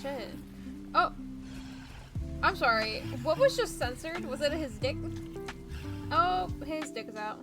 shit. Oh. I'm sorry. What was just censored? Was it his dick? Oh, his dick is out.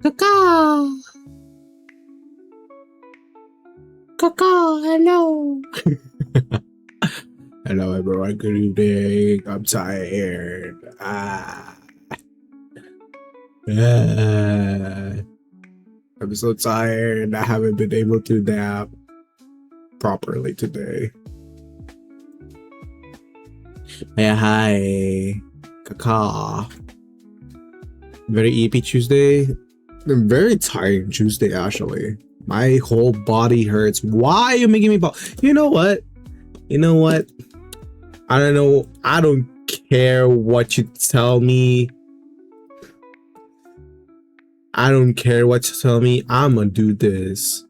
Caca! Caca, hello! Hello everyone, good evening. I'm tired. I'm so tired. I haven't been able to nap properly today. Yeah, hi. Caca. Very EP Tuesday. Very tired Tuesday, actually. My whole body hurts. Why are you making me ball? You know what? You know what? I don't know. I don't care what you tell me. I don't care what you tell me. I'm gonna do this.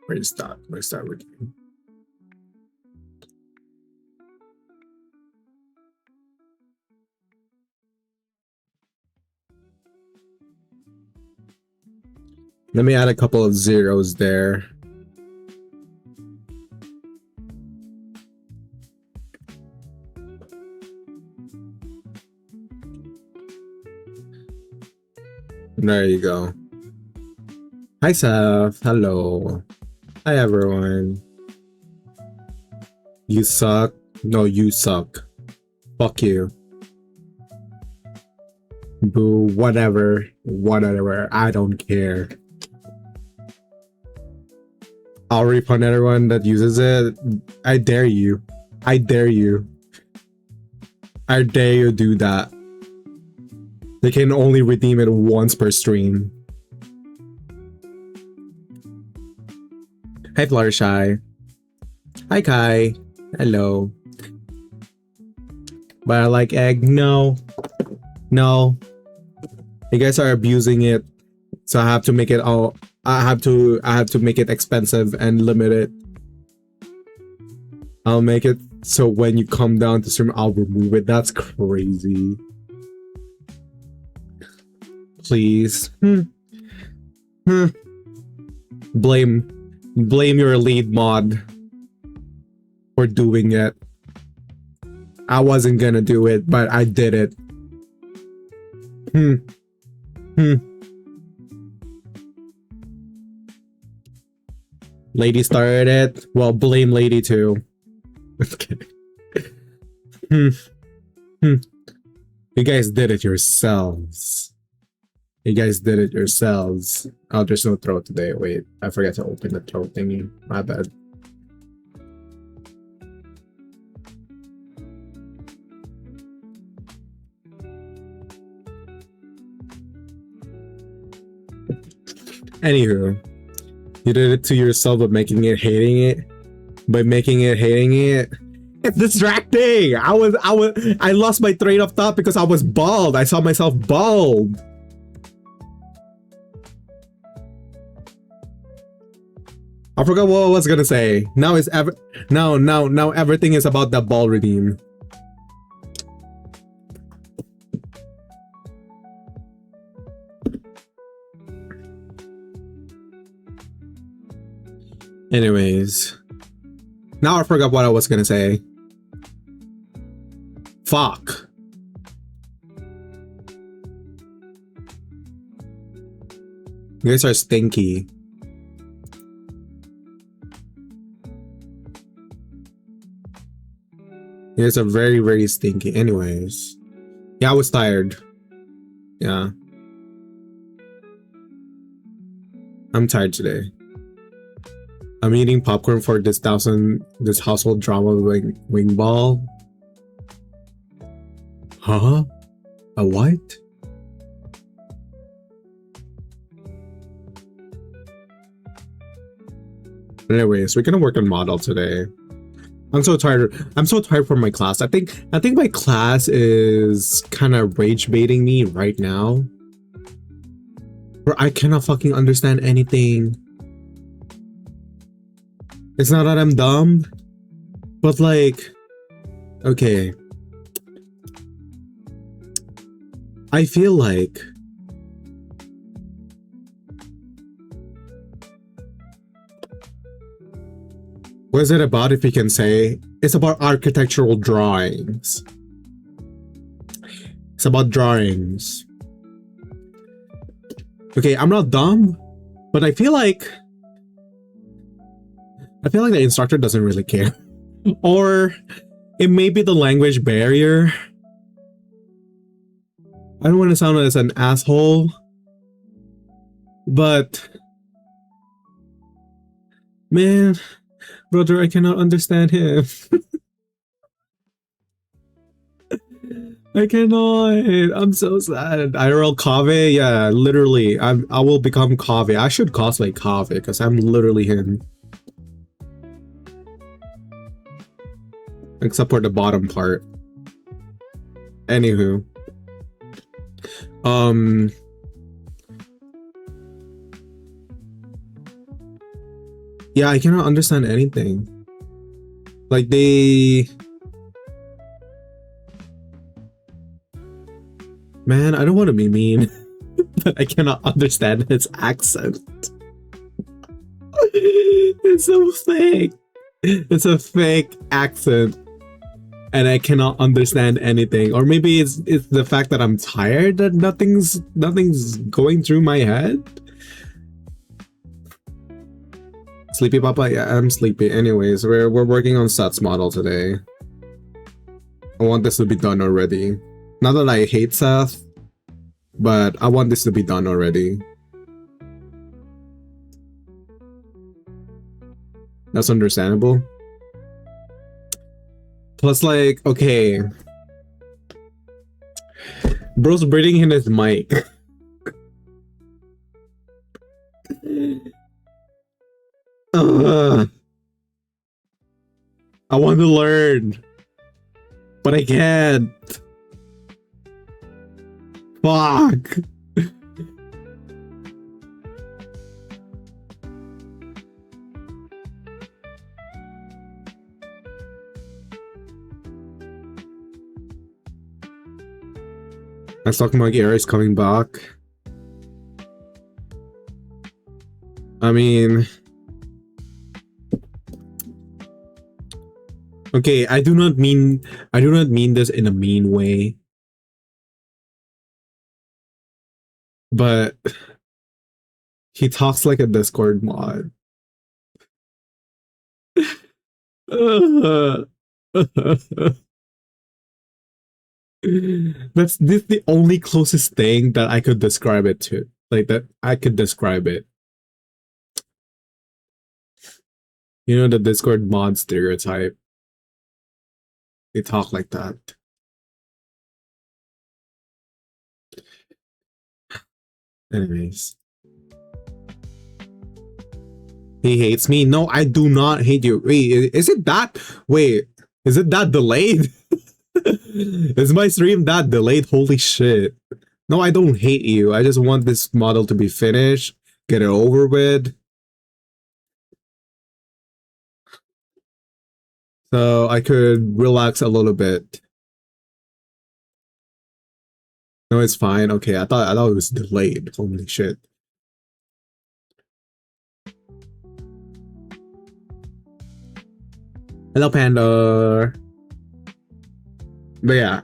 Where's that? Where's that routine? Let me add a couple of zeros there. There you go. Hi, Seth. Hello. Hi, everyone. You suck. No, you suck. Fuck you. Boo. Whatever. Whatever. I don't care. I'll refund everyone that uses it. I dare you. I dare you. I dare you do that. They can only redeem it once per stream. Hi, Fluttershy. Hi, Kai. Hello. But I like egg. No. No. You guys are abusing it. So I have to make it all. I have to make it expensive and limit it. I'll make it so when you come down to stream, I'll remove it. That's crazy. Please. Blame your lead mod for doing it. I wasn't gonna do it, but I did it. Lady started it. Well, blame Lady too. Okay. You guys did it yourselves. You guys did it yourselves. Oh, there's no throat today. Wait, I forgot to open the throat thingy. My bad. Anywho, you did it to yourself by making it hating it. By making it hating it. It's distracting. I lost my train of thought because I was bald. I saw myself bald. I forgot what I was gonna say. Now everything is about that ball redeem. Anyways, now I forgot what I was gonna say. Fuck. You guys are stinky. You guys are very, very stinky. Anyways. Yeah, I was tired. Yeah. I'm tired today. I'm eating popcorn for this household drama wing ball. Huh? A what? Anyways, we're gonna work on model today. I'm so tired. I'm so tired from my class. I think my class is kind of rage baiting me right now. Where I cannot fucking understand anything. It's not that I'm dumb, but like, okay. I feel like what is it about, if you can say? It's about architectural drawings. It's about drawings. Okay, I'm not dumb, but I feel like the instructor doesn't really care. Or it may be the language barrier. I don't want to sound as an asshole, but man, brother, I cannot understand him. I cannot. I'm so sad. IRL Kave, yeah, literally. I will become Kave. I should cosplay Kave because I'm literally him. Except for the bottom part. Anywho. Yeah, I cannot understand anything. Like Man, I don't want to be mean, but I cannot understand his accent. It's so fake. It's a fake accent. And I cannot understand anything. Or maybe it's the fact that I'm tired that nothing's going through my head. Sleepy Papa? Yeah, I'm sleepy. Anyways, we're working on Seth's model today. I want this to be done already. Not that I hate Seth, but I want this to be done already. That's understandable. Plus, like, okay. Bro's breathing in his mic. I want to learn, but I can't. Fuck. I was talking about Ares coming back. I mean, okay, I do not mean this in a mean way. But he talks like a Discord mod. This the only closest thing that I could describe it to. Like that I could describe it. You know, the Discord mod stereotype. They talk like that. Anyways. He hates me? No, I do not hate you. Wait, is it that? Wait, is it that delayed? Is my stream that delayed? Holy shit. No, I don't hate you. I just want this model to be finished. Get it over with. So I could relax a little bit. No, it's fine. Okay, I thought it was delayed. Holy shit. Hello, Panda. But yeah,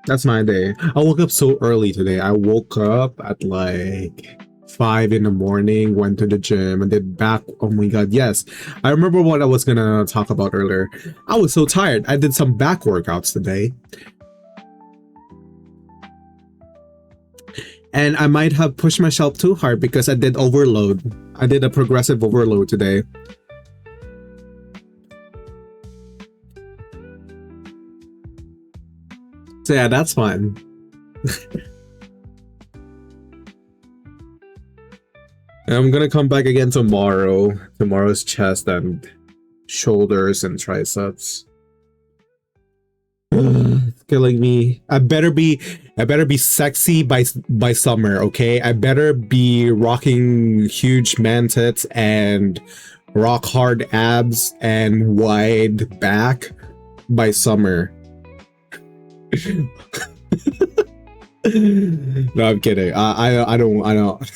that's my day. I woke up so early today. I woke up at like 5 in the morning, went to the gym, and then back. Oh my god, yes. I remember what I was gonna talk about earlier. I was so tired. I did some back workouts today. And I might have pushed myself too hard because I did overload. I did a progressive overload today. So yeah, that's fun. I'm gonna come back again tomorrow. Tomorrow's chest and shoulders and triceps. It's killing me. I better be sexy by summer, okay? I better be rocking huge man tits and rock hard abs and wide back by summer. No, I'm kidding. I don't.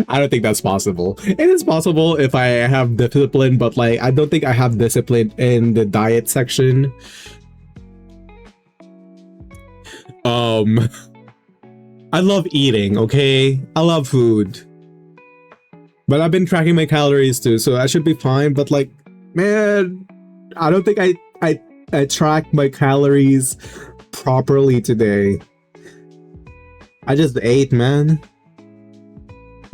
I don't think that's possible. It is possible if I have discipline, but like I don't think I have discipline in the diet section. I love eating, okay? I love food. But I've been tracking my calories too, so I should be fine, but like, man, I don't think I tracked my calories properly today. I just ate, man.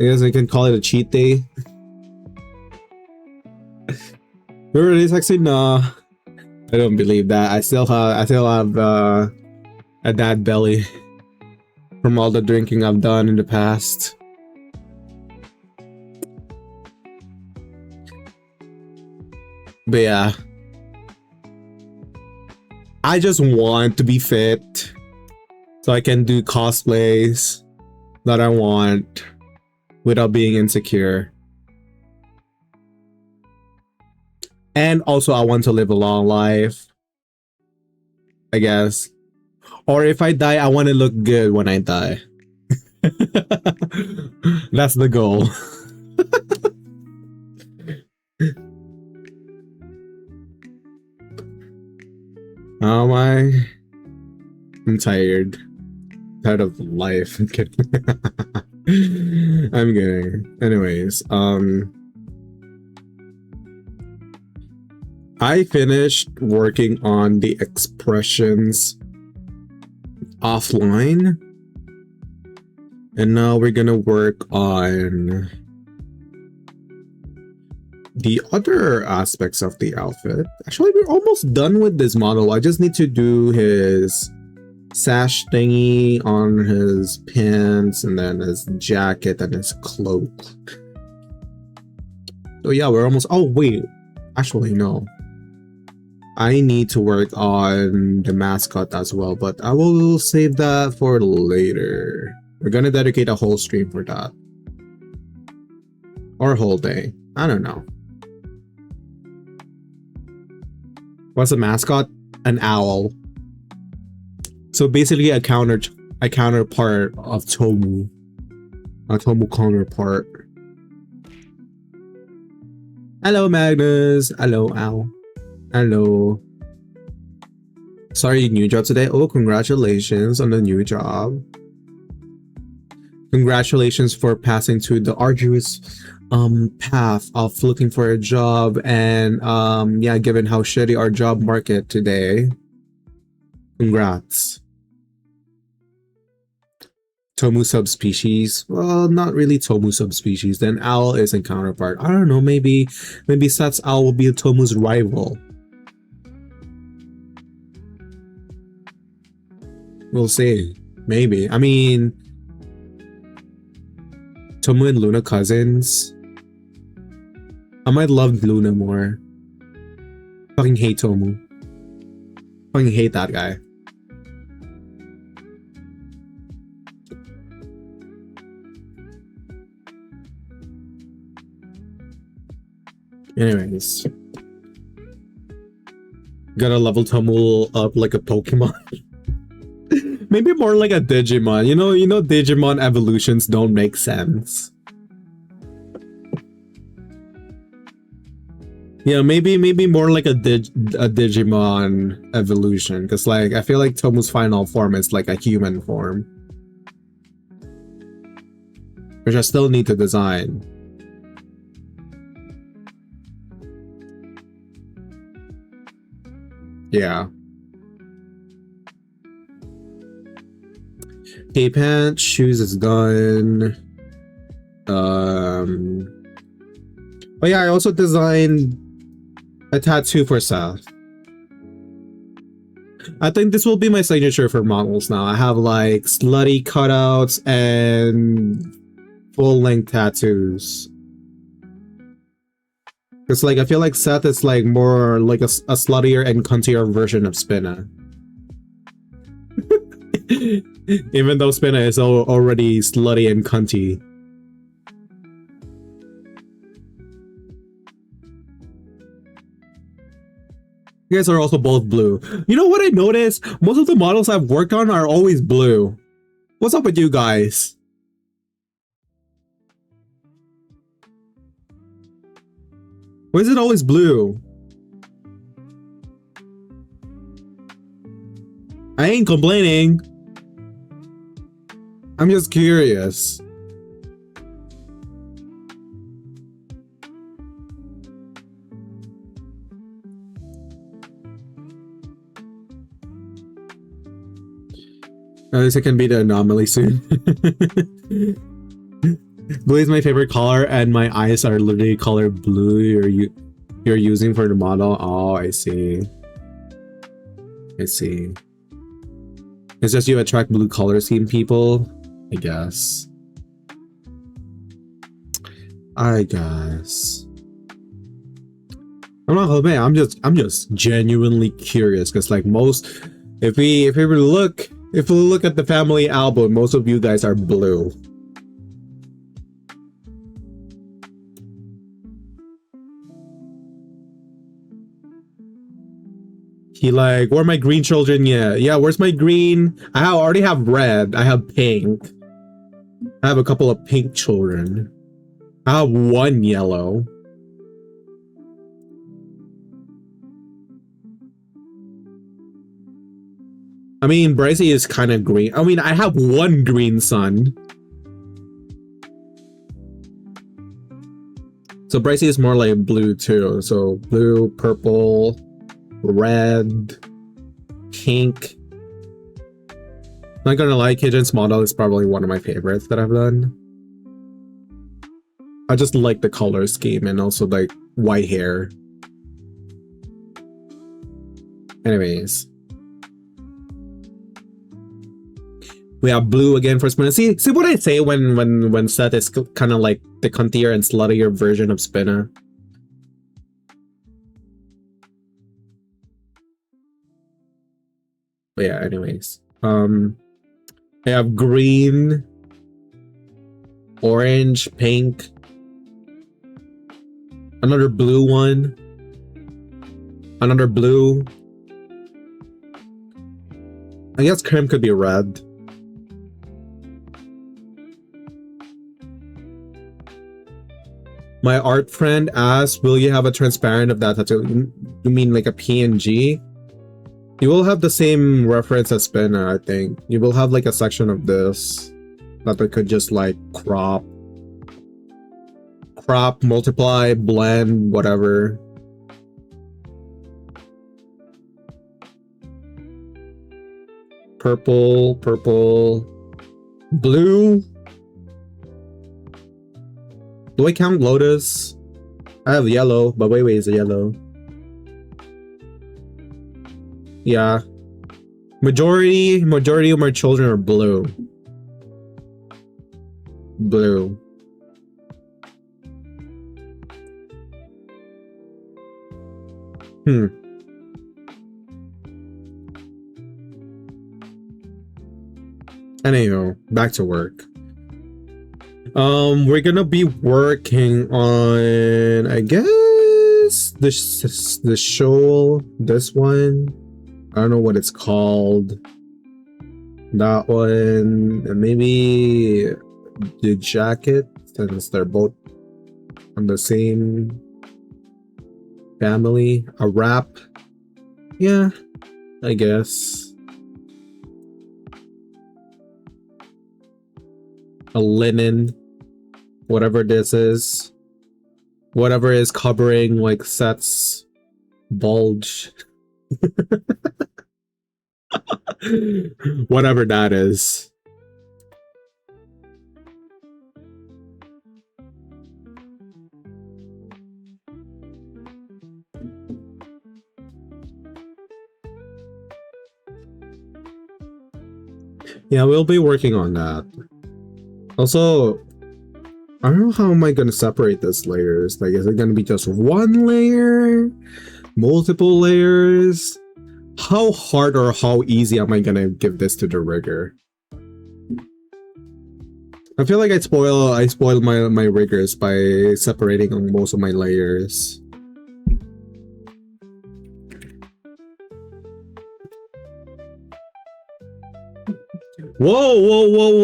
I guess I can call it a cheat day. Really sexy? Nah. I don't believe that. I still have a dad belly from all the drinking I've done in the past. But yeah. I just want to be fit so I can do cosplays that I want without being insecure. And also I want to live a long life, I guess. Or if I die, I want to look good when I die. That's the goal. How am I? I'm tired. Tired of life. I'm kidding. I'm kidding. Anyways, I finished working on the expressions offline, and now we're gonna work on the other aspects of the outfit. Actually, we're almost done with this model. I just need to do his sash thingy on his pants, and then his jacket and his cloak. So yeah, we're almost... Oh wait, actually no. I need to work on the mascot as well, but I will save that for later. We're gonna dedicate a whole stream for that. Or a whole day. I don't know. What's a mascot? An owl. So basically a counterpart of Tomu. A Tomu counterpart. Hello, Magnus. Hello, Owl. Hello. Sorry, new job today. Oh, congratulations on the new job. Congratulations for passing through the arduous path of looking for a job, and yeah, given how shitty our job market today. Congrats. Tomu subspecies? Well, not really Tomu subspecies. Then owl is a counterpart. I don't know, maybe Sat's owl will be Tomu's rival. We'll see. Maybe. I mean, Tomu and Luna cousins. I might love Luna more. Fucking hate Tomu. Fucking hate that guy. Anyways. Gotta level Tomu up like a Pokemon. Maybe more like a Digimon. You know Digimon evolutions don't make sense. Yeah, maybe more like a Digimon evolution, because like I feel like Tomu's final form is like a human form, which I still need to design. Yeah. K-pants, shoes is done. Oh yeah, I also designed a tattoo for Seth. I think this will be my signature for models now. I have like slutty cutouts and full-length tattoos. It's like I feel like Seth is like more like a sluttier and cuntier version of Spinna. Even though Spinna is already slutty and cunty. You guys are also both blue. You know what I noticed? Most of the models I've worked on are always blue. What's up with you guys? Why is it always blue? I ain't complaining. I'm just curious. At least it can be the anomaly soon. Blue is my favorite color, and my eyes are literally color blue you're using for the model. Oh, I see. I see. It's just you attract blue color scheme people, I guess. I'm not gonna admit, I'm just genuinely curious, because like if we look at the family album, most of you guys are blue. He like, where are my green children? Yeah, where's my green? I already have red. I have pink. I have a couple of pink children. I have one yellow. I mean, Brycey is kind of green. I mean, I have one green son. So Brycey is more like blue too. So blue, purple, red, pink. Not gonna lie, Kitchen's model is probably one of my favorites that I've done. I just like the color scheme and also like white hair. Anyways. We have blue again for Spinner. See what I say when Seth is kind of like the cuntier and sluttier version of Spinner. But yeah, anyways. I have green, orange, pink, another blue one, another blue. I guess Krim could be red. My art friend asked, will you have a transparent of that tattoo? You mean like a PNG? You will have the same reference as Spinner, I think. You will have like a section of this that they could just like crop, multiply, blend, whatever. Purple, blue. Do I count Lotus? I have yellow, but wait, is a yellow. Yeah. Majority of my children are blue. Blue. Anyhow, back to work. We're gonna be working on, I guess, the show, this one. I don't know what it's called. That one, and maybe the jacket, since they're both on the same family. A wrap. Yeah, I guess. A linen. Whatever this is. Whatever is covering like Seth's bulge. Whatever that is. Yeah, we'll be working on that. Also, I don't know how am I going to separate this layers. Like, is it going to be just one layer? Multiple layers? How hard or how easy am I going to give this to the rigger? I feel like I spoil my riggers by separating on most of my layers. Whoa,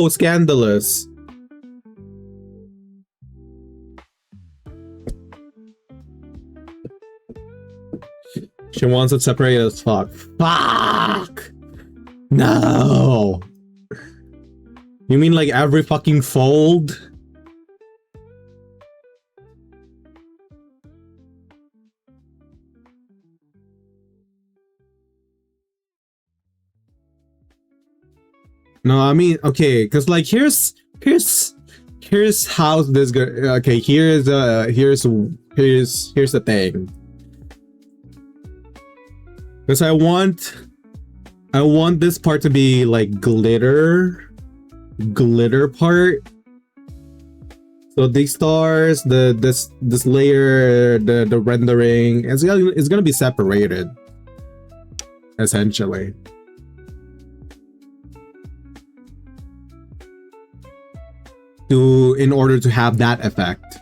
scandalous. She wants it separated as fuck. Fuck! No! You mean like every fucking fold? No, I mean, okay, because like here's how this go. Okay, here's the thing. Because I want this part to be like glitter part. So these stars, this layer, the rendering, it's gonna be separated, essentially. In order to have that effect.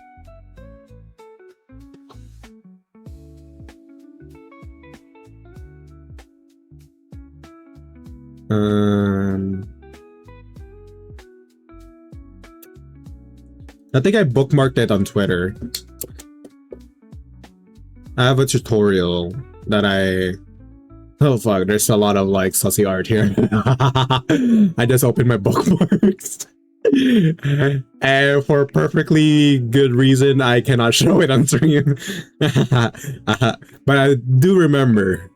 I think I bookmarked it on Twitter. I have a tutorial that oh fuck, there's a lot of like sussy art here. I just opened my bookmarks. And for perfectly good reason, I cannot show it on stream. But I do remember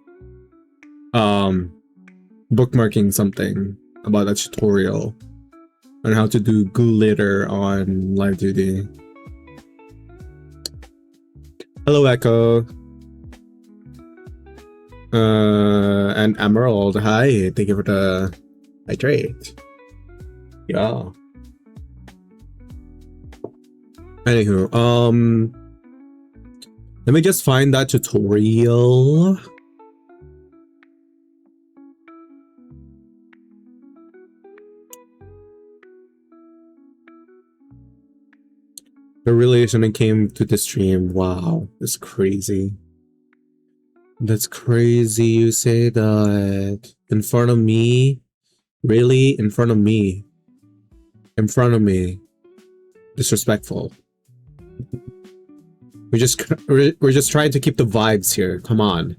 bookmarking something about a tutorial on how to do glitter on Live Duty. Hello, Echo. And Emerald, hi. Thank you for the hydrate. Yeah. Anywho, let me just find that tutorial. The relation it came to the stream. Wow, that's crazy. That's crazy you say that. In front of me? Really? In front of me? In front of me? Disrespectful. We're just trying to keep the vibes here. Come on.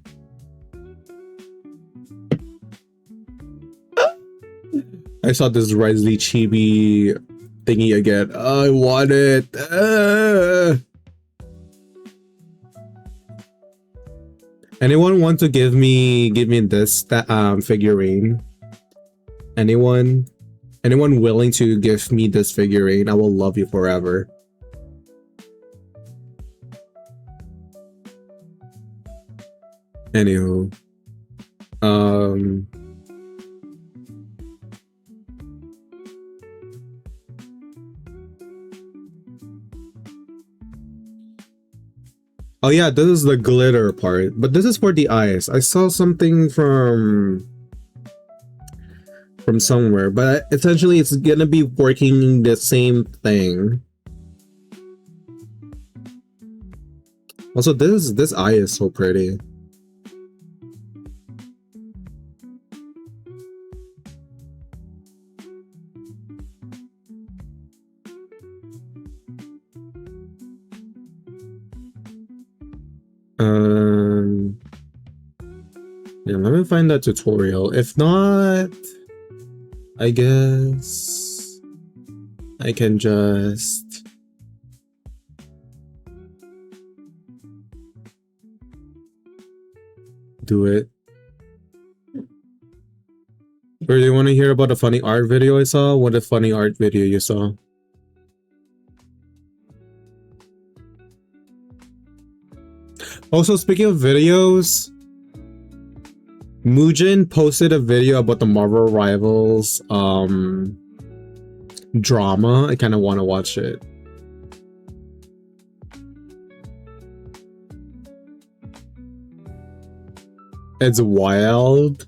I saw this Risley chibi thingy again. I want it. Anyone want to give me this figurine? Anyone willing to give me this figurine? I will love you forever. Anywho, oh yeah, this is the glitter part, but this is for the eyes. I saw something from somewhere, but essentially it's gonna be working the same thing. Also, this eye is so pretty. Yeah, let me find that tutorial. If not, I guess I can just do it. Or do you want to hear about a funny art video I saw? What a funny art video you saw? Also, speaking of videos, Mugen posted a video about the Marvel Rivals drama. I kind of want to watch it. It's wild.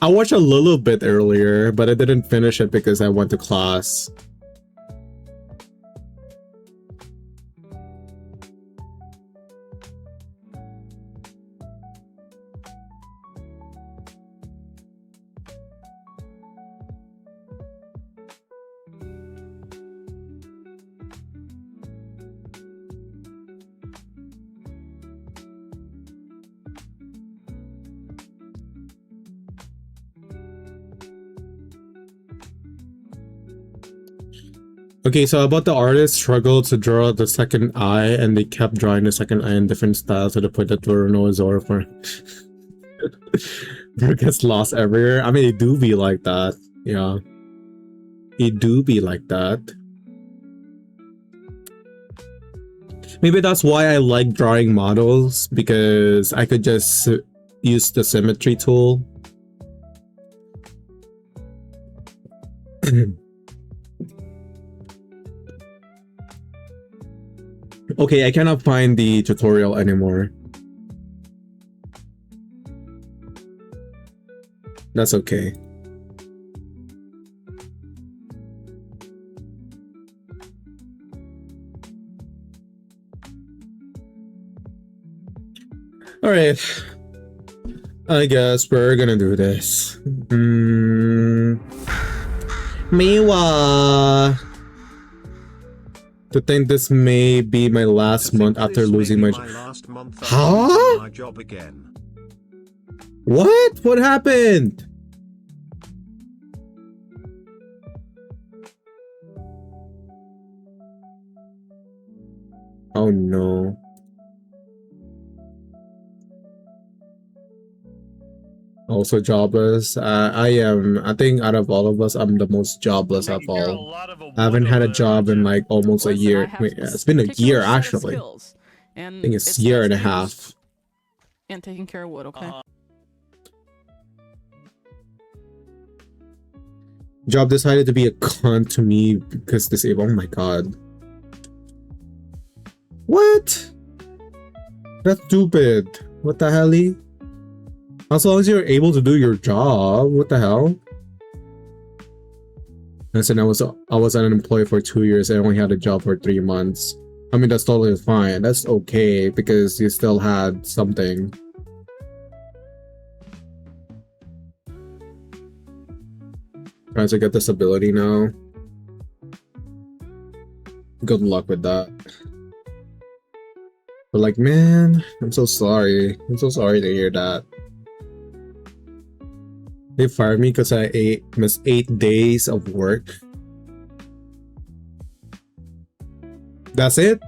I watched a little bit earlier, but I didn't finish it because I went to class. Okay, so about the artist struggled to draw the second eye, and they kept drawing the second eye in different styles to the point that there were no Zora for it gets lost everywhere. I mean, it do be like that. Yeah. It do be like that. Maybe that's why I like drawing models, because I could just use the symmetry tool. Okay, I cannot find the tutorial anymore. That's okay. Alright. I guess we're gonna do this. Miwa! To think this may be my last month after losing my Huh? Job again. What? What happened? Oh no. Also jobless. I think out of all of us, I'm the most jobless of all. I haven't had a job in like almost a year. Wait, it's been a year actually. I think it's a year and a half. And taking care of wood, okay? Job decided to be a cunt to me because disabled. Oh my god. What? That's stupid. What the hell? As long as you're able to do your job, what the hell? Listen, I was unemployed for 2 years. I only had a job for 3 months. I mean, that's totally fine. That's okay because you still had something. Trying to get disability now. Good luck with that. But like, man, I'm so sorry. I'm so sorry to hear that. They fired me because I missed 8 days of work. That's it?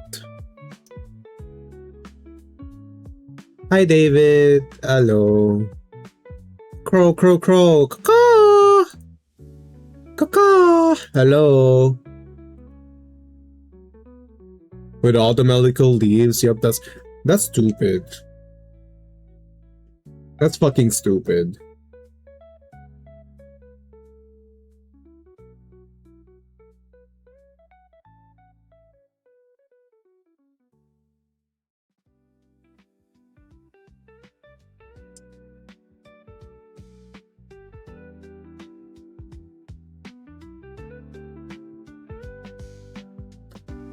Hi, David. Hello. Crow, crow, crow. Caw. Caw. Hello. With all the medical leaves, yep, that's stupid. That's fucking stupid.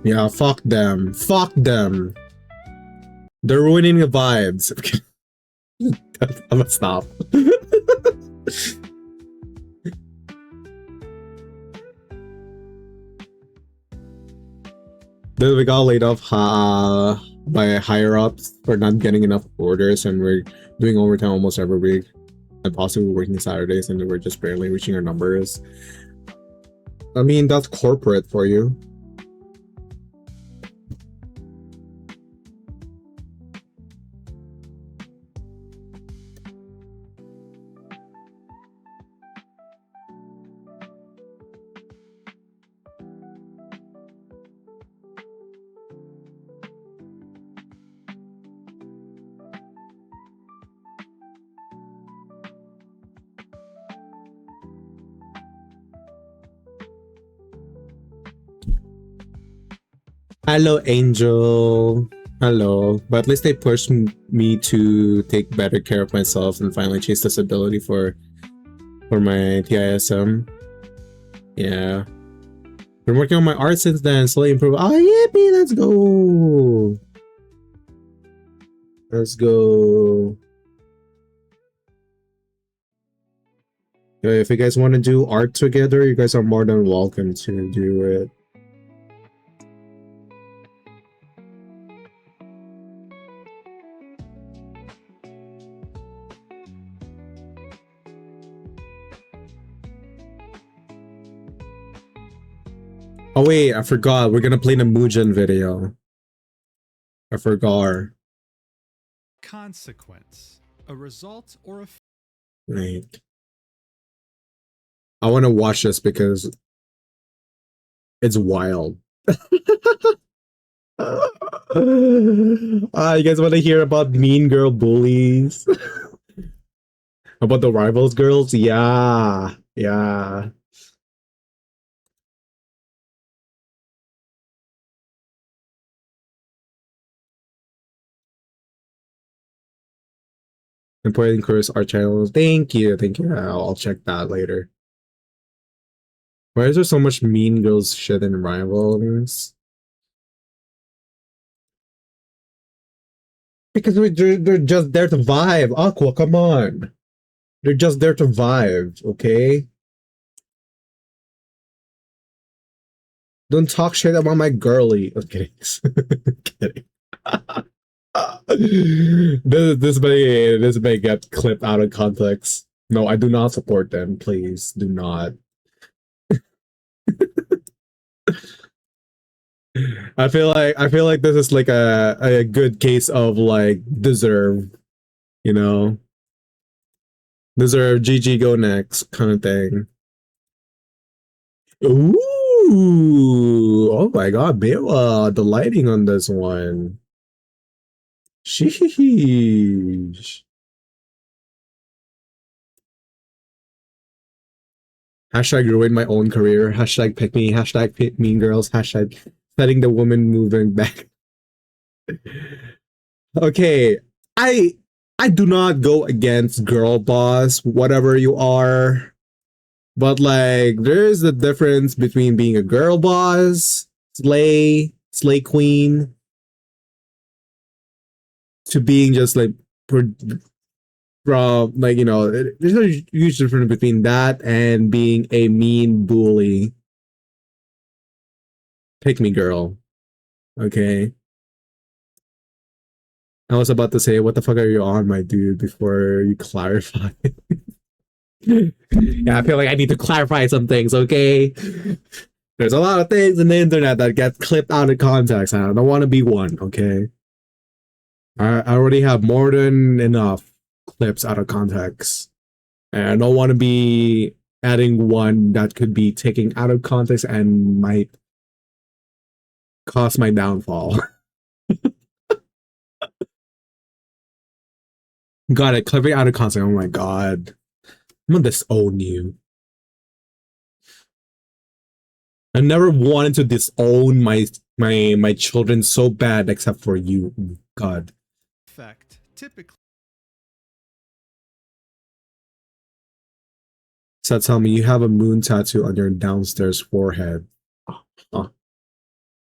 Yeah, fuck them. Fuck them. They're ruining the vibes. I'm gonna stop. Then we got laid off by higher ups for not getting enough orders, and we're doing overtime almost every week, and possibly working Saturdays, and we're just barely reaching our numbers. I mean, that's corporate for you. Hello, Angel. Hello. But at least they pushed me to take better care of myself and finally chase disability for my TISM. Yeah. Been working on my art since then, slowly improve. Oh, yippee, let's go. Let's go. If you guys want to do art together, you guys are more than welcome to do it. Oh wait, I forgot. We're gonna play the Mugen video. I forgot. Consequence. A result or a Wait. I want to watch this because it's wild. You guys want to hear about mean girl bullies? About the rivals girls? Yeah. Yeah. Important course our channels. Thank you. Thank you. I'll check that later. Why is there so much mean girls shit in rivals? Because they're just there to vibe. Aqua, come on. They're just there to vibe, okay? Don't talk shit about my girly. I'm kidding. Kidding. This may get clipped out of context. No, I do not support them. Please do not. I feel like this is like a good case of like deserve, you know, deserve GG go next kind of thing. Ooh, oh my god, Bewa, the lighting on this one. Sheesh. Hashtag ruin my own career. Hashtag pick me. Hashtag pick mean girls. Hashtag setting the woman moving back. Okay, I do not go against girl boss, whatever you are. But like there is a difference between being a girl boss, slay queen, to being just like from like, you know, there's a huge difference between that and being a mean bully. Pick me girl. Okay. I was about to say, what the fuck are you on, my dude, before you clarify. Yeah, I feel like I need to clarify some things, okay? There's a lot of things in the internet that get clipped out of context, and I don't want to be one, okay? I already have more than enough clips out of context. And I don't want to be adding one that could be taken out of context and might cause my downfall. Got it, clipping out of context. Oh my god. I'm gonna disown you. I never wanted to disown my children so bad except for you. God. effect. Typically. So tell me, you have a moon tattoo on your downstairs forehead. A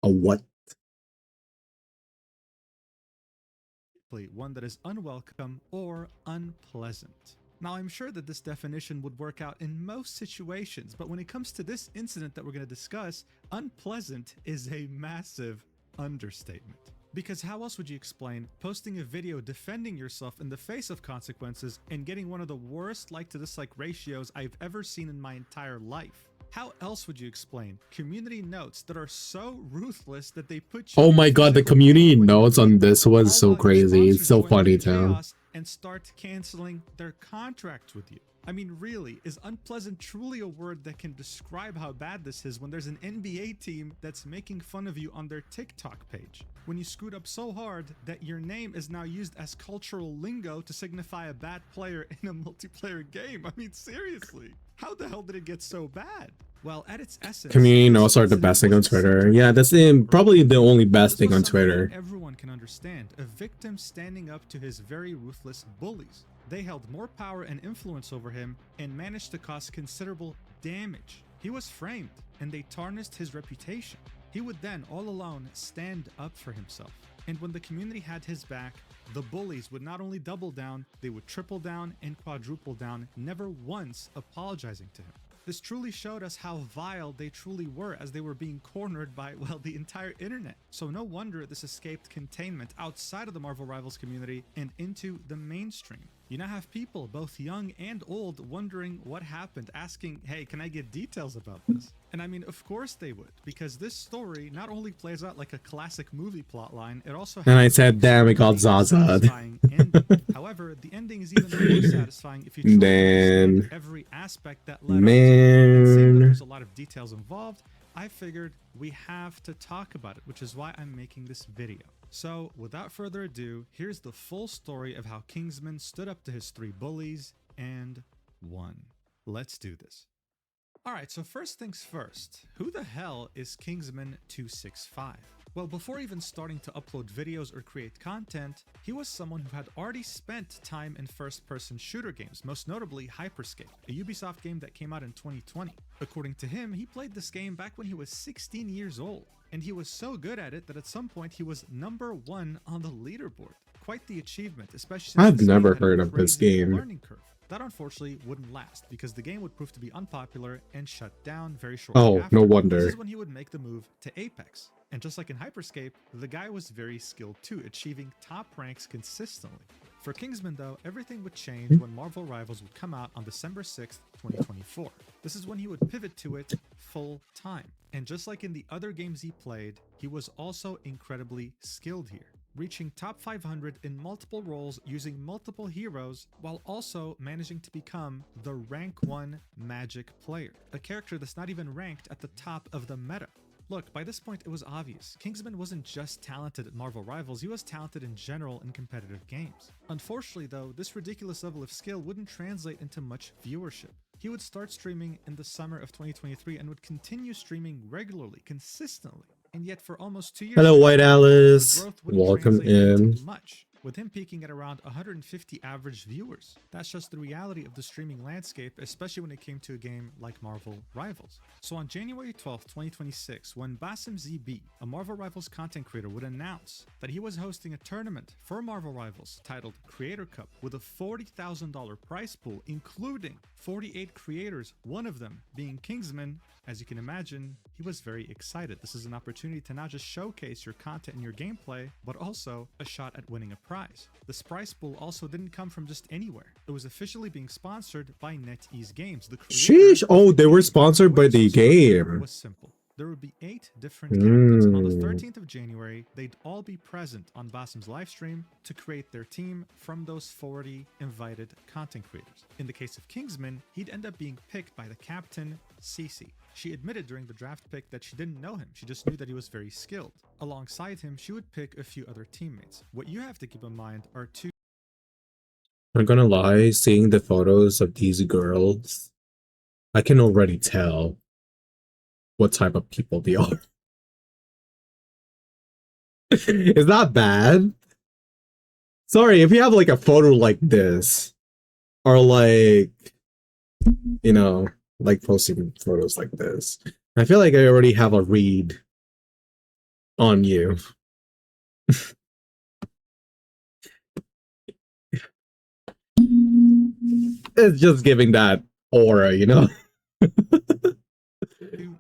what? One that is unwelcome or unpleasant. Now, I'm sure that this definition would work out in most situations, but when it comes to this incident that we're going to discuss, unpleasant is a massive understatement. Because how else would you explain posting a video defending yourself in the face of consequences and getting one of the worst like to dislike ratios I've ever seen in my entire life? How else would you explain community notes that are so ruthless that they put you Oh my god, the community notes on this was so crazy. It's so funny too. And start canceling their contract with you? I mean, really, is unpleasant truly a word that can describe how bad this is when there's an NBA team that's making fun of you on their TikTok page? When you screwed up so hard that your name is now used as cultural lingo to signify a bad player in a multiplayer game? I mean, seriously, how the hell did it get so bad? Well, at its essence, Community notes are the best thing on Twitter. Yeah, that's probably the only best thing on Twitter. Everyone can understand a victim standing up to his very ruthless bullies. They held more power and influence over him and managed to cause considerable damage. He was framed and they tarnished his reputation. He would then, all alone, stand up for himself. And when the community had his back, the bullies would not only double down, they would triple down and quadruple down, never once apologizing to him. This truly showed us how vile they truly were as they were being cornered by, well, the entire internet. So no wonder this escaped containment outside of the Marvel Rivals community and into the mainstream. You now have people, both young and old, wondering what happened, asking, hey, can I get details about this? And I mean, of course they would, because this story not only plays out like a classic movie plotline, it also has And I said, damn, it got Zaza'd. satisfying ending. However, the ending is even more satisfying if you truly understand Man. every aspect that led up to it. And seeing that Man. there's a lot of details involved, I figured we have to talk about it, which is why I'm making this video. So, without further ado, here's the full story of how Kingsman stood up to his 3 bullies and won. Let's do this. Alright, so first things first, who the hell is Kingsman 265? Well, before even starting to upload videos or create content, he was someone who had already spent time in first-person shooter games, most notably Hyperscape, a Ubisoft game that came out in 2020. According to him, he played this game back when he was 16 years old, and he was so good at it that at some point he was #1 on the leaderboard. Quite the achievement, especially since I've this game never had a heard of this crazy game. learning curve. That unfortunately wouldn't last because the game would prove to be unpopular and shut down very shortly Oh, after. no wonder. This is when he would make the move to Apex. And just like in Hyperscape, the guy was very skilled too, achieving top ranks consistently. For Kingsman though, everything would change when Marvel Rivals would come out on December 6th, 2024. This is when he would pivot to it full time. And just like in the other games he played, he was also incredibly skilled here, reaching top 500 in multiple roles using multiple heroes while also managing to become the rank 1 magic player, a character that's not even ranked at the top of the meta. Look, by this point it was obvious. Kingsman wasn't just talented at Marvel Rivals, he was talented in general in competitive games. Unfortunately though, this ridiculous level of skill wouldn't translate into much viewership. He would start streaming in the summer of 2023 and would continue streaming regularly, consistently. And yet for almost 2 years, Hello, White the Alice. growth wouldn't Welcome translate into in. much, with him peaking at around 150 average viewers. That's just the reality of the streaming landscape, especially when it came to a game like Marvel Rivals. So on January 12th, 2026, when Basim ZB, a Marvel Rivals content creator, would announce that he was hosting a tournament for Marvel Rivals titled Creator Cup with a $40,000 prize pool, including 48 creators, one of them being Kingsman, as you can imagine, he was very excited. This is an opportunity to not just showcase your content and your gameplay, but also a shot at winning a prize. This prize pool also didn't come from just anywhere. It was officially being sponsored by NetEase Games, the creator Sheesh. Oh, of they were game, sponsored by which the game. was simple. There would be 8 different captains. On the Mm. 13th of January, they'd all be present on Basim's livestream to create their team from those 40 invited content creators. In the case of Kingsman, he'd end up being picked by the captain, Cece. She admitted during the draft pick that she didn't know him, she just knew that he was very skilled. Alongside him, she would pick a few other teammates. What you have to keep in mind are 2 I'm gonna lie, seeing the photos of these girls, I can already tell what type of people they are. Is that bad? Sorry, if you have like a photo like this, or like, you know, like posting photos like this, I feel like I already have a read on you. It's just giving that aura, you know?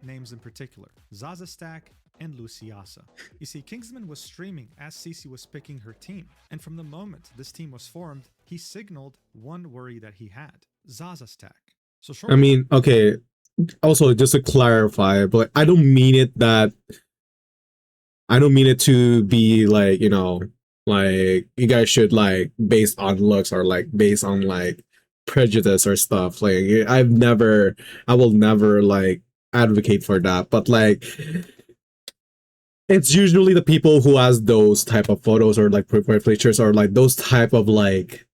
names in particular, Zaza Stack and Luciasa. You see, Kingsman was streaming as Cece was picking her team, and from the moment this team was formed, he signaled one worry that he had, Zaza Stack. So I shortly mean, okay, also just to clarify, but I don't mean it to be like, you know, like you guys should like based on looks or like based on like prejudice or stuff. Like I will never like advocate for that, but like it's usually the people who has those type of photos or like pictures or like those type of like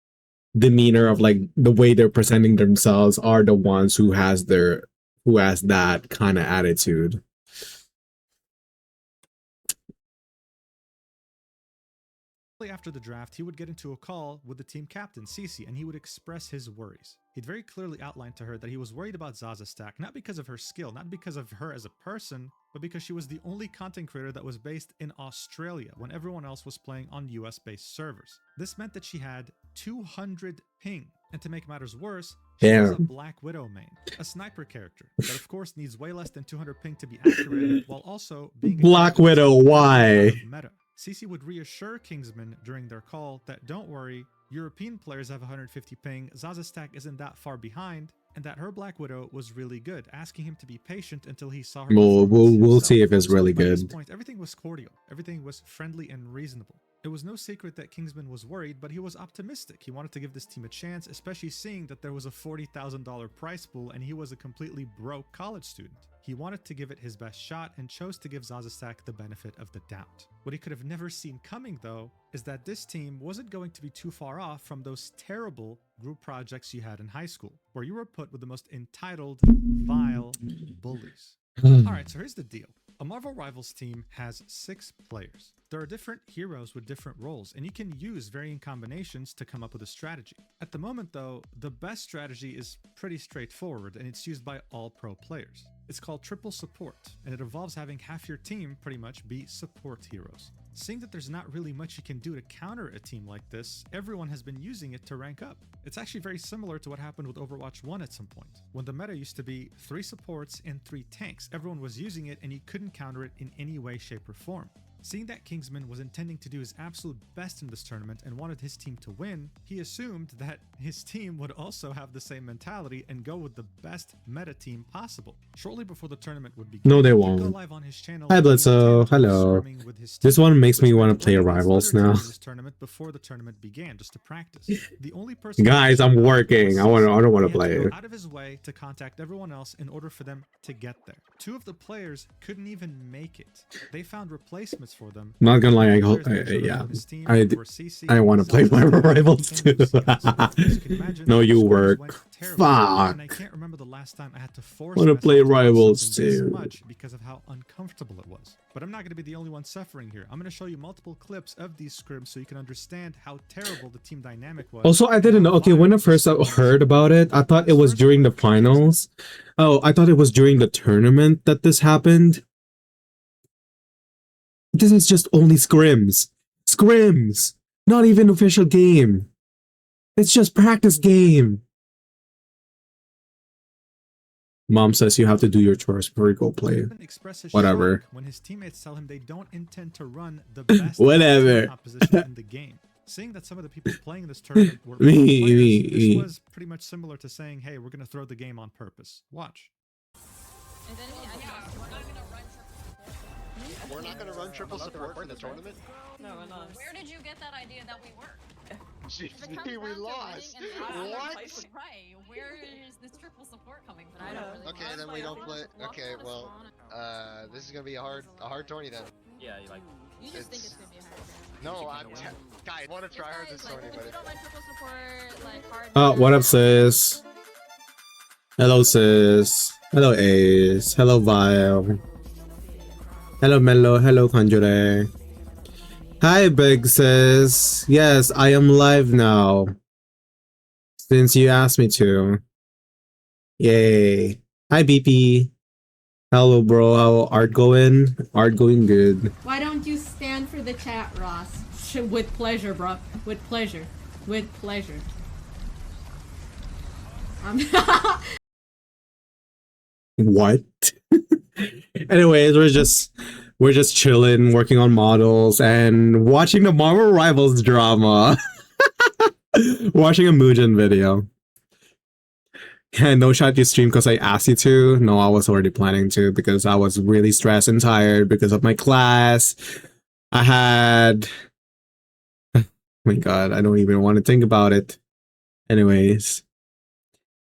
demeanor of like the way they're presenting themselves are the ones who has that kind of attitude. after the draft, he would get into a call with the team captain, Cece, and he would express his worries. He'd very clearly outlined to her that he was worried about Zaza Stack, not because of her skill, not because of her as a person, but because she was the only content creator that was based in Australia when everyone else was playing on US-based servers. This meant that she had 200 ping And to make matters worse, she has a Damn. Black Widow main, a sniper character that of course needs way less than 200 ping to be accurate, while also being a Black character that's Widow, completely why? out of meta. Cece would reassure Kingsman during their call that don't worry, European players have 150 ping, Zaza's stack isn't that far behind, and that her Black Widow was really good, asking him to be patient until he saw her We'll performance himself. see if it's So really by this good. point, everything was cordial, everything was friendly and reasonable. It was no secret that Kingsman was worried, but he was optimistic. He wanted to give this team a chance, especially seeing that there was a $40,000 prize pool and he was a completely broke college student. He wanted to give it his best shot and chose to give Zazastack the benefit of the doubt. What he could have never seen coming, though, is that this team wasn't going to be too far off from those terrible group projects you had in high school, where you were put with the most entitled, vile bullies. Alright, so here's the deal. A Marvel Rivals team has 6 players. There are different heroes with different roles, and you can use varying combinations to come up with a strategy. At the moment though, the best strategy is pretty straightforward, and it's used by all pro players. It's called triple support, and it involves having half your team pretty much be support heroes. Seeing that there's not really much you can do to counter a team like this, everyone has been using it to rank up. It's actually very similar to what happened with Overwatch 1 at some point, when the meta used to be 3 supports and 3 tanks. Everyone was using it and you couldn't counter it in any way, shape, or form. Seeing that Kingsman was intending to do his absolute best in this tournament and wanted his team to win, he assumed that his team would also have the same mentality and go with the best meta team possible. Shortly before the tournament would begin, No, they he'd won't. go live on his channel. Hi, Bledsoe. Hello. This one makes me want to play Rivals now. This tournament before the tournament began, just to practice. The only person Guys, I'm working. I don't want to play it. Out of his way to contact everyone else in order for them to get there. 2 of the players couldn't even make it. They found replacements for them. Not gonna lie, I want to play Marvel Rivals too. No, you work. Fuck. And I can't remember the last time I had to force Want to myself play to do Rivals something this too. much because of how uncomfortable it was. But I'm not going to be the only one suffering here. I'm going to show you multiple clips of these scrims so you can understand how terrible the team dynamic was. Also, I didn't know. Okay, when I first heard about it, I thought it was during the finals. Oh, I thought it was during the tournament that this happened. This is just only scrims. Scrims! Not even official game. It's just practice game. Mom says you have to do your chores before you go play. Whatever. When his teammates tell him they don't intend to run the best Whatever. opposition in the game. Seeing that some of the people playing this tournament were players, this was pretty much similar to saying, hey, we're going to throw the game on purpose. Watch. We're not gonna run triple support for the tournament? No, we're not. Where did you get that idea that we were? GG, we lost. What? Right. Where is this triple support coming from? I don't really Okay, then we don't play. Okay, well, this is gonna be a hard tourney then. Yeah, you like. You just think it's gonna be a hard No, guys, I want to try hard this tourney, if but you don't like triple support, like hard. Oh, what up, sis? Hello, sis. Hello, Ace. Hello, Vile. Hello, Mello. Hello, Conjure. Hi, Big Sis. Yes, I am live now. Since you asked me to. Yay. Hi, BP. Hello, bro. How art going? Art going good. Why don't you stand for the chat, Ross? With pleasure, bro. With pleasure. With pleasure. What? Anyways, we're just chilling, working on models, and watching the Marvel Rivals drama. Watching a Mugen video. And no shot you stream because I asked you to. No, I was already planning to because I was really stressed and tired because of my class. I had... Oh my god, I don't even want to think about it. Anyways.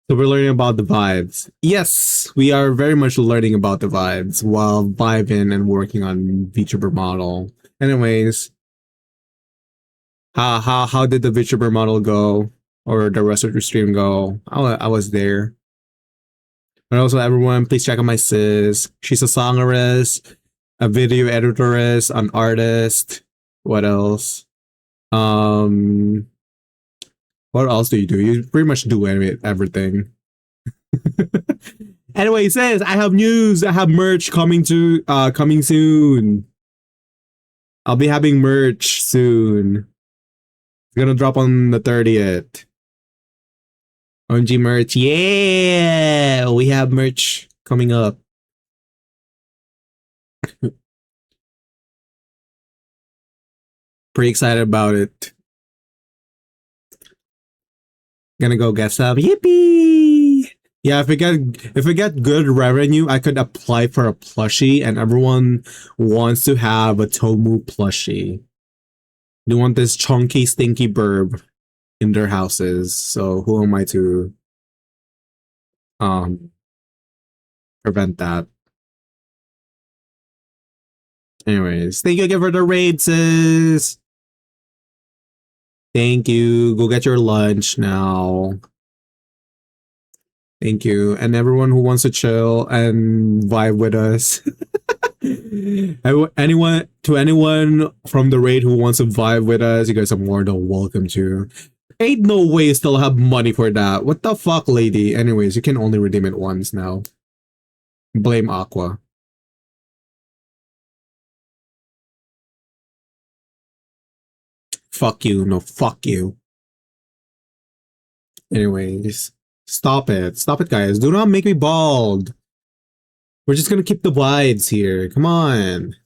So we're learning about the vibes. Yes, we are very much learning about the vibes while vibing and working on VTuber model. Anyways. How did the VTuber model go? Or the rest of your stream go? I was there. And also everyone, please check out my sis. She's a songeress, a video editoress, an artist. What else? What else do? You pretty much do everything. Anyway, it says I have news. I have merch coming soon. I'll be having merch soon. It's gonna drop on the 30th. OMG merch. Yeah! We have merch coming up. Pretty excited about it. Gonna go get some. Yippee! Yeah, if we get good revenue, I could apply for a plushie, and everyone wants to have a Tomu plushie. They want this chunky, stinky burb in their houses. So who am I to prevent that? Anyways, thank you again for the raid, sis. Thank you. Go get your lunch now. Thank you. And everyone who wants to chill and vibe with us. anyone from the raid who wants to vibe with us, you guys are more than welcome to. Ain't no way you still have money for that. What the fuck, lady? Anyways, you can only redeem it once now. Blame Aqua. Fuck you. No, fuck you. Anyways, stop it. Stop it, guys. Do not make me bald. We're just gonna keep the vibes here. Come on.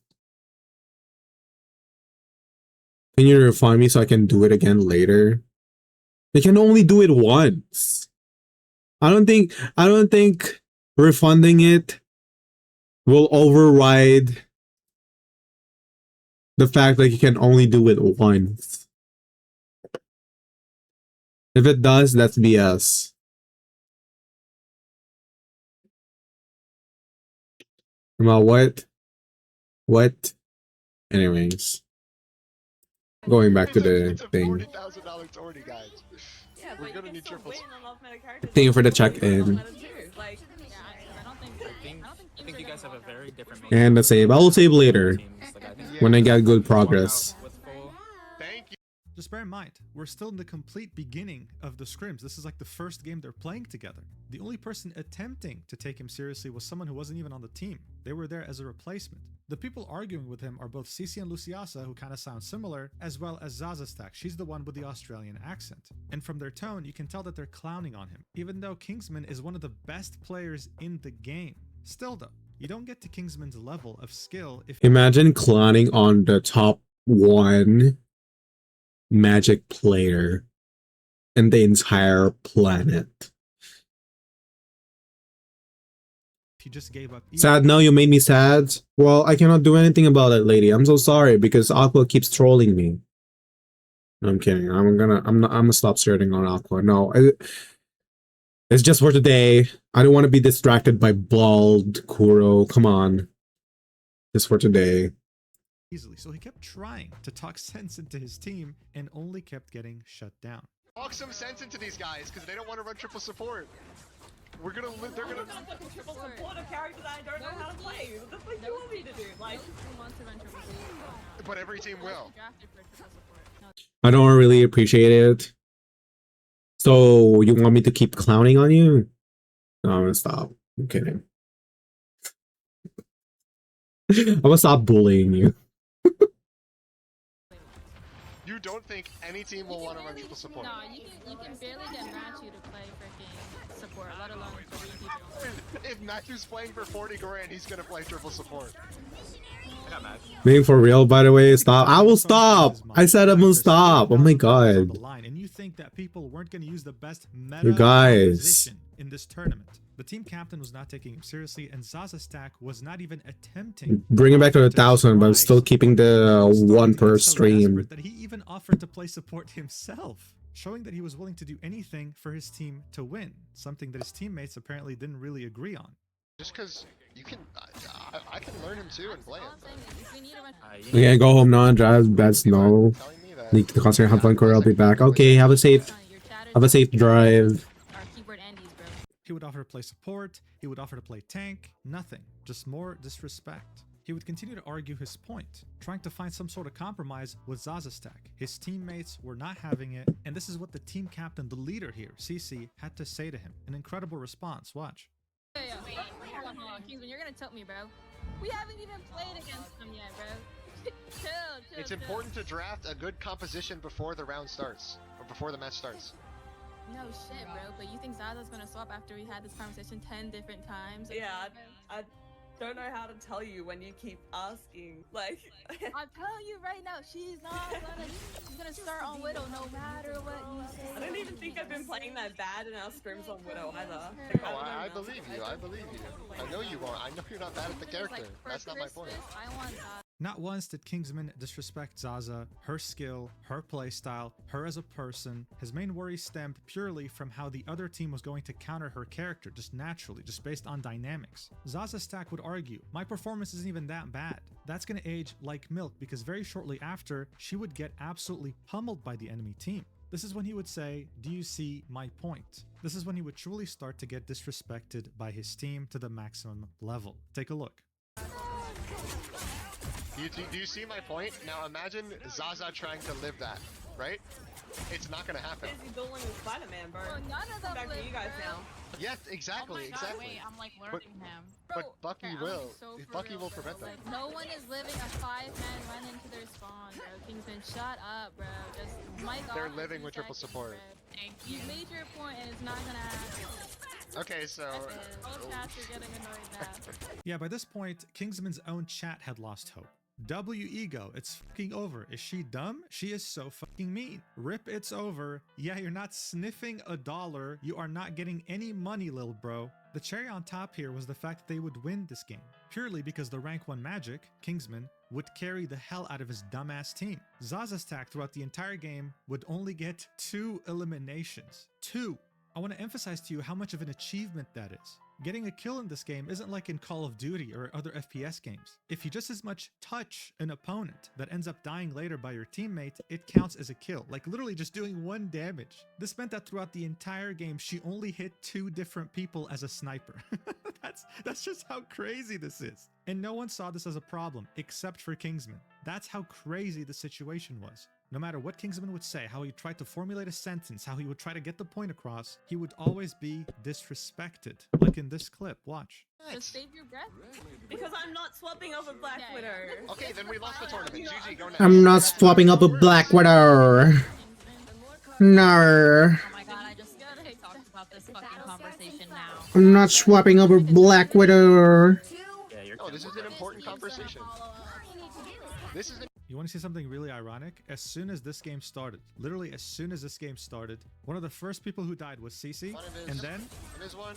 Can you refund me so I can do it again later? I can only do it once. I don't think refunding it will override the fact that you can only do it once. If it does, that's BS. About what? What? Anyways. Going back to the thing. $40,000 already, guys. Yeah, We're but gonna you need can still triples. win on ultimate characters. Thank you for the check-in. Like, yeah, I don't think I think you guys have a very different. And the save. I will save later Teams. Like, I think when I get good progress. with full Thank you. Just bear in mind, we're still in the complete beginning of the scrims. This is like the first game they're playing together. The only person attempting to take him seriously was someone who wasn't even on the team. They were there as a replacement. The people arguing with him are both Cici and Luciasa, who kind of sound similar, as well as Zazastak. She's the one with the Australian accent. And from their tone, you can tell that they're clowning on him, even though Kingsman is one of the best players in the game. Still though, you don't get to Kingsman's level of skill if Imagine clowning on the top one Magic player in the entire planet. you just gave up. Sad, no, you made me sad. Well, I cannot do anything about it, lady. I'm so sorry because Aqua keeps trolling me. No, I'm kidding. I'm gonna stop starting on Aqua. No, it's just for today. I don't want to be distracted by bald Kuro. Come on. Just for today. Easily. So he kept trying to talk sense into his team and only kept getting shut down. Talk some sense into these guys because they don't want to run triple support. They're gonna fucking triple support a character that I don't know how to play. What the fuck do you want me to do? Like, but every team will. I don't really appreciate it. So you want me to keep clowning on you? No, I'm gonna stop. I'm kidding. I'm gonna stop bullying you. You don't think any team will want to run triple support? No, you can barely get Matthew to play freaking support, let alone 3 people. If Matthew's playing for 40 grand, he's gonna play triple support. Being for real, by the way, stop. I will stop. I said I will stop. Oh my god. And you think that people weren't going to use the best You guys. position in this tournament. The team captain was not taking him seriously, and Zazastak was not even attempting. Bring it back to 1,000, but I'm still keeping the one per So stream. desperate that he even offered to play support himself, showing that he was willing to do anything for his team to win, something that his teammates apparently didn't really agree on. Just because you can, I can learn him too and play All him. I'm saying is, if we need a bunch Okay, go home now, drive. That's no. Telling me that. Need to concentrate. Have fun, Corey. I'll be back. Okay, have a safe drive. our keyboard Andes, bro. He would offer to play support, he would offer to play tank, nothing, just more disrespect. He would continue to argue his point, trying to find some sort of compromise with Zazastak. His teammates were not having it, and this is what the team captain, the leader here, CC, had to say to him. An incredible response, watch. Yeah. Hold on, Kingsman, you're gonna tell me, bro. We haven't even played against them yet, bro. chill. It's important to draft a good composition before the round starts, or before the match starts. No shit, bro. But you think Zaza's gonna swap after we had this conversation 10 different times? Yeah, I don't know how to tell you when you keep asking. Like, I'm telling you right now, she's not gonna. She's gonna start on Widow no matter what you say. I don't even think I've been playing that bad in our scrims on Widow either. Oh, I believe you. I believe you. I know you won't. I know you're not bad at the character. That's not my point. I want Zaza. Not once did Kingsman disrespect Zaza, her skill, her playstyle, her as a person. His main worry stemmed purely from how the other team was going to counter her character, just naturally, just based on dynamics. Zaza Stack would argue, my performance isn't even that bad. That's gonna age like milk because very shortly after, she would get absolutely pummeled by the enemy team. This is when he would say, do you see my point? This is when he would truly start to get disrespected by his team to the maximum level. Take a look. Do you see my point? Now imagine Zaza trying to live that, right? It's not gonna happen. Busy dueling with Spider-Man, bro. Bro, none of them Back to live, you guys bro. now. Yes, exactly, exactly. Wait, I'm like learning him. But Bucky okay, I'm will. so for Bucky real, will bro. prevent that. Like, no one is living a 5-man run into their spawn, bro. Kingsman, shut up, bro. Just mic off. They're for living 2 with triple seconds, support. bro. Thank You you. made your point and it's not gonna happen. Okay, so That's it. All chats are getting annoyed now. Yeah, by this point, Kingsman's own chat had lost hope. W ego, it's fucking over. Is she dumb? She is so fucking mean. Rip, it's over. Yeah, you're not sniffing $1. You are not getting any money, lil bro. The cherry on top here was the fact that they would win this game, purely because the rank 1 Magic, Kingsman, would carry the hell out of his dumbass team. Zaza's Stack throughout the entire game would only get 2 eliminations. 2. I want to emphasize to you how much of an achievement that is. Getting a kill in this game isn't like in Call of Duty or other FPS games. If you just as much touch an opponent that ends up dying later by your teammate, it counts as a kill, like literally just doing 1 damage. This meant that throughout the entire game, she only hit 2 different people as a sniper. That's just how crazy this is. And no one saw this as a problem, except for Kingsman. That's how crazy the situation was. No matter what Kingsman would say, how he tried to formulate a sentence, how he would try to get the point across, he would always be disrespected. Like in this clip, watch. Just save your breath. Because I'm not swapping over Black Yeah, Widow. yeah. okay, then we lost the tournament. GG, go next. I'm not swapping up a Black Widow. No. Oh my god, I just talked about this fucking conversation now. I'm not swapping over Black Widow. Yeah, you're. No, this is an important conversation. This is an You want to see something really ironic? As soon as this game started, literally as soon as this game started, one of the first people who died was Cece, and then There's one.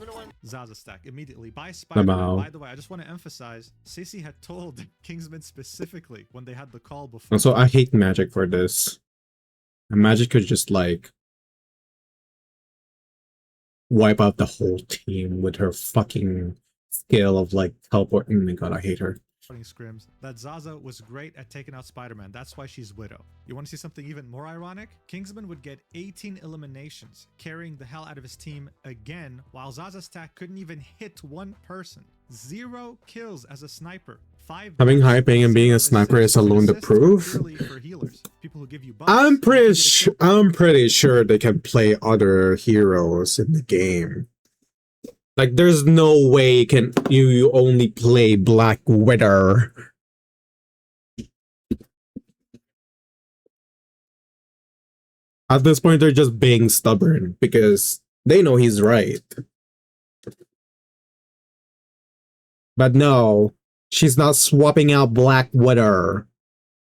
Little one. Zaza Stack immediately by Spider-Man. Wow. By the way, I just want to emphasize, Cece had told Kingsman specifically when they had the call before. Also, I hate Magic for this. Magic could just like wipe out the whole team with her fucking skill of like teleport. Oh my god, I hate her. Scrims, that Zaza was great at taking out Spider-Man. That's why she's Widow. You want to see something even more ironic? Kingsman would get 18 eliminations, carrying the hell out of his team again, while Zaza Stack couldn't even hit 1 person. 0 kills as a sniper. 5 Having deaths, high ping and being a sniper is alone the assists proof. purely for healers, people who give you buffs, I'm pretty people I'm pretty sure they can play other heroes in the game. Like, there's no way you only play Black Widow. At this point, they're just being stubborn because they know he's right. But no, she's not swapping out Black Widow.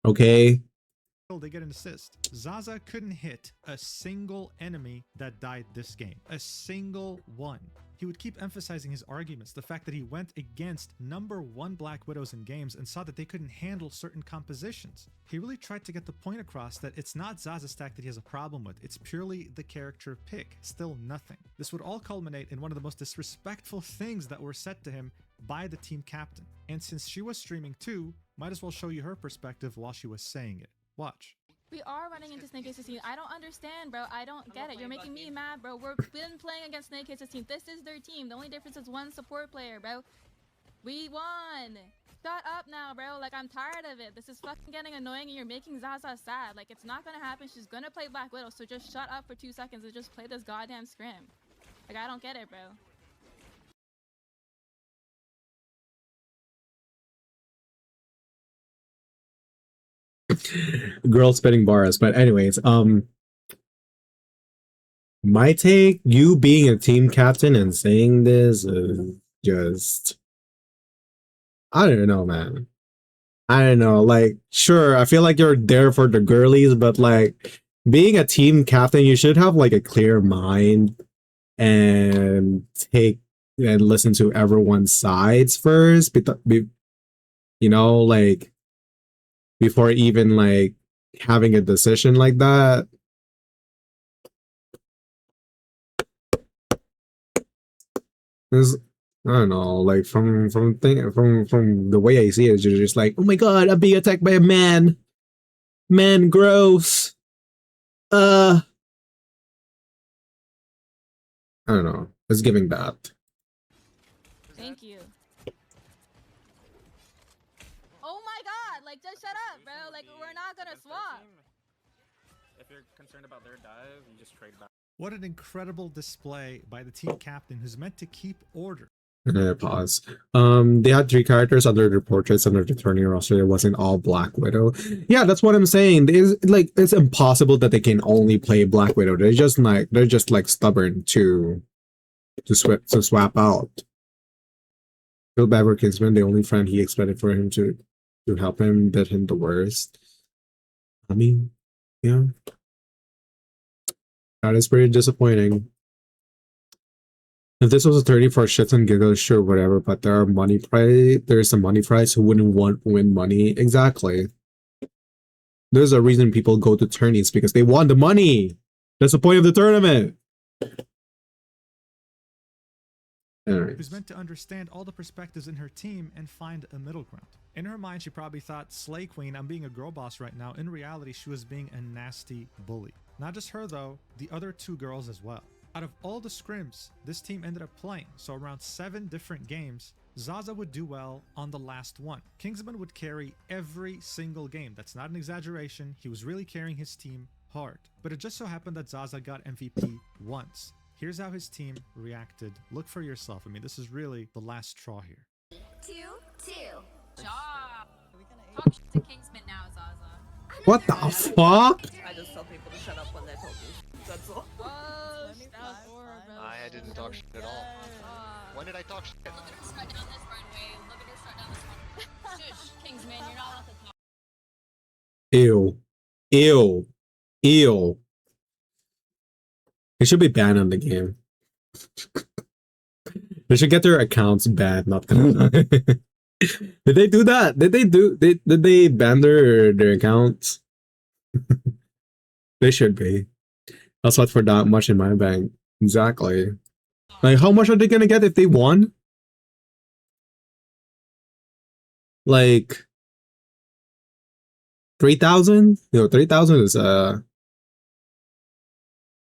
Okay? they get an assist. Zaza couldn't hit a single enemy that died this game. A single one. He would keep emphasizing his arguments, the fact that he went against #1 Black Widows in games and saw that they couldn't handle certain compositions. He really tried to get the point across that it's not Zaza Stack that he has a problem with, it's purely the character pick, still nothing. This would all culminate in one of the most disrespectful things that were said to him by the team captain. And since she was streaming too, might as well show you her perspective while she was saying it. Watch. We are running into Snake Aces team. I don't understand, bro. I don't get it. You're making me mad, bro. We've been playing against Snake Aces team. This is their team. The only difference is one support player, bro. We won. Shut up now, bro. Like, I'm tired of it. This is fucking getting annoying and you're making Zaza sad. Like, it's not gonna happen. She's gonna play Black Widow, so just shut up for 2 seconds and just play this goddamn scrim. Like, I don't get it, bro. Girl spitting bars. But anyways, my take, you being a team captain and saying this is just, I don't know, man. I don't know. Like, sure, I feel like you're there for the girlies, but like being a team captain, you should have like a clear mind and take and listen to everyone's sides first. You know, like before even like having a decision like that. This, I don't know, like from the way I see it, you're just like, oh my god, I'm being attacked by a man. Man, gross. I don't know. It's giving that. Thank you. Oh my god, like just shut up, bro. Like we're not gonna swap. If you're concerned about their dive, you just trade back. What an incredible display by the team captain who's meant to keep order. Pause. They had 3 characters under their portraits under the tourney roster. It wasn't all Black Widow. Yeah, that's what I'm saying. It's impossible that they can only play Black Widow. They're just like stubborn to swap out. Phil Bever Kingsman, the only friend he expected for him to help him, did him the worst. I mean, yeah. That is pretty disappointing. If this was a 30 for shits and giggles, sure, whatever, but there's a money prize. Who wouldn't want to win money? Exactly. There's a reason people go to tourneys, because they want the money. That's the point of the tournament. Who's meant to understand all the perspectives in her team and find a middle ground. In her mind, she probably thought, Slay Queen, I'm being a girl boss right now. In reality, she was being a nasty bully. Not just her though, the other 2 girls as well. Out of all the scrims this team ended up playing, so around 7 different games, Zaza would do well on the last one. Kingsman would carry every single game. That's not an exaggeration. He was really carrying his team hard. But it just so happened that Zaza got MVP once. Here's how his team reacted. Look for yourself. I mean, this is really the last straw here. 2-2. Job. Talk shit to Kingsman now, Zaza. What the fuck? I just tell people to shut up when they're talking. That's all. Oh, that war, bro. I didn't talk shit at all. When did I talk shit? Look at her strut down this runway. Look at her strut down this one. Shush, Kingsman, you're not allowed to talk. Ew. Ew. Ew. They should be banned on the game. They should get their accounts banned, not gonna lie. Did they do that? Did they ban their accounts? They should be. That's what for that much in my bank. Exactly. Like, how much are they gonna get if they won? Like 3,000? 3,000 is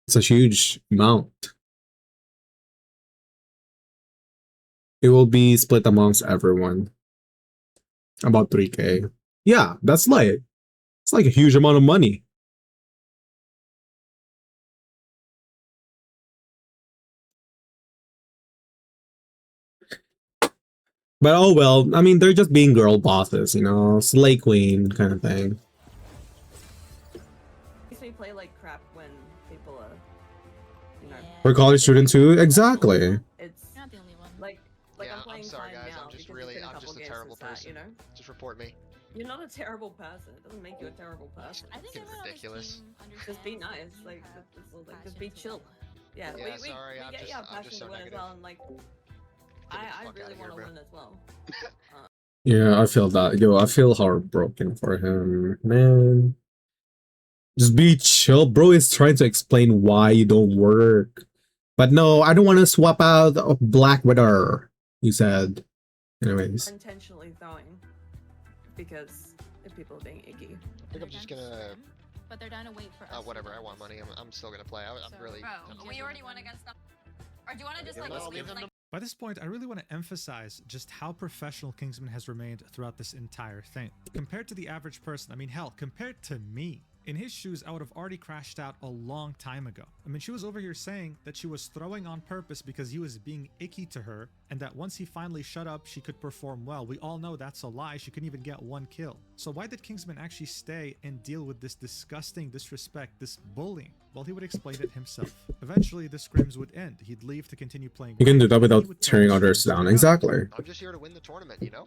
it's a huge amount. It will be split amongst everyone. About 3K. Yeah, it's like a huge amount of money. But oh well, I mean, they're just being girl bosses, Slay Queen kind of thing. Makes me play like crap when people are, For college students too? Exactly. It's You're not the only one. like Yeah, I'm playing I'm sorry fine guys, now I'm just because it's been I'm just a couple terrible games since person. that, Just report me. You're not a terrible person. It doesn't make you a terrible person. I think It's everyone ridiculous. on this team Just be understands nice, like just be passion chill. Yeah, Yeah, we sorry, I'm get just- you have I'm just passion so to win as negative. well, and like Get the I fuck really outta here, want to bro. win as well. Yeah, I feel that. Yo, I feel heartbroken for him, man. Just be chill. Bro is trying to explain why you don't work. But no, I don't want to swap out of Black Widow, he said. Anyways. Intentionally throwing because if people are being icky. I think I'm just gonna. But they're down to wait for us. Whatever. I want money. I'm still gonna play. I'm really. Bro, we already won against them. Or do you want to just like I'll spin leave them like By this point, I really want to emphasize just how professional Kingsman has remained throughout this entire thing. Compared to the average person, I mean, hell, compared to me, In his shoes, I would have already crashed out a long time ago. I mean, she was over here saying that she was throwing on purpose because he was being icky to her, and that once he finally shut up, she could perform well. We all know that's a lie. She couldn't even get one kill. So why did Kingsman actually stay and deal with this disgusting disrespect, this bullying? Well, he would explain it himself. Eventually, the scrims would end. He'd leave to continue playing. You can do that He without would tell tearing the others scrims to down. go. Exactly. I'm just here to win the tournament, you know?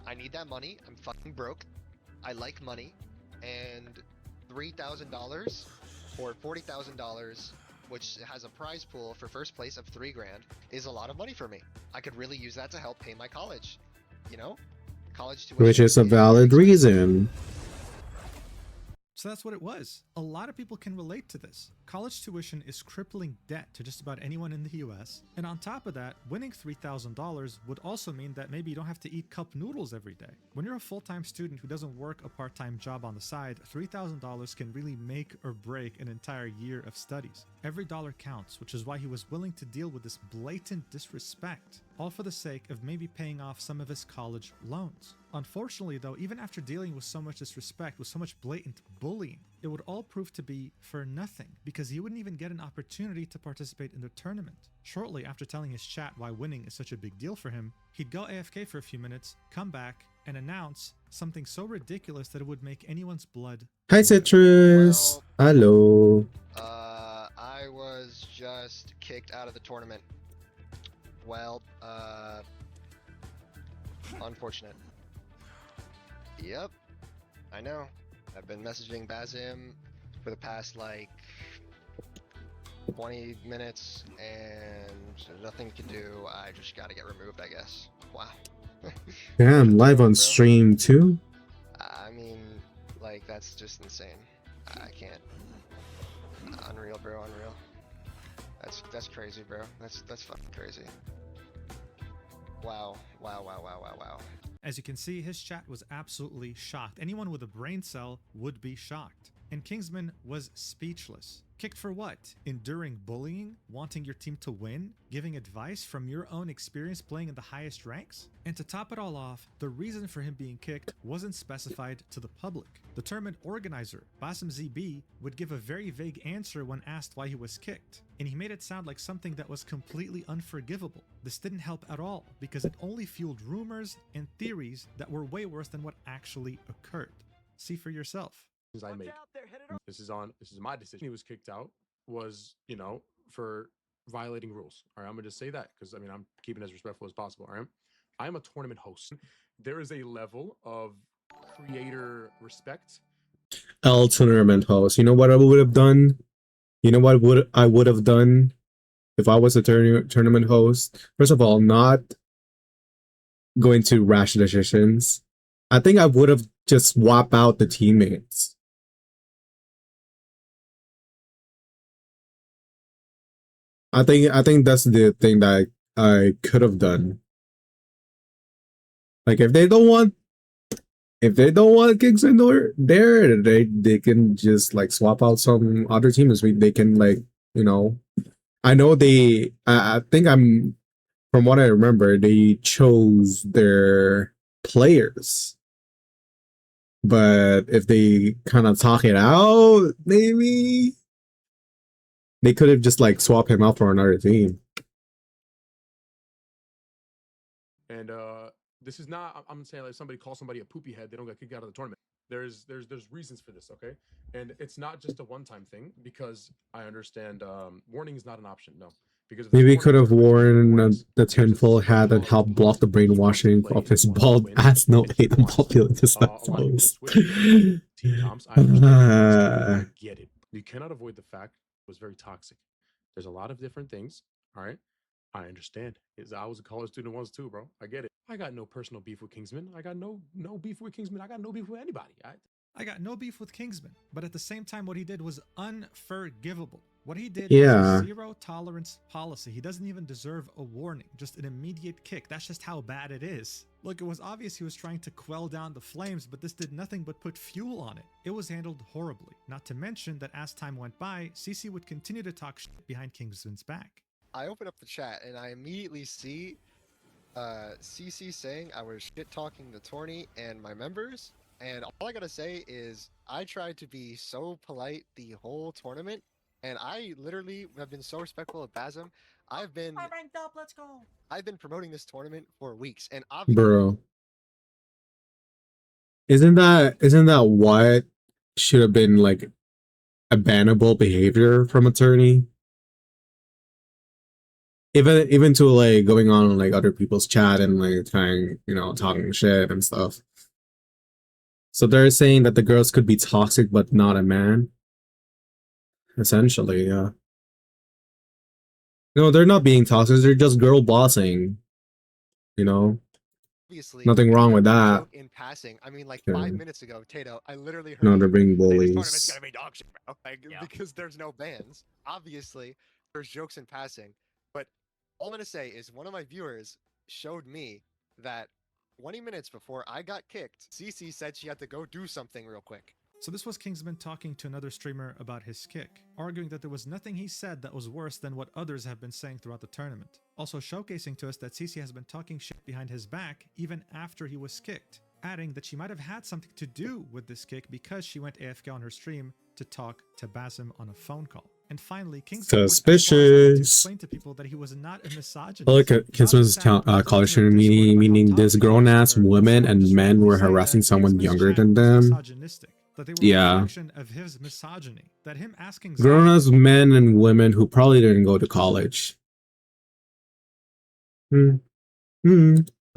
I need that money. I'm fucking broke. I like money. And $3,000 or $40,000, which has a prize pool for first place of $3 grand, is a lot of money for me. I could really use that to help pay my college. You know? College tuition. Which is a valid reason. So that's what it was. A lot of people can relate to this. College tuition is crippling debt to just about anyone in the US. And on top of that, winning $3,000 would also mean that maybe you don't have to eat cup noodles every day. When you're a full-time student who doesn't work a part-time job on the side, $3,000 can really make or break an entire year of studies. Every dollar counts, which is why he was willing to deal with this blatant disrespect, all for the sake of maybe paying off some of his college loans. Unfortunately though, even after dealing with so much disrespect, with so much blatant bullying, it would all prove to be for nothing, because he wouldn't even get an opportunity to participate in the tournament. Shortly after telling his chat why winning is such a big deal for him, he'd go AFK for a few minutes, come back, and announce something so ridiculous that it would make anyone's blood. Hi Citrus. Well, Hello. I was just kicked out of the tournament. Well, unfortunate. Yep, I know. I've been messaging Bazim for the past like 20 minutes and there's nothing to do. I just gotta get removed, I guess. Wow. Damn, live on stream too? I mean, like, that's just insane. I can't. Unreal, bro, unreal. That's crazy, bro. That's fucking crazy. Wow. Wow. As you can see, his chat was absolutely shocked. Anyone with a brain cell would be shocked. And Kingsman was speechless. Kicked for what? Enduring bullying? Wanting your team to win? Giving advice from your own experience playing in the highest ranks? And to top it all off, the reason for him being kicked wasn't specified to the public. The tournament organizer, Basim ZB, would give a very vague answer when asked why he was kicked. And he made it sound like something that was completely unforgivable. This didn't help at all, because it only fueled rumors and theories that were way worse than what actually occurred. See for yourself. I made. This is my decision. He was kicked out was, you know, for violating rules. All right, I'm gonna just say that because I mean I'm keeping it as respectful as possible. All right, I am a tournament host. There is a level of creator respect. L tournament host. You know what I would have done? You know what I would have done if I was a tournament host? First of all, not going to rash decisions. I think I would have just swap out the teammates. I think that's the thing that I could have done. Like if they don't want Kingsman there, they can just like swap out some other teams. They can like, you know, I know I think from what I remember, they chose their players. But if they kind of talk it out, maybe they could have just like swapped him out for another team. And this is not. I'm saying like somebody calls somebody a poopy head, they don't get kicked out of the tournament. There's reasons for this, okay? And it's not just a one-time thing because I understand warning is not an option. No, because maybe he could have worn the tinfoil hat and helped block the brainwashing of his bald ass. No hate on popular disciples. Team comps, I understand. I get it. You cannot avoid the fact it was very toxic. There's a lot of different things. All right, I understand. I was a college student once too, bro. I get it. I got no personal beef with Kingsman. I got no beef with Kingsman. I got no beef with anybody. I got no beef with Kingsman, but at the same time, what he did was unforgivable. What he did was a zero tolerance policy. He doesn't even deserve a warning, just an immediate kick. That's just how bad it is. Look, it was obvious he was trying to quell down the flames, but this did nothing but put fuel on it. It was handled horribly. Not to mention that as time went by, CC would continue to talk shit behind Kingsman's back. I open up the chat and I immediately see CC saying I was shit talking the tourney and my members, and all I gotta say is I tried to be so polite the whole tournament, and I literally have been so respectful of Basm. I've been I ranked up. Let's go. I've been promoting this tournament for weeks, and Bro. Isn't that what should have been like a bannable behavior from attorney? Even to like going on like other people's chat and like trying, talking shit and stuff. So they're saying that the girls could be toxic but not a man. Essentially, yeah. No, they're not being toxic, they're just girl bossing. obviously Nothing wrong with that. joke in passing. I mean, like Yeah. 5 minutes ago, Tato, I literally heard No, they're being you say this tournament's bullies. gonna be dog shit, bro. Like, because there's no bans. Obviously, there's jokes in passing. But all I'm gonna say is one of my viewers showed me that 20 minutes before I got kicked, Cece said she had to go do something real quick. So this was Kingsman talking to another streamer about his kick, arguing that there was nothing he said that was worse than what others have been saying throughout the tournament. Also showcasing to us that CC has been talking shit behind his back even after he was kicked, adding that she might have had something to do with this kick because she went AFK on her stream to talk to Basm on a phone call. And finally, Kingsman Suspicious. to explain to people that he was not a misogynist. I like Kingsman's college student meaning this grown-ass women and men were harassing someone younger than them. That they were Yeah. a reflection of his misogyny. That him asking Grown-ass men and women who probably didn't go to college.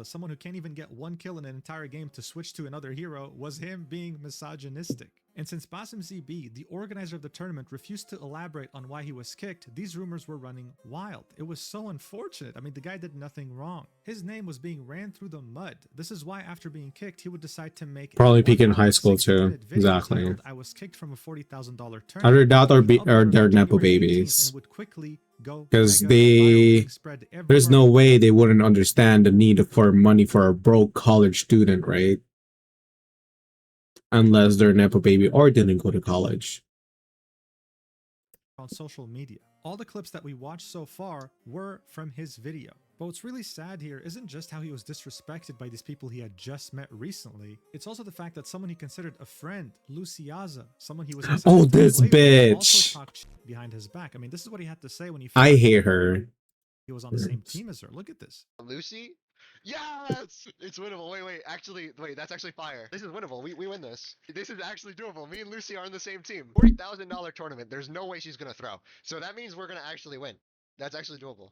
Someone who can't even get one kill in an entire game to switch to another hero was him being misogynistic. And since Basim ZB, the organizer of the tournament, refused to elaborate on why he was kicked, these rumors were running wild. It was so unfortunate. I mean, the guy did nothing wrong. His name was being ran through the mud. This is why after being kicked, he would decide to make Probably peak in high school too. Exactly. titled, I was kicked from a $40,000 tournament. Either that or Uploaded they're on nepo January 18th babies. and would quickly go Because mega viral, spread there's everywhere. no way they wouldn't understand the need for money for a broke college student, right? Unless they're nepo baby or didn't go to college. On social media. All the clips that we watched so far were from his video. But what's really sad here isn't just how he was disrespected by these people he had just met recently, it's also the fact that someone he considered a friend, Luciaza, someone he was Oh, excited to this play with, bitch. also talked shit behind his back. I mean, this is what he had to say when he I found hate out her. he was on the same team as her. Look at this. Lucy? Yes! It's winnable. Wait, that's actually fire. This is winnable. We win this. This is actually doable. Me and Lucy are on the same team. $40,000 tournament. There's no way she's gonna throw. So that means we're gonna actually win. That's actually doable.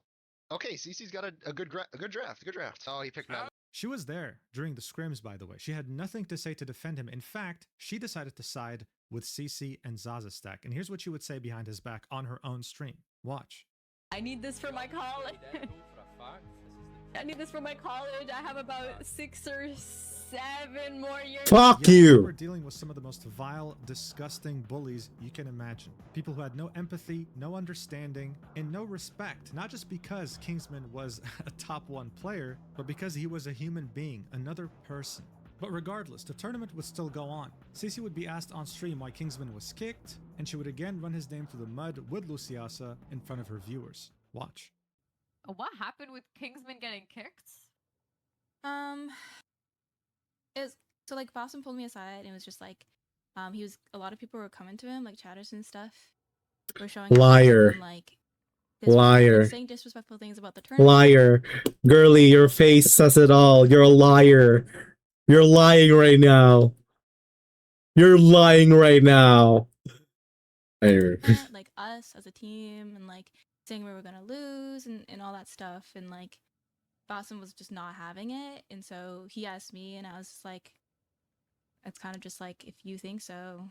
Okay, Cece's got a good draft. Good draft. Oh, he picked that. She was there during the scrims, by the way. She had nothing to say to defend him. In fact, she decided to side with CC and Zaza Stack. And here's what she would say behind his back on her own stream. Watch. I need this for my college. I need this for my college. I have about 6 or 7 more years. Fuck Yeah, you. We're dealing with some of the most vile, disgusting bullies you can imagine. People who had no empathy, no understanding, and no respect. Not just because Kingsman was a top 1 player, but because he was a human being, another person. But regardless, the tournament would still go on. Cece would be asked on stream why Kingsman was kicked, and she would again run his name through the mud with Luciasa in front of her viewers. Watch. What happened with Kingsman getting kicked? Is so like Boston pulled me aside and was just like, a lot of people were coming to him, like chatters and stuff. Were showing him Liar. and, like Liar. saying disrespectful things about the tournament. Liar. Girly, your face says it all. You're a liar. You're lying right now. You're lying right now. Anyway. Like us as a team and like saying we were gonna lose and all that stuff, and like Boston was just not having it, and so he asked me and I was just like, it's kind of just like, if you think so.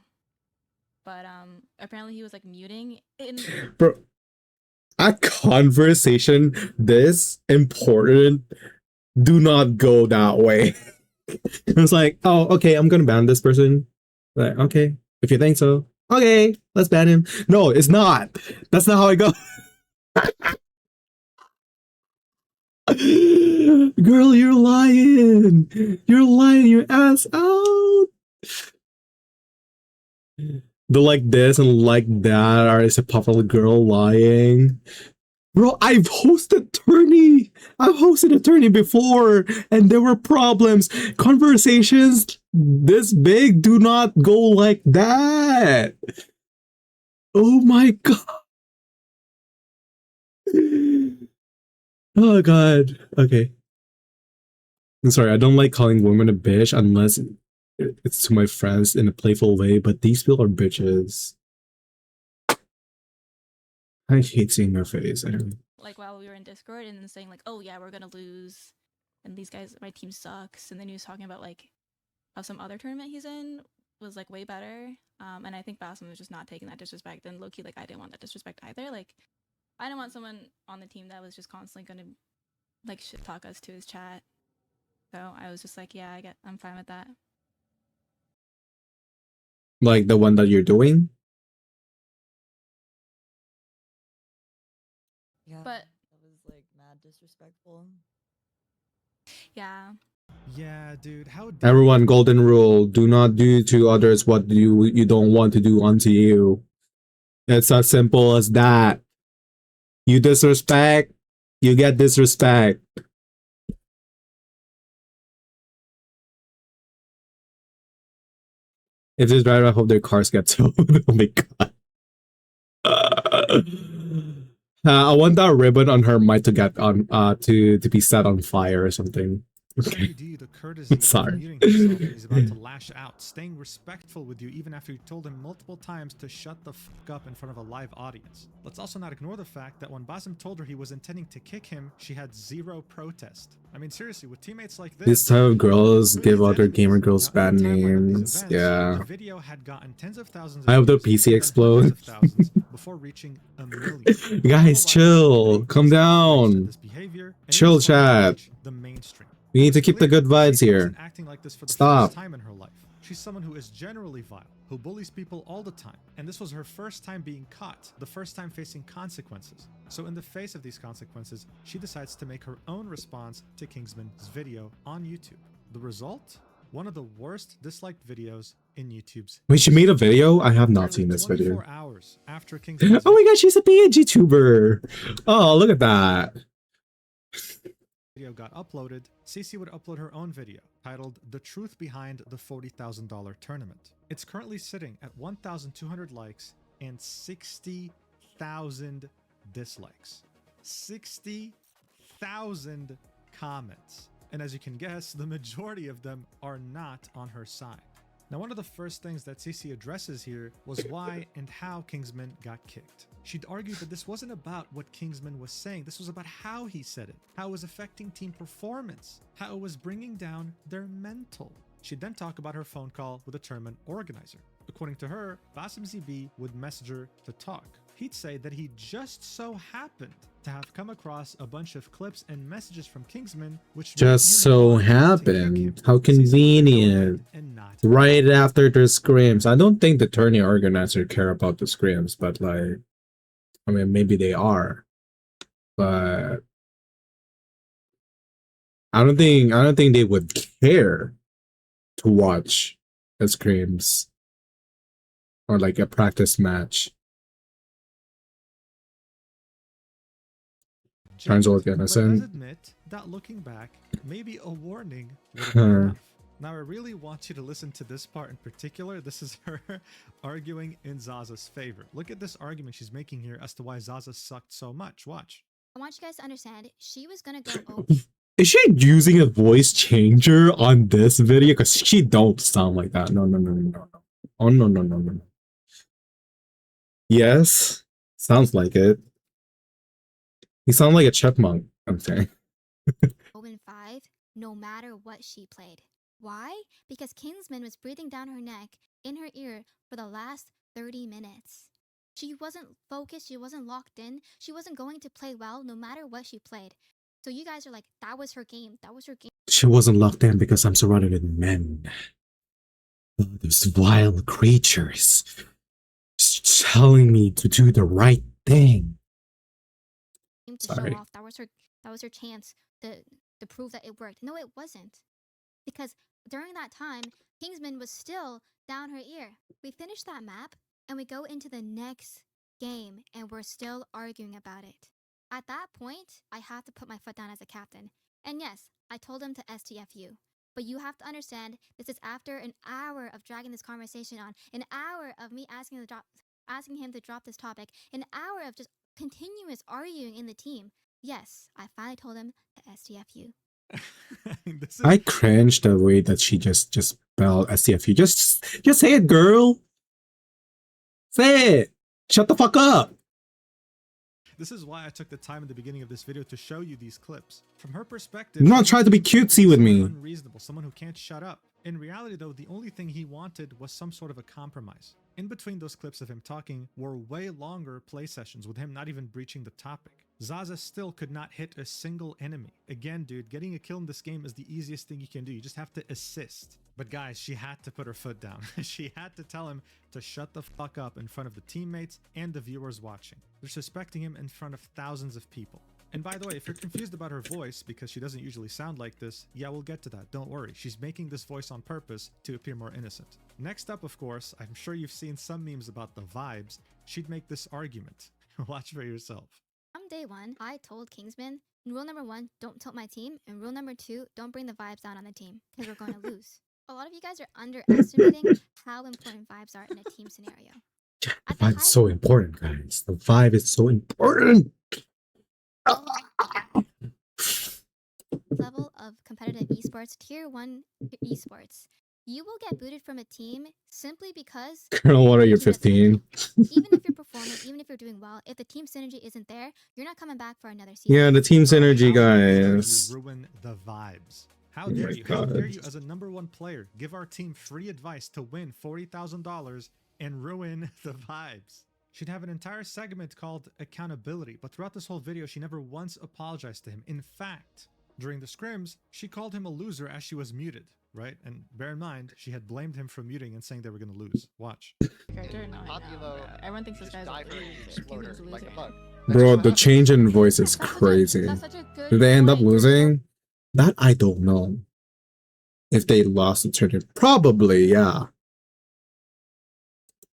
But apparently he was like muting in Bro, a conversation this important do not go that way. It was like, oh, okay, I'm gonna ban this person. Like, okay, if you think so. Okay, let's ban him. No, it's not. That's not how it goes. Girl, you're lying. You're lying your ass out. The like this and like that are is a popular girl lying. Bro, I've hosted a tourney before, and there were problems. Conversations this big do not go like that. Oh my god. Oh god. Okay. I'm sorry, I don't like calling women a bitch unless it's to my friends in a playful way, but these people are bitches. I hate seeing their face. Like while we were in Discord and then saying like, oh yeah, we're gonna lose, and these guys, my team sucks, and then he was talking about like how some other tournament he's in was like way better, and I think Bassam was just not taking that disrespect, and low-key like I didn't want that disrespect either. Like I didn't want someone on the team that was just constantly gonna like shit talk us to his chat. So I was just like, yeah, I'm fine with that. Like the one that you're doing? Yeah, but that was like mad disrespectful. Yeah. Yeah, dude. How Everyone, golden rule: do not do to others what you don't want to do unto you. It's as simple as that. You disrespect, you get disrespect. If this driver, I hope their cars get towed. Oh my god. I want that ribbon on her mic to get on to be set on fire or something. Okay. the courtesy Sorry. of muting himself when he's about to lash out, staying respectful with you even after you told him multiple times to shut the fuck up in front of a live audience. Let's also not ignore the fact that when Basim told her he was intending to kick him, she had zero protest. I mean, seriously, with teammates like this, These type of girls give other gamer girls bad names. Yeah. the video had gotten tens of thousands of I hope the views, PC and explode. hundreds of thousands before reaching a million. Guys, chill. Calm down. Chill, chat. The mainstream. We need to keep the good vibes here. Acting like this for the Stop. first time in her life. She's someone who is generally vile, who bullies people all the time, and this was her first time being caught, the first time facing consequences. So in the face of these consequences, she decides to make her own response to Kingsman's video on YouTube. The result? One of the worst disliked videos in YouTube's. Wait, she made a video? I have not seen this video. 24 hours after Kingsman's Oh my god, she's a PNG tuber. Oh, look at that. video got uploaded, Cece would upload her own video titled The Truth Behind the $40,000 Tournament. It's currently sitting at 1,200 likes and 60,000 dislikes. 60,000 comments. And as you can guess, the majority of them are not on her side. Now, one of the first things that Cece addresses here was why and how Kingsman got kicked. She'd argue that this wasn't about what Kingsman was saying, this was about how he said it, how it was affecting team performance, how it was bringing down their mental. She'd then talk about her phone call with a tournament organizer. According to her, Basim ZB would message her to talk. He'd say that he just so happened to have come across a bunch of clips and messages from Kingsman, which Just so happened. How convenient. Right after the scrims. I don't think the tourney organizer care about the scrims, but like, I mean, maybe they are, but I don't think they would care to watch the scrims or like a practice match. Turns organizing. Admit that looking back, maybe a warning would have been enough. Now, I really want you to listen to this part in particular. This is her arguing in Zaza's favor. Look at this argument she's making here as to why Zaza sucked so much. Watch. I want you guys to understand, she was gonna go Is she using a voice changer on this video? Because she don't sound like that. No. Oh, no. Yes, sounds like it. You sound like a chipmunk, I'm saying. 0-5, no matter what she played. Why? Because Kingsman was breathing down her neck, in her ear, for the last 30 minutes. She wasn't focused, she wasn't locked in, she wasn't going to play well no matter what she played. So you guys are like, that was her game, that was her game. She wasn't locked in because I'm surrounded with men. Those vile creatures telling me to do the right thing. To show off. That was her chance to prove that it worked. No, it wasn't. Because during that time, Kingsman was still down her ear. We finished that map and we go into the next game and we're still arguing about it. At that point, I have to put my foot down as a captain. And yes, I told him to STFU. But you have to understand, this is after an hour of dragging this conversation on, an hour of me asking him to drop this topic, an hour of just continuous arguing in the team. Yes, I finally told him to STFU. I cringed the way that she just spelled STFU. Just say it, girl. Say it. Shut the fuck up. This is why I took the time in the beginning of this video to show you these clips. From her perspective, I'm not trying to be cutesy with me. Unreasonable, someone who can't shut up. In reality, though, the only thing he wanted was some sort of a compromise. In between those clips of him talking were way longer play sessions with him not even breaching the topic. Zaza still could not hit a single enemy. Again, dude, getting a kill in this game is the easiest thing you can do. You just have to assist. But guys, she had to put her foot down. She had to tell him to shut the fuck up in front of the teammates and the viewers watching. They're suspecting him in front of thousands of people. And by the way, if you're confused about her voice because she doesn't usually sound like this, yeah, we'll get to that. Don't worry. She's making this voice on purpose to appear more innocent. Next up, of course, I'm sure you've seen some memes about the vibes. She'd make this argument. Watch for yourself. From day one, I told Kingsman, rule number 1, don't tilt my team, and rule number 2, don't bring the vibes down on the team, because we're going to lose. A lot of you guys are underestimating how important vibes are in a team scenario. The vibe is so important, guys. The vibe is so important. Level of competitive esports, tier 1 esports, you will get booted from a team simply because Girl, what are you, 15? even if you're performing, even if you're doing well, if the team synergy isn't there, you're not coming back for another season. Yeah, the team synergy, guys. You ruin the vibes. How dare you? How dare you, as a #1 player, give our team free advice to win $40,000 and ruin the vibes? She'd have an entire segment called accountability, but throughout this whole video, she never once apologized to him. In fact, during the scrims, she called him a loser as she was muted, right? And bear in mind, she had blamed him for muting and saying they were going to lose. Watch. Everyone thinks this guy's a loser. Like a bug. Bro, the change in voice is crazy. Did they end up losing? That I don't know. If they lost the tournament, probably, yeah.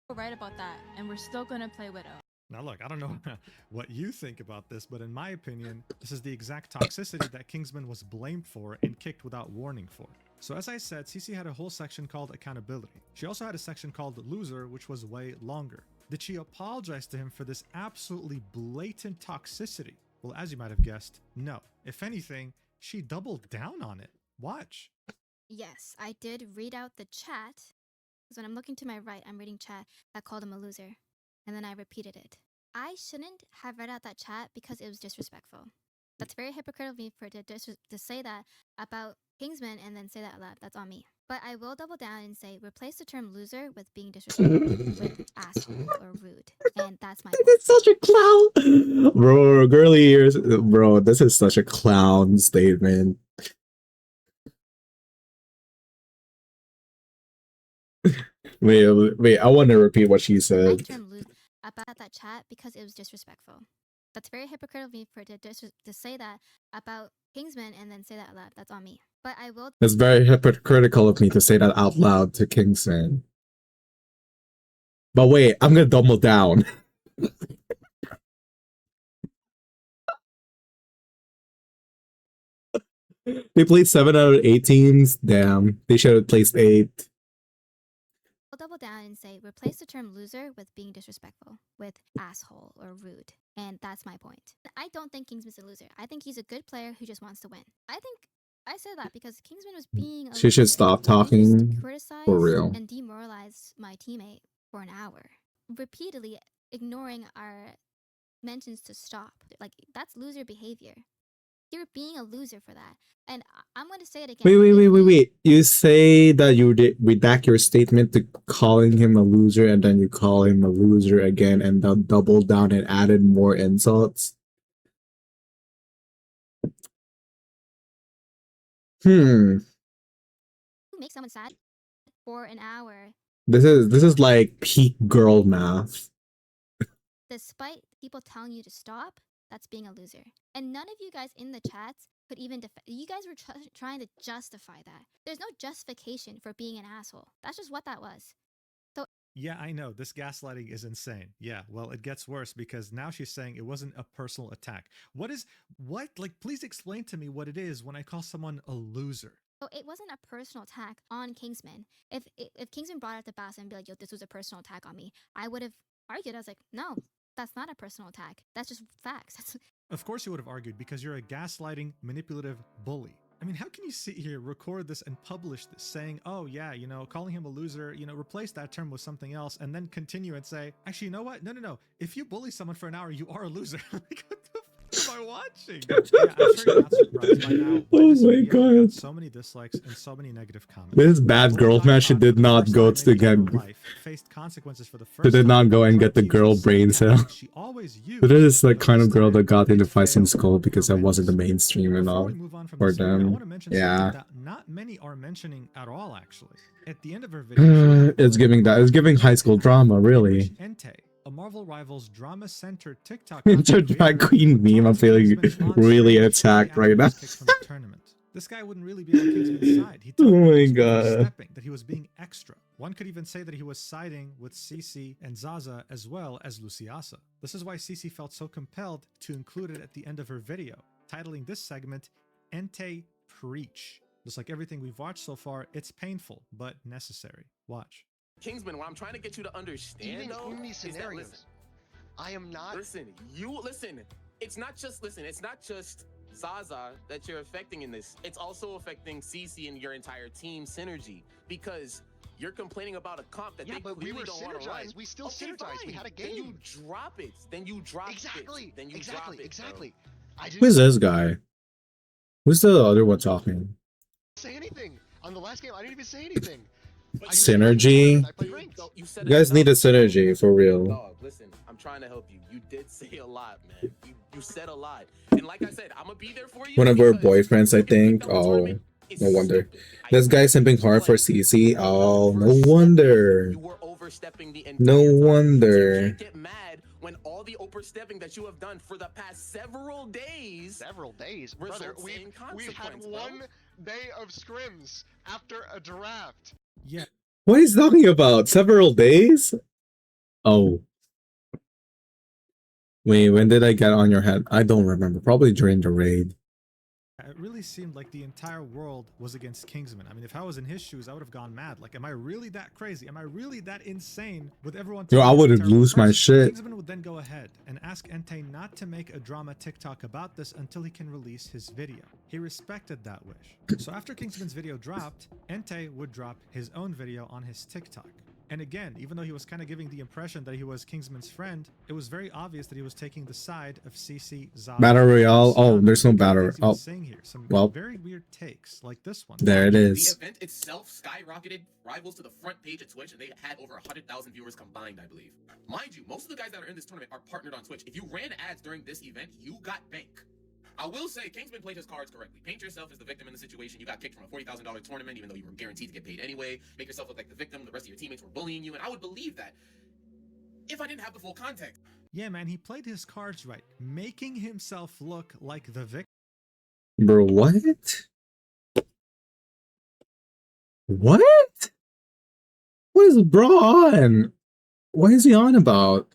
We're right about that, and we're still gonna play Widow. Now look, I don't know what you think about this, but in my opinion, this is the exact toxicity that Kingsman was blamed for and kicked without warning for. So as I said, CC had a whole section called accountability. She also had a section called loser, which was way longer. Did she apologize to him for this absolutely blatant toxicity? Well, as you might have guessed, no. If anything, she doubled down on it. Watch. Yes, I did read out the chat. Because when I'm looking to my right, I'm reading chat that called him a loser. And then I repeated it. I shouldn't have read out that chat because it was disrespectful. That's very hypocritical of me for to say that about Kingsman and then say that out loud. That's on me. But I will double down and say replace the term loser with being disrespectful, with asshole or rude. And that's my point. It's such a clown. Bro, girly ears. Bro, this is such a clown statement. Wait, I want to repeat what she said. About that chat because it was disrespectful. That's very hypocritical of me for to say that about Kingsman and then say that out loud. That's on me. But I will. It's very hypocritical of me to say that out loud to Kingsman. But wait, I'm gonna double down. They played 7 out of 8 teams. Damn, they should have placed 8. I'll double down and say replace the term loser with being disrespectful, with asshole or rude. And that's my point. I don't think Kingsman's a loser. I think he's a good player who just wants to win. I said that because Kingsman was being a She should stop talking for real. And demoralize my teammate for an hour, repeatedly ignoring our mentions to stop. Like, that's loser behavior. You're being a loser for that. And I'm going to say it again. Wait. You say that you redact your statement to calling him a loser and then you call him a loser again and then doubled down and added more insults? Make someone sad for an hour. This is like peak girl math. Despite people telling you to stop, that's being a loser. And none of you guys in the chats could even you guys were trying to justify that. There's no justification for being an asshole. That's just what that was. So Yeah, I know. This gaslighting is insane. Yeah, well, it gets worse because now she's saying it wasn't a personal attack. What? Like, please explain to me what it is when I call someone a loser. So it wasn't a personal attack on Kingsman. If Kingsman brought up the Bass and be like, yo, this was a personal attack on me, I would have argued. I was like, no, that's not a personal attack. That's just facts. Of course you would have argued because you're a gaslighting, manipulative bully. I mean, how can you sit here, record this, and publish this saying, oh, yeah, you know, calling him a loser, you know, replace that term with something else, and then continue and say, actually, you know what? No. If you bully someone for an hour, you are a loser. Like, what the f am I watching? Yeah, I'm sure you're not surprised by now. Oh my god. So many dislikes and so many negative comments. This bad girl, man, she did not go to get. Faced consequences for the first She did not go and get the girl brain cell. But it is the kind of girl that got into fights in school because that wasn't the mainstream and all for them. Yeah. Not many are mentioning at all, actually. At the end of her video, It's giving that. It's giving high school drama, really. Entei, a Marvel Rivals drama-centered TikTok. It's a drag queen meme. I'm feeling really attacked right now. This guy wouldn't really be on Kingsman's side. He told Oh my me god. that he was being extra. One could even say that he was siding with Cici and Zaza as well as Luciasa. This is why Cici felt so compelled to include it at the end of her video, titling this segment, Entei Preach. Just like everything we've watched so far, it's painful, but necessary. Watch. Kingsman, what I'm trying to get you to understand, Even though, in these is that, scenarios, listen, I am not. listen, it's not just Zaza that you're affecting in this. It's also affecting Cici and your entire team synergy because you're complaining about a comp that they but we clearly were don't want to run. synergized. We still Okay, synergized. We fine. had a game. Then you drop it. Then you drop Exactly. it. Then you exactly. drop it. Exactly. Bro. I didn't Who's this guy? Who's the other one talking? say anything on the last game. I didn't even say anything. Synergy? I played ranked. You You guys need a synergy for real. Dog, listen, I'm trying to help you. You did say a lot, man. You said a lot. And like I said, I'm gonna be there for you. One of our boyfriends, I think. Oh, no wonder. This guy's simping hard for CC. Oh, no wonder. No wonder. Get mad when all the overstepping that you have done for the past several days. Brother, we've had one day of scrims after a draft. Yeah. What is he talking about? Several days? Oh. Wait, when did I get on your head? I don't remember. Probably during the raid. It really seemed like the entire world was against Kingsman. I mean, if I was in his shoes, I would have gone mad. Like, am I really that crazy? Am I really that insane with everyone? Yo, I would have lose my shit. Kingsman would then go ahead and ask Entei not to make a drama TikTok about this until he can release his video. He respected that wish. So after Kingsman's video dropped, Entei would drop his own video on his TikTok. And again, even though he was kind of giving the impression that he was Kingsman's friend, it was very obvious that he was taking the side of Cici, Zaza. Battle Royale. Oh, there's no battle. Oh, well. Very weird takes like this one. There it is. The event itself skyrocketed rivals to the front page of Twitch, and they had over 100,000 viewers combined, I believe. Mind you, most of the guys that are in this tournament are partnered on Twitch. If you ran ads during this event, you got bank. I will say, Kingsman played his cards correctly. Paint yourself as the victim in the situation. You got kicked from a $40,000 tournament, even though you were guaranteed to get paid anyway. Make yourself look like the victim. The rest of your teammates were bullying you, and I would believe that if I didn't have the full context. Yeah, man, he played his cards right, making himself look like the victim. Bro, what? What? What is bro on? What is he on about?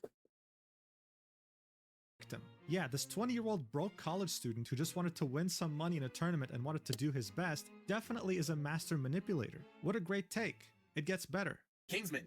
Yeah, this 20-year-old broke college student who just wanted to win some money in a tournament and wanted to do his best definitely is a master manipulator. What a great take. It gets better. Kingsman,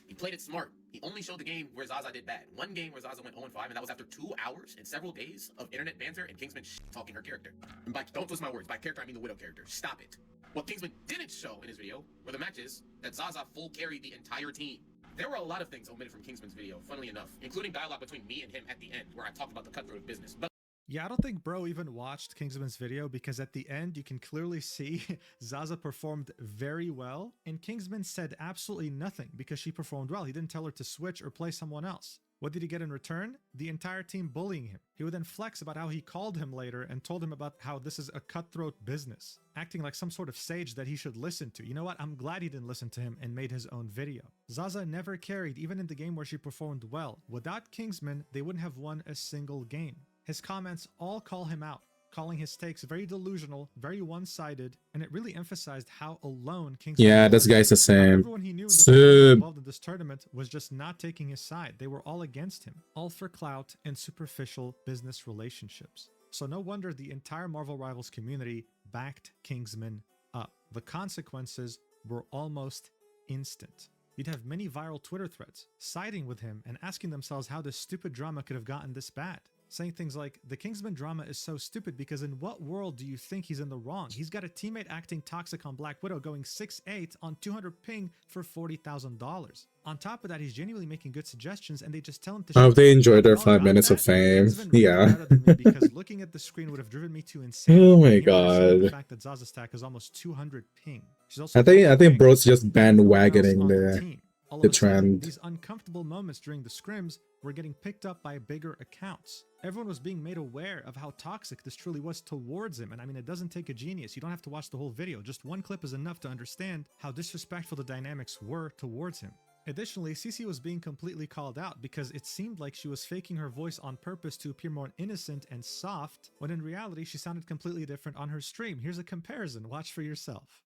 he played it smart. He only showed the game where Zaza did bad. One game where Zaza went 0-5, and that was after 2 hours and several days of internet banter and Kingsman talking her character. And by, don't twist my words, by character I mean the Widow character. Stop it. What Kingsman didn't show in his video were the matches that Zaza full carried the entire team. There were a lot of things omitted from Kingsman's video, funnily enough, including dialogue between me and him at the end, where I talked about the cutthroat of business. But yeah, I don't think bro even watched Kingsman's video because at the end you can clearly see Zaza performed very well and Kingsman said absolutely nothing because she performed well. He didn't tell her to switch or play someone else. What did he get in return? The entire team bullying him. He would then flex about how he called him later and told him about how this is a cutthroat business, acting like some sort of sage that he should listen to. You know what? I'm glad he didn't listen to him and made his own video. Zaza never carried, even in the game where she performed well. Without Kingsman, they wouldn't have won a single game. His comments all call him out. calling his takes very delusional, very one-sided, and it really emphasized how alone Kingsman Yeah, was. this guy's the same. Everyone he knew in this tournament Sub. involved in this tournament was just not taking his side. They were all against him, all for clout and superficial business relationships. So no wonder the entire Marvel Rivals community backed Kingsman up. The consequences were almost instant. You'd have many viral Twitter threads siding with him and asking themselves how this stupid drama could have gotten this bad. Saying things like, the Kingsman drama is so stupid because in what world do you think he's in the wrong? He's got a teammate acting toxic on Black Widow going 6'8" on 200 ping for $40,000. On top of that, he's genuinely making good suggestions and they just tell him to I hope shut they the enjoyed their fuck 5 up. minutes of fame. Kingsman really Yeah. better than me because looking at the screen would have driven me to insanity. Oh my You know, there's god. the fact that Zaza's stack is almost 200 ping. She's also I think bro's just bandwagoning the trend. these uncomfortable moments during the scrims were getting picked up by bigger accounts. Everyone was being made aware of how toxic this truly was towards him. And I mean, it doesn't take a genius. You don't have to watch the whole video. Just one clip is enough to understand how disrespectful the dynamics were towards him. Additionally, Cece was being completely called out because it seemed like she was faking her voice on purpose to appear more innocent and soft, when in reality she sounded completely different on her stream. Here's a comparison. Watch for yourself.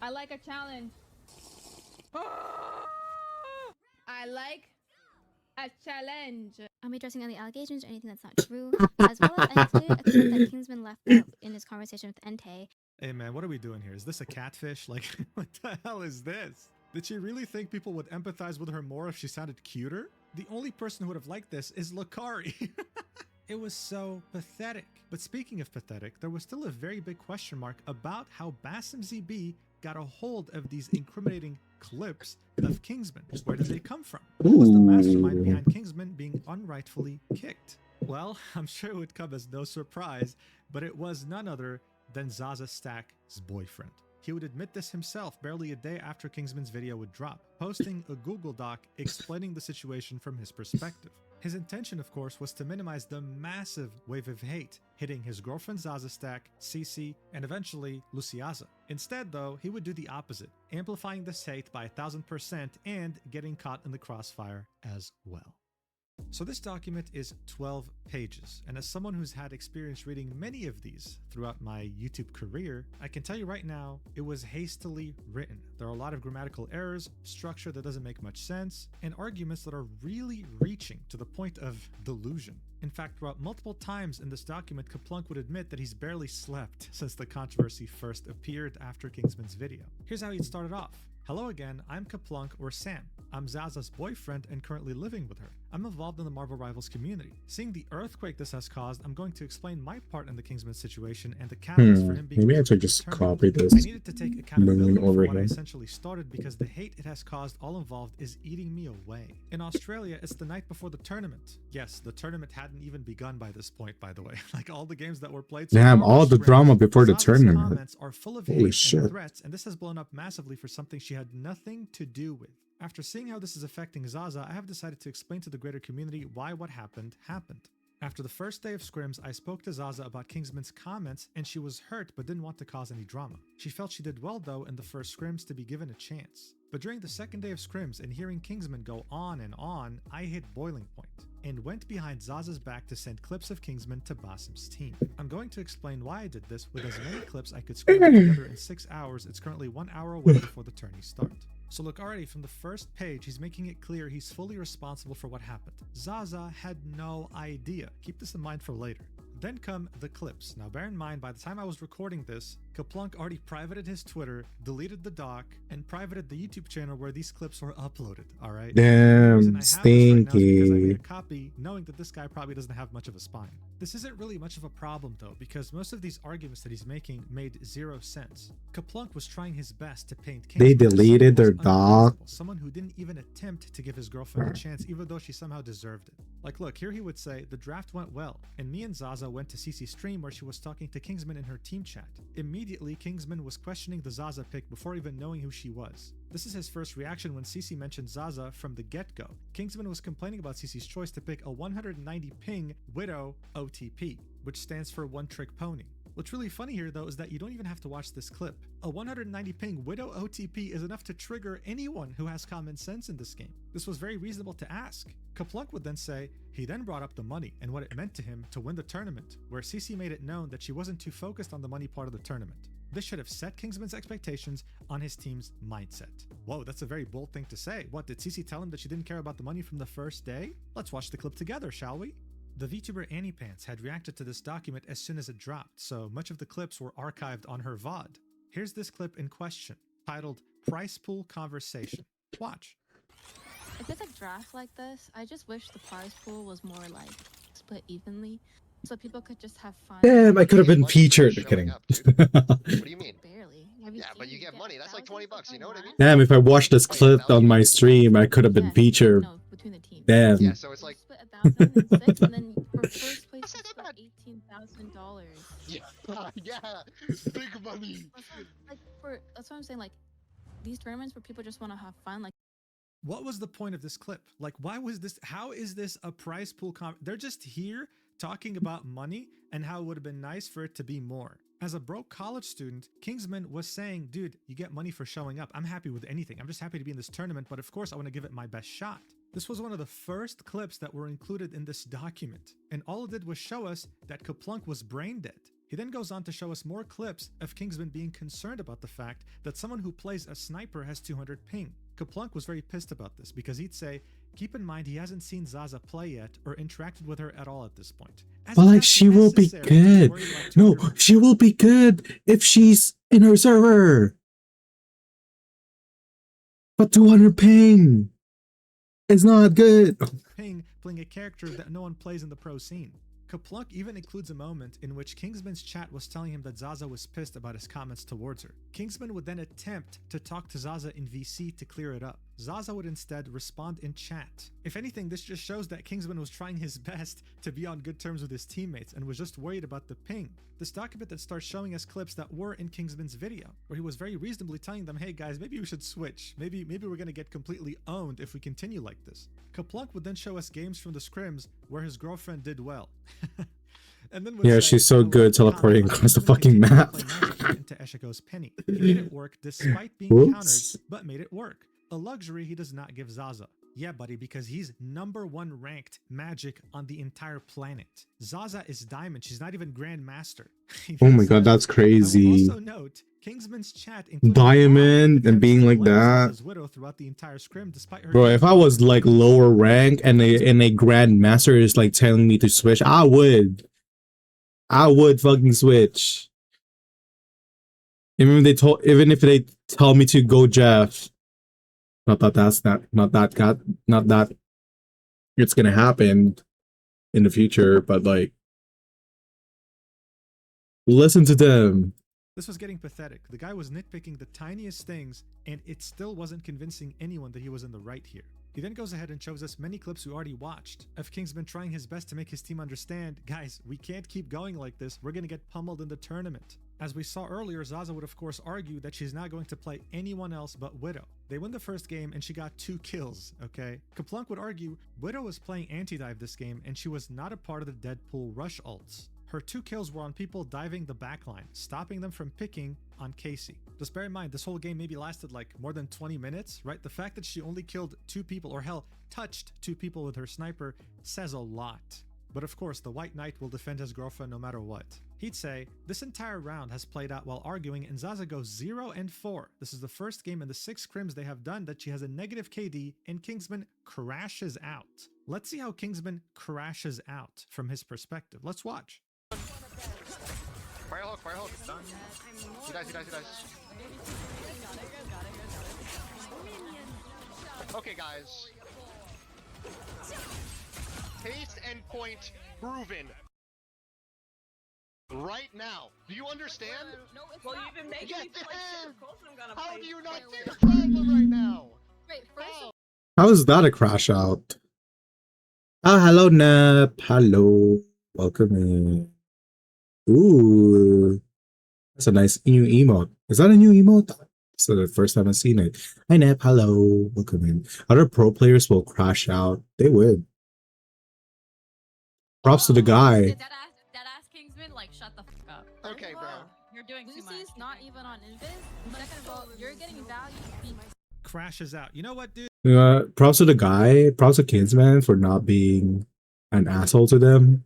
I like a challenge. I like a challenge. I'll be addressing any allegations or anything that's not true, as well as I included a clip that Kingsman left out in his conversation with Entei. Hey man, what are we doing here? Is this a catfish? Like, what the hell is this? Did she really think people would empathize with her more if she sounded cuter? The only person who would have liked this is Lakari. It was so pathetic. But speaking of pathetic, there was still a very big question mark about how Bassem ZB got a hold of these incriminating clips of Kingsman. Where did they come from? Who was the mastermind behind Kingsman being unrightfully kicked? Well, I'm sure it would come as no surprise, but it was none other than Zaza Stack's boyfriend. He would admit this himself barely a day after Kingsman's video would drop, posting a Google Doc explaining the situation from his perspective. His intention, of course, was to minimize the massive wave of hate hitting his girlfriend Zaza Stack, Cece, and eventually Luciaza. Instead, though, he would do the opposite, amplifying this hate by 1000% and getting caught in the crossfire as well. So this document is 12 pages, and as someone who's had experience reading many of these throughout my YouTube career, I can tell you right now, it was hastily written. There are a lot of grammatical errors, structure that doesn't make much sense, and arguments that are really reaching to the point of delusion. In fact, throughout multiple times in this document, Kaplunk would admit that he's barely slept since the controversy first appeared after Kingsman's video. Here's how he'd started off. Hello again, I'm Kaplunk or Sam. I'm Zaza's boyfriend and currently living with her. I'm involved in the Marvel Rivals community. Seeing the earthquake this has caused, I'm going to explain my part in the Kingsman situation and the catalyst for him being Maybe I should just copy this. I needed to take accountability for over what I here. essentially started because the hate it has caused all involved is eating me away. In Australia, it's the night before the tournament. Yes, the tournament hadn't even begun by this point, by the way. Like all the games that were played so Damn, far all were the scrims. drama before the Zaza's tournament. comments are full of Holy hate shit. and threats, and this has blown up massively for something she had nothing to do with. After seeing how this is affecting Zaza, I have decided to explain to the greater community why what happened happened. After the first day of scrims, I spoke to Zaza about Kingsman's comments and she was hurt but didn't want to cause any drama. She felt she did well though in the first scrims to be given a chance. But during the second day of scrims and hearing Kingsman go on, I hit boiling point and went behind Zaza's back to send clips of Kingsman to Bassem's team. I'm going to explain why I did this with as many clips I could scramble together in 6 hours. It's currently 1 hour away before the tourneys start. So look, already from the first page, he's making it clear he's fully responsible for what happened. Zaza had no idea. Keep this in mind for later. Then come the clips. Now bear in mind, by the time I was recording this, Kaplunk already privated his Twitter, deleted the doc, and privated the YouTube channel where these clips were uploaded, alright? Damn, stinky. Because I made a copy, knowing that this guy probably doesn't have much of a spine. This isn't really much of a problem though, because most of these arguments that he's making made zero sense. Kaplunk was trying his best to paint They Kingsman as deleted their someone doc. someone who didn't even attempt to give his girlfriend a chance, even though she somehow deserved it. Like look, here he would say, the draft went well, and me and Zaza went to Cece's stream where she was talking to Kingsman in her team chat. Immediately, Kingsman was questioning the Zaza pick before even knowing who she was. This is his first reaction when Cece mentioned Zaza from the get-go. Kingsman was complaining about Cece's choice to pick a 190 ping Widow OTP, which stands for One Trick Pony. What's really funny here though is that you don't even have to watch this clip. A 190 ping Widow OTP is enough to trigger anyone who has common sense in this game. This was very reasonable to ask. Kaplunk would then say, he then brought up the money and what it meant to him to win the tournament, where CC made it known that she wasn't too focused on the money part of the tournament. This should have set Kingsman's expectations on his team's mindset. Whoa, that's a very bold thing to say. What, did CC tell him that she didn't care about the money from the first day? Let's watch the clip together, shall we? The VTuber Annie Pants had reacted to this document as soon as it dropped, so much of the clips were archived on her VOD. Here's this clip in question, titled Price Pool Conversation. Watch. If it's a draft like this, I just wish the prize pool was more like split evenly, so people could just have fun. Damn, I could have been featured. Kidding. What do you mean? Barely. Yeah, but you get money. That's like $20. You know what I mean? Damn, if I watched this clip on my stream, I could have been featured. Damn. Yeah, so it's like split 1,006, and then for first place it's about $18,000. Yeah, yeah, big money. That's what I'm saying. Like these tournaments where people just want to have fun, like. What was the point of this clip? Like, why was this? How is this a prize pool? They're just here talking about money and how it would have been nice for it to be more. As a broke college student, Kingsman was saying, dude, you get money for showing up. I'm happy with anything. I'm just happy to be in this tournament, but of course I want to give it my best shot. This was one of the first clips that were included in this document, and all it did was show us that Kaplunk was brain dead. He then goes on to show us more clips of Kingsman being concerned about the fact that someone who plays a sniper has 200 ping. Kaplunk was very pissed about this because he'd say, keep in mind he hasn't seen Zaza play yet or interacted with her at all at this point. But like, she will be good. No, she will be good if she's in her server. But 200 ping is not good. Ping playing a character that no one plays in the pro scene. Kaplunk even includes a moment in which Kingsman's chat was telling him that Zaza was pissed about his comments towards her. Kingsman would then attempt to talk to Zaza in VC to clear it up. Zaza would instead respond in chat. If anything, this just shows that Kingsman was trying his best to be on good terms with his teammates and was just worried about the ping. This document that starts showing us clips that were in Kingsman's video, where he was very reasonably telling them, hey guys, maybe we should switch. Maybe we're gonna get completely owned if we continue like this. Kaplunk would then show us games from the scrims where his girlfriend did well. And then yeah, she's so good teleporting across the fucking map. Into Eshiko's penny. He made it work despite being countered, but made it work. A luxury he does not give Zaza. Yeah, buddy, because he's #1 ranked Magic on the entire planet. Zaza is Diamond. She's not even Grandmaster. Oh my god, that's crazy. Also note, Kingsman's chat Diamond and being like that. Throughout the entire scrim, despite her. Bro, if I was like lower rank and a Grandmaster is like telling me to switch, I would fucking switch. Even if they tell me to go Jeff. Not that it's gonna happen in the future, but like, listen to them. This was getting pathetic. The guy was nitpicking the tiniest things, and it still wasn't convincing anyone that he was in the right here. He then goes ahead and shows us many clips we already watched of Kingsman trying his best to make his team understand, guys, we can't keep going like this. We're gonna get pummeled in the tournament. As we saw earlier, Zaza would of course argue that she's not going to play anyone else but Widow. They win the first game and she got 2 kills, okay? Kaplunk would argue Widow was playing anti-dive this game and she was not a part of the Deadpool rush ults. Her 2 kills were on people diving the backline, stopping them from picking on Casey. Just bear in mind, this whole game maybe lasted like more than 20 minutes, right? The fact that she only killed 2 people, or hell, touched 2 people with her sniper says a lot. But of course, the White Knight will defend his girlfriend no matter what. He'd say, this entire round has played out while arguing and Zaza goes 0-4. This is the first game in the 6 scrims they have done that she has a negative KD and Kingsman crashes out. Let's see how Kingsman crashes out from his perspective. Let's watch. Fire Hulk. He dies. Okay, guys. Pace and point proven. Right now. Do you understand? No, well, you've been making me feel like shit. Of course I'm gonna How play do you not fair. see the problem right now? Wait, first How is that a crash out? Oh, hello, Nep. Hello. Welcome in. Ooh. That's a nice new emote. Is that a new emote? It's the first time I've seen it. Hi, Nep. Hello. Welcome in. Other pro players will crash out. They would. Props to the guy. That ass Kingsman, like, shut the fuck up. Okay, You're doing too much. Lucy's not even on Invis. Second of all, you're getting value being Crashes out. You know what, dude? Props to the guy, props to Kingsman for not being an asshole to them,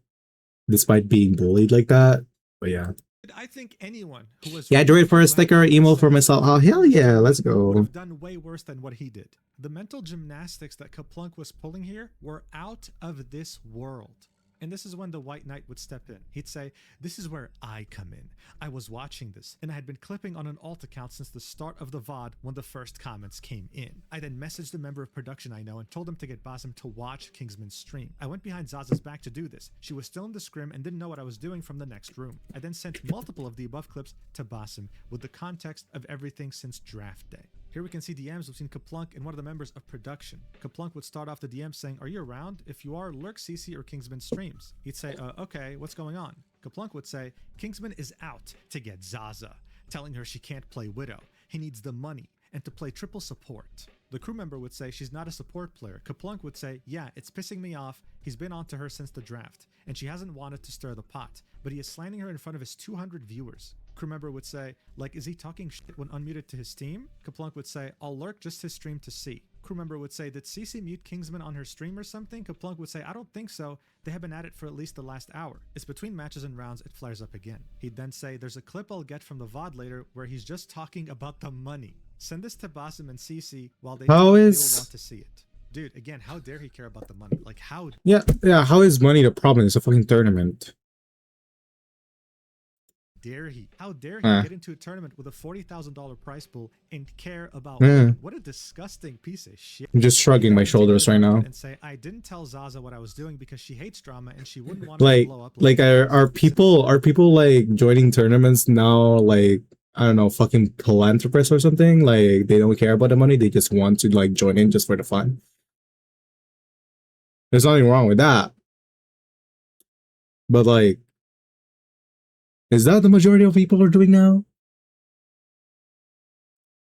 despite being bullied like that. But yeah. I think anyone who was Yeah, do it for a sticker or email for myself. Oh, hell yeah, let's would go. have done way worse than what he did. The mental gymnastics that Kaplunk was pulling here were out of this world. And this is when the White Knight would step in. He'd say, "This is where I come in. I was watching this, and I had been clipping on an alt account since the start of the VOD when the first comments came in. I then messaged a member of production I know and told him to get Basim to watch Kingsman's stream. I went behind Zaza's back to do this. She was still in the scrim and didn't know what I was doing from the next room. I then sent multiple of the above clips to Basim with the context of everything since draft day." Here we can see DMs between Kaplunk and one of the members of production. Kaplunk would start off the DM saying, "Are you around? If you are, lurk CC or Kingsman streams." He'd say, "Okay, what's going on?" Kaplunk would say, "Kingsman is out to get Zaza, telling her she can't play Widow. He needs the money and to play triple support." The crew member would say she's not a support player. Kaplunk would say, "Yeah, it's pissing me off. He's been on to her since the draft, and she hasn't wanted to stir the pot, but he is slandering her in front of his 200 viewers." Crew member would say, "Like, is he talking shit when unmuted to his team?" Kaplunk would say, "I'll lurk just his stream to see." Crew member would say, "Did CC mute Kingsman on her stream or something?" Kaplunk would say, "I don't think so. They have been at it for at least the last hour. It's between matches and rounds, it flares up again." He'd then say, "There's a clip I'll get from the VOD later where he's just talking about the money. Send this to Basim and CC while they How will is- want to see it." Dude, again, how dare he care about the money? Like, how Yeah, how is money the problem? It's a fucking tournament. dare he? How dare he get into a tournament with a $40,000 prize pool and care about money? What a disgusting piece of shit. I'm just shrugging my shoulders right now. And say, "I didn't tell Zaza what I was doing because she hates drama and she wouldn't want to Like, blow up." are people like joining tournaments now, like, I don't know, fucking philanthropists or something? Like, they don't care about the money, they just want to like join in just for the fun. There's nothing wrong with that. But like, is that the majority of people are doing now?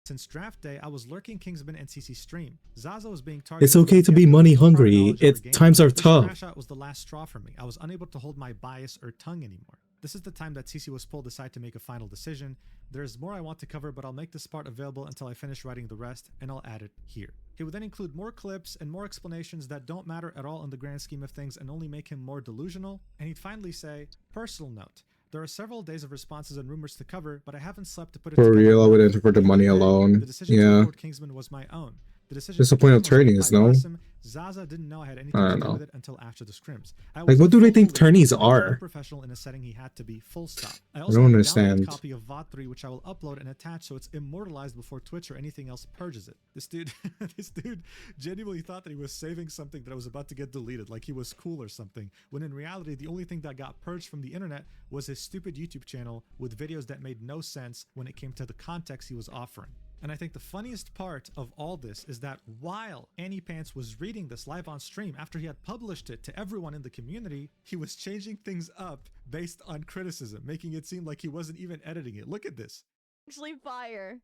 Since draft day, I was lurking Kingsman and CC stream. Zaza was being targeted. It's okay to be money hungry. Times are tough. This crash out was the last straw for me. I was unable to hold my bias or tongue anymore. This is the time that CC was pulled aside to make a final decision. There's more I want to cover, but I'll make this part available until I finish writing the rest, and I'll add it here. He would then include more clips and more explanations that don't matter at all in the grand scheme of things and only make him more delusional. And he'd finally say, "Personal note. There are several days of responses and rumors to cover, but I haven't slept to put it For together." real, I would enter for the money alone. The decision to Yeah. report Kingsman was my own. The decision What's the to point of Kingsman was made tourneys, by no? Basim. Zaza didn't know I had anything I to don't do know. with it until after the scrims. I Like, was what do they think fully tourneys a are? professional in a setting he had to be, full stop. I I also don't have a downloaded understand. copy of VOD 3, which I will upload and attach so it's immortalized before Twitch or anything else purges it. This dude, this dude genuinely thought that he was saving something that was about to get deleted, like he was cool or something, when in reality, the only thing that got purged from the internet was his stupid YouTube channel with videos that made no sense when it came to the context he was offering. And I think the funniest part of all this is that while Annie Pants was reading this live on stream after he had published it to everyone in the community, he was changing things up based on criticism, making it seem like he wasn't even editing it. Look at this. Actually, fire.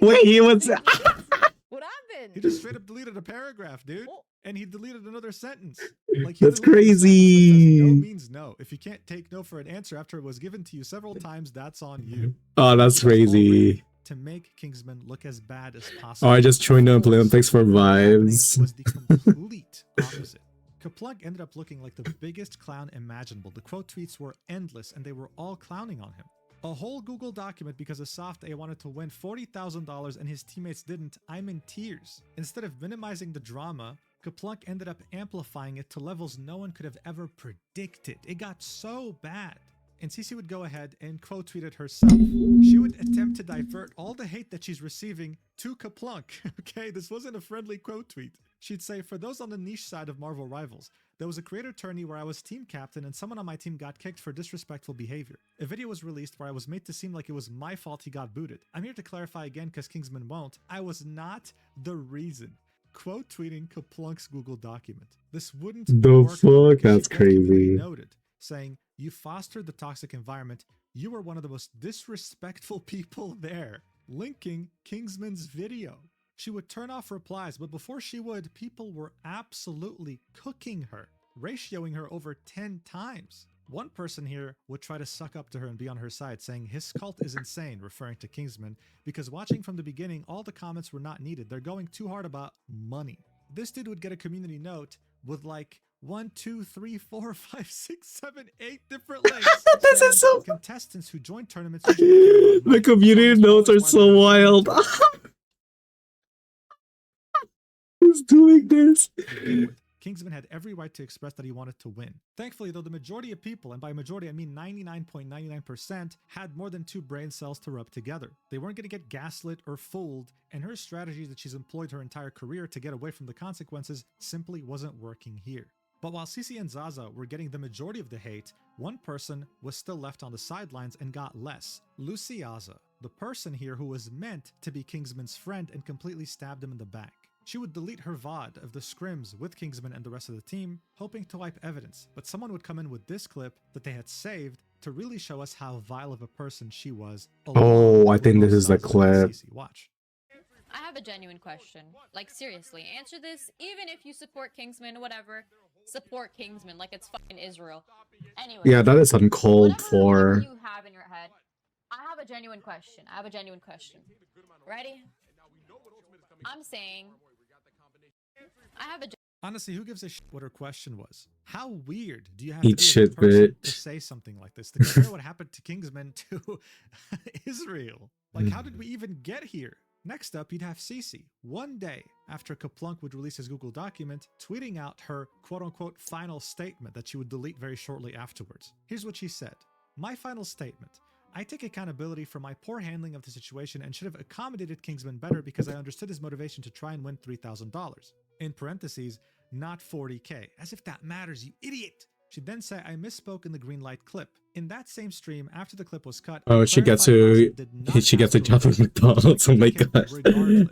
Wait, what's What happened? He just straight up deleted a paragraph, dude. And he deleted another sentence. Like, That's deleted a sentence that crazy. says, "No means no. If you can't take no for an answer after it was given to you several times, that's on you." Oh, that's crazy. To make Kingsman look as bad as possible. Oh, I just joined the Play Thanks for vibes. Was the complete opposite. Kaplunk ended up looking like the biggest clown imaginable. The quote tweets were endless and they were all clowning on him. A whole Google document because a soft A wanted to win $40,000 and his teammates didn't. I'm in tears. Instead of minimizing the drama, Kaplunk ended up amplifying it to levels no one could have ever predicted. It got so bad. And CC would go ahead and quote tweet it herself. She would attempt to divert all the hate that she's receiving to Kaplunk. Okay, this wasn't a friendly quote tweet. She'd say, "For those on the niche side of Marvel Rivals, there was a creator tourney where I was team captain and someone on my team got kicked for disrespectful behavior. A video was released where I was made to seem like it was my fault he got booted. I'm here to clarify again because Kingsman won't. I was not the reason." Quote tweeting Kaplunk's Google document. This wouldn't The work fuck? because That's she ultimately crazy. noted, saying, "You fostered the toxic environment. You were one of the most disrespectful people there." Linking Kingsman's video. She would turn off replies, but before she would, people were absolutely cooking her. ratioing her over 10 times. One person here would try to suck up to her and be on her side, saying his cult is insane, referring to Kingsman, because watching from the beginning, all the comments were not needed. They're going too hard about money. This dude would get a community note with like 1, 2, 3, 4, 5, 6, 7, 8 different links. This is so contestants who join tournaments usually care about the money. community notes are so wild. Who's doing this? Kingsman had every right to express that he wanted to win. Thankfully, though, the majority of people, and by majority I mean 99.99%, had more than 2 brain cells to rub together. They weren't going to get gaslit or fooled, and her strategy that she's employed her entire career to get away from the consequences simply wasn't working here. But while Cici and Zaza were getting the majority of the hate, one person was still left on the sidelines and got less. Luciaza, the person here who was meant to be Kingsman's friend and completely stabbed him in the back. She would delete her VOD of the scrims with Kingsman and the rest of the team, hoping to wipe evidence, but someone would come in with this clip that they had saved to really show us how vile of a person she was. Oh, I think this is the clip. Watch. I have a genuine question. Like, seriously, answer this. Even if you support Kingsman, whatever, support Kingsman like it's fucking Israel. Anyway. Yeah, that is uncalled for. You have in your head. I have a genuine question. Ready? I'm saying I have a. Honestly, who gives a shit what her question was? How weird do you have Eat to be shit, as a person bitch. to say something like this? To compare what happened to Kingsman to Israel. Like, how did we even get here? Next up, you'd have Cici, one day after Kaplunk would release his Google document, tweeting out her quote-unquote final statement that she would delete very shortly afterwards. Here's what she said. My final statement. I take accountability for my poor handling of the situation and should have accommodated Kingsman better because I understood his motivation to try and win $3,000. In parentheses, not 40K. As if that matters, you idiot! She'd then say, I misspoke in the green light clip. In that same stream, after the clip was cut, Oh, she gets a job at McDonald's. Oh my god.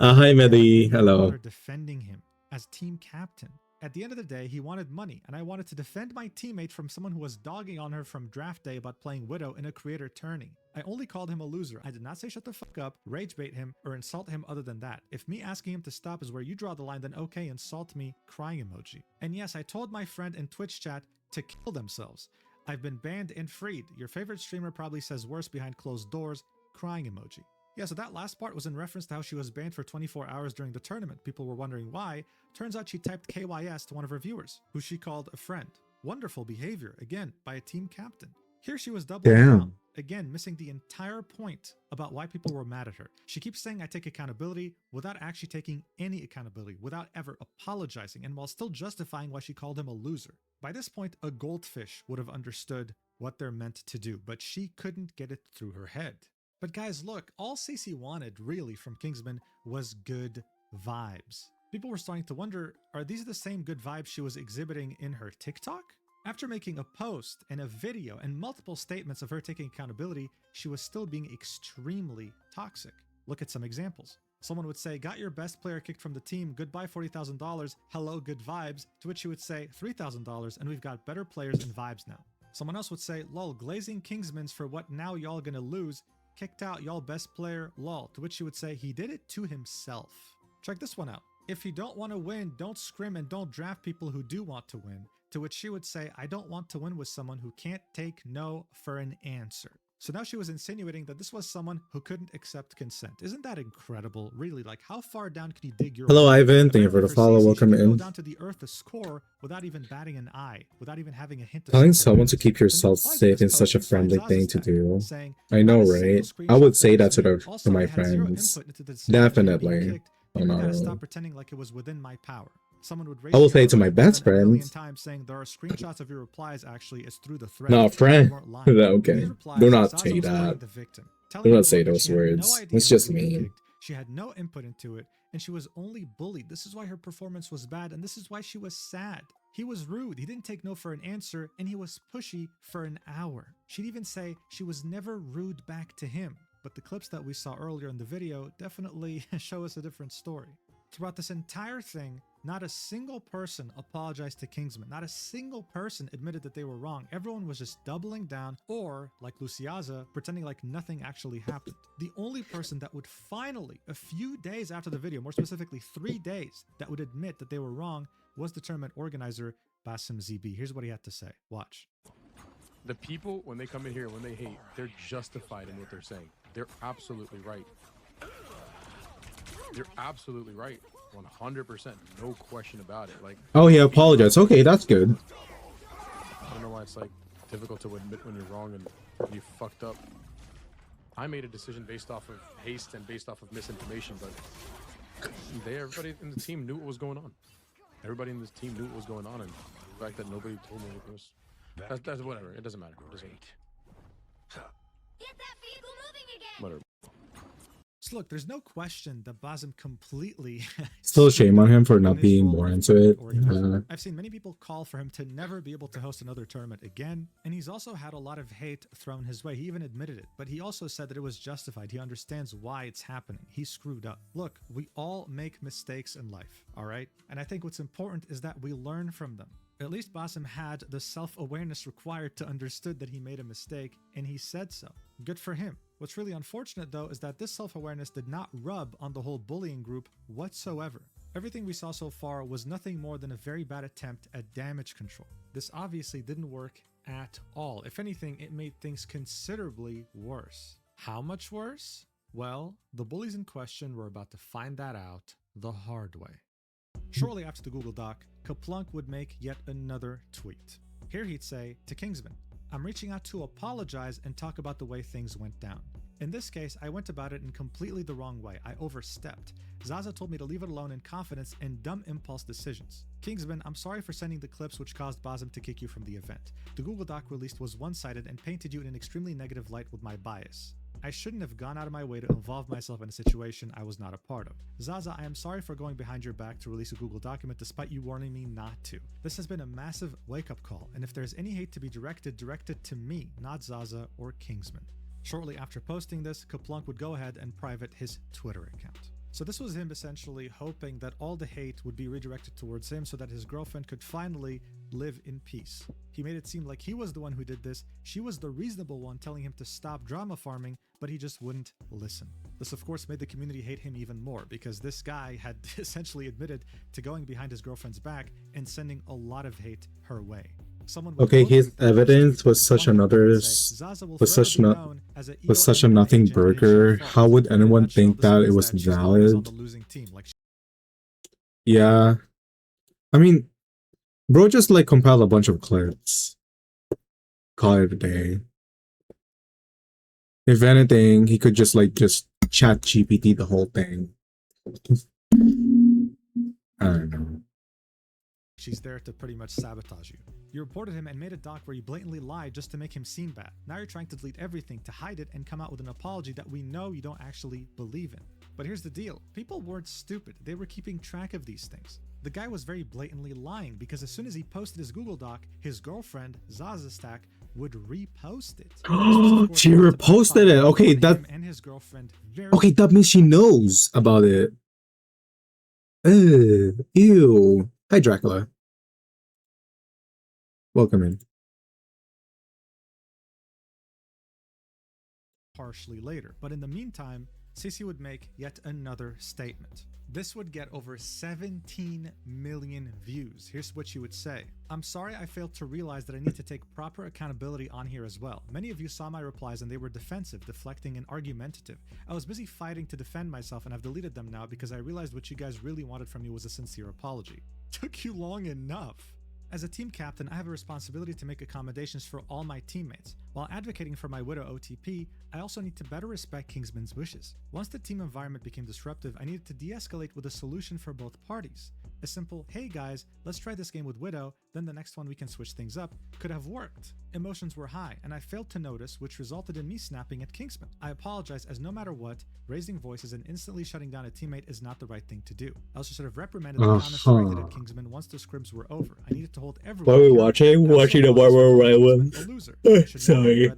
Hi, Medi. Hello. Defending him as team captain. At the end of the day, he wanted money, and I wanted to defend my teammate from someone who was dogging on her from draft day about playing Widow in a creator tourney. I only called him a loser. I did not say shut the fuck up, rage bait him, or insult him other than that. If me asking him to stop is where you draw the line, then okay, insult me, crying emoji. And yes, I told my friend in Twitch chat to kill themselves. I've been banned and freed. Your favorite streamer probably says worse behind closed doors, crying emoji. Yeah, so that last part was in reference to how she was banned for 24 hours during the tournament. People were wondering why. Turns out she typed KYS to one of her viewers, who she called a friend. Wonderful behavior, again, by a team captain. Here she was doubling down, again, missing the entire point about why people were mad at her. She keeps saying I take accountability without actually taking any accountability, without ever apologizing, and while still justifying why she called him a loser. By this point, a goldfish would have understood what they're meant to do, but she couldn't get it through her head. But guys, look, all Cici wanted, really, from Kingsman was good vibes. People were starting to wonder, are these the same good vibes she was exhibiting in her TikTok? After making a post and a video and multiple statements of her taking accountability, she was still being extremely toxic. Look at some examples. Someone would say, got your best player kicked from the team, goodbye $40,000, hello good vibes, to which she would say $3,000 and we've got better players and vibes now. Someone else would say, lol, glazing Kingsman's for what now y'all gonna lose, kicked out y'all best player, lol, to which she would say he did it to himself. Check this one out. If you don't want to win, don't scrim and don't draft people who do want to win, to which she would say, I don't want to win with someone who can't take no for an answer. So now she was insinuating that this was someone who couldn't accept consent. Isn't that incredible? Really, like how far down can you dig your Hello, hole? Ivan. Thank you for the follow. Cici, Welcome she could go in. down to the earth to score without even batting an eye, without even having a hint of Telling self-awareness. someone to keep yourself And safe this is such a post friendly Zaza's thing to tag, do. saying, I know, "Not a single right? I screenshot would say for that this to tweet. to Also, my I had zero friends. input into the decision of being Definitely. kicked. People No, gotta no. stop pretending like it was within my power." Someone would I will say to my best a million friends. times saying there are screenshots of your replies. Actually, it's through the thread. No, friend. You weren't lying. Okay. In these replies, Do not Zaza say was playing that. the victim, Do telling not say everyone that those she had words. no idea It's who just was being mean. kicked. She had no input into it, and she was only bullied. This is why her performance was bad, and this is why she was sad. He was rude. He didn't take no for an answer, and he was pushy for an hour. She'd even say she was never rude back to him. But the clips that we saw earlier in the video definitely show us a different story. Throughout this entire thing, not a single person apologized to Kingsman. Not a single person admitted that they were wrong. Everyone was just doubling down or, like Luciaza, pretending like nothing actually happened. The only person that would finally, a few days after the video, more specifically 3 days, that would admit that they were wrong was the tournament organizer, Basim ZB. Here's what he had to say. Watch. The people, when they come in here, when they hate, they're justified in what they're saying. They're absolutely right. You're absolutely right. 100%. No question about it. Like, Oh, he apologized. Okay, that's good. I don't know why it's like difficult to admit when you're wrong and you fucked up. I made a decision based off of haste and based off of misinformation, but everybody in the team knew what was going on. Everybody in this team knew what was going on, and the fact that nobody told me anything was that's whatever. It doesn't matter. It doesn't. Whatever. So look, there's no question that Basim completely Still shame on him for not being more into it. I've seen many people call for him to never be able to host another tournament again, and he's also had a lot of hate thrown his way. He even admitted it, but he also said that it was justified. He understands why it's happening. He screwed up. Look, we all make mistakes in life, all right? And I think what's important is that we learn from them. At least Basim had the self-awareness required to understood that he made a mistake, and he said so. Good for him. What's really unfortunate though is that this self-awareness did not rub on the whole bullying group whatsoever. Everything we saw so far was nothing more than a very bad attempt at damage control. This obviously didn't work at all. If anything, it made things considerably worse. How much worse? Well, the bullies in question were about to find that out the hard way. Shortly after the Google Doc, Kaplunk would make yet another tweet. Here he'd say to Kingsman, "I'm reaching out to apologize and talk about the way things went down. In this case, I went about it in completely the wrong way. I overstepped. Zaza told me to leave it alone in confidence and dumb impulse decisions. Kingsman, I'm sorry for sending the clips which caused Basim to kick you from the event. The Google Doc released was one-sided and painted you in an extremely negative light with my bias. I shouldn't have gone out of my way to involve myself in a situation I was not a part of. Zaza, I am sorry for going behind your back to release a Google document despite you warning me not to. This has been a massive wake-up call, and if there's any hate to be directed to me, not Zaza or Kingsman." Shortly after posting this, Kaplunk would go ahead and private his Twitter account. So this was him essentially hoping that all the hate would be redirected towards him so that his girlfriend could finally live in peace. He made it seem like he was the one who did this. She was the reasonable one telling him to stop drama farming, but he just wouldn't listen. This of course made the community hate him even more because this guy had essentially admitted to going behind his girlfriend's back and sending a lot of hate her way. Okay, his evidence was such another was such a nothing burger. How would anyone think that it was valid? Yeah, I mean, bro just like compiled a bunch of clips. Call it a day. If anything, he could just chat GPT the whole thing. I don't know. She's there to pretty much sabotage you. You reported him and made a doc where you blatantly lied just to make him seem bad. Now you're trying to delete everything to hide it and come out with an apology that we know you don't actually believe in. But here's the deal. People weren't stupid. They were keeping track of these things. The guy was very blatantly lying because as soon as he posted his Google Doc, his girlfriend, Zaza Stack, would repost it. She reposted it. Okay, okay, that means she knows about it. Ew. Hi, Dracula. Welcome in. Partially later, but in the meantime, Sissy would make yet another statement. This would get over 17 million views. Here's what she would say. "I'm sorry I failed to realize that I need to take proper accountability on here as well. Many of you saw my replies and they were defensive, deflecting, and argumentative. I was busy fighting to defend myself and I've deleted them now because I realized what you guys really wanted from me was a sincere apology." Took you long enough. As a team captain, I have a responsibility to make accommodations for all my teammates. While advocating for my Widow OTP, I also need to better respect Kingsman's wishes. Once the team environment became disruptive, I needed to de-escalate with a solution for both parties. A simple, "Hey guys, let's try this game with Widow, then the next one we can switch things up," could have worked. Emotions were high, and I failed to notice, which resulted in me snapping at Kingsman. I apologize, as no matter what, raising voices and instantly shutting down a teammate is not the right thing to do. I also should have reprimanded the comments directed at Kingsman once the scrims were over. I needed to hold everyone. What are we watching? Watching the Marvel Rivals. Sorry.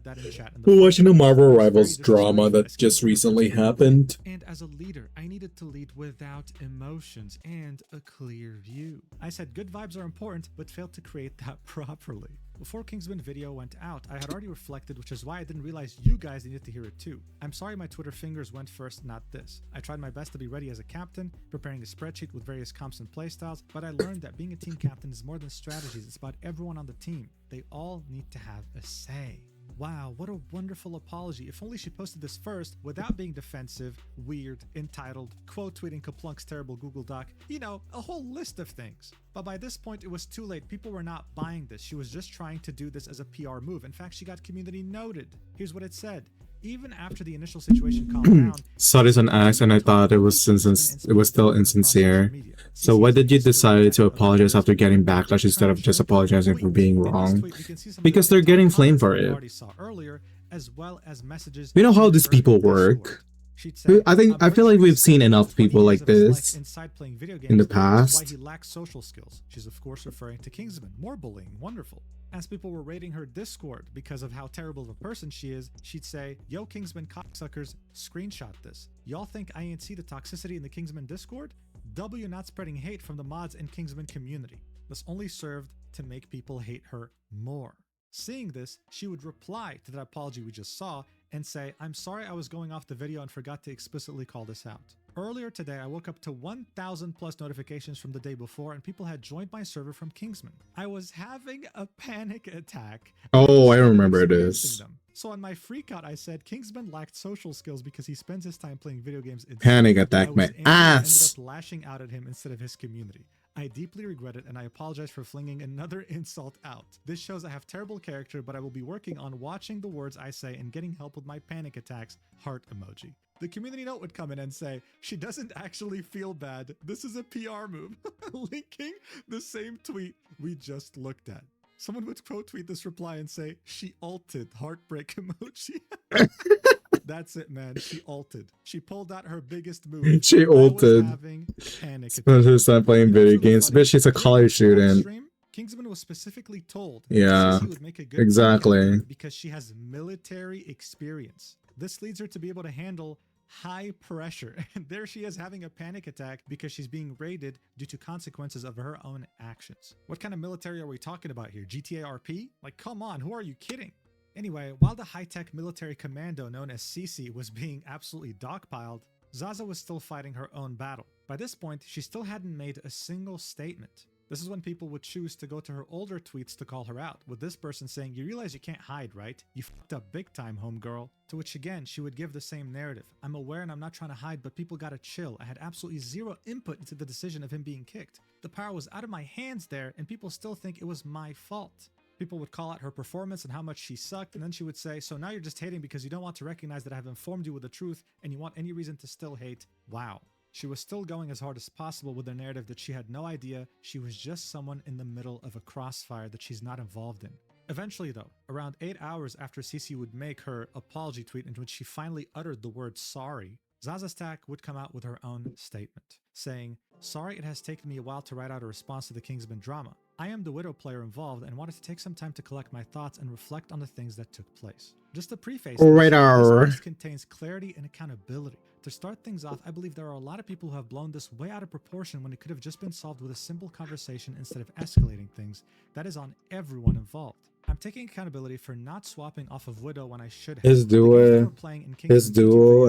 We're watching the Marvel Rivals drama that just recently happened. And as a leader, I needed to lead without emotions and a clear view. I said good vibes are important, but failed to create that properly. Before Kingsman video went out, I had already reflected, which is why I didn't realize you guys needed to hear it too. I'm sorry my Twitter fingers went first, not this. I tried my best to be ready as a captain, preparing a spreadsheet with various comps and playstyles, but I learned that being a team captain is more than strategies, it's about everyone on the team. They all need to have a say. Wow, what a wonderful apology. If only she posted this first without being defensive, weird, entitled, quote tweeting Kaplunk's terrible Google Doc, you know, a whole list of things. But by this point, it was too late. People were not buying this. She was just trying to do this as a PR move. In fact, she got community noted. Here's what it said. Even after the initial situation calmed down, saw this on X and I thought it was still insincere. So why did you decide to apologize after getting backlash instead of just apologizing for being wrong? Because they're getting flamed for it. We know how these people work. I feel like we've seen enough people like this in the past. Why he lacks social skills. She's of course referring to Kingsman. More bullying, wonderful. As people were raiding her Discord because of how terrible of a person she is, she'd say, "Yo Kingsman cocksuckers, screenshot this. Y'all think I ain't see the toxicity in the Kingsman Discord? W not spreading hate from the mods and Kingsman community. This only served to make people hate her more." Seeing this, she would reply to that apology we just saw and say, "I'm sorry I was going off the video and forgot to explicitly call this out. Earlier today, I woke up to 1,000 plus notifications from the day before and people had joined my server from Kingsman. I was having a panic attack." Oh, I remember this. So on my freakout, I said Kingsman lacked social skills because he spends his time playing video games instead. Panic attack my ass. Ended up lashing out at him instead of his community. I deeply regret it and I apologize for flinging another insult out. This shows I have terrible character, but I will be working on watching the words I say and getting help with my panic attacks. Heart emoji. The community note would come in and say, "She doesn't actually feel bad. This is a PR move." Linking the same tweet we just looked at. Someone would quote tweet this reply and say, "She ulted," heartbreak emoji. That's it, man. She ulted. She pulled out her biggest move. She ulted. Spends her time playing video games, but she's a college student. Kingsman was specifically told yeah, would make a good exactly, because she has military experience. This leads her to be able to handle high pressure. And there she is having a panic attack because she's being raided due to consequences of her own actions. What kind of military are we talking about here? GTA RP? Like, come on, who are you kidding? Anyway, while the high-tech military commando known as CC was being absolutely dogpiled, Zaza was still fighting her own battle. By this point, she still hadn't made a single statement. This is when people would choose to go to her older tweets to call her out, with this person saying, "You realize you can't hide, right? You fucked up big time, homegirl." To which again, she would give the same narrative. "I'm aware and I'm not trying to hide, but people gotta chill. I had absolutely zero input into the decision of him being kicked. The power was out of my hands there, and people still think it was my fault." People would call out her performance and how much she sucked, and then she would say, "So now you're just hating because you don't want to recognize that I have informed you with the truth, and you want any reason to still hate? Wow." She was still going as hard as possible with the narrative that she had no idea she was just someone in the middle of a crossfire that she's not involved in. Eventually though, around 8 hours after Cece would make her apology tweet in which she finally uttered the word sorry, Zaza Stack would come out with her own statement, saying, "Sorry it has taken me a while to write out a response to the Kingsman drama. I am the Widow player involved and wanted to take some time to collect my thoughts and reflect on the things that took place." Just to preface, this contains clarity and accountability. To start things off, I believe there are a lot of people who have blown this way out of proportion when it could have just been solved with a simple conversation instead of escalating things. That is on everyone involved. I'm taking accountability for not swapping off of Widow when I should have. His duo,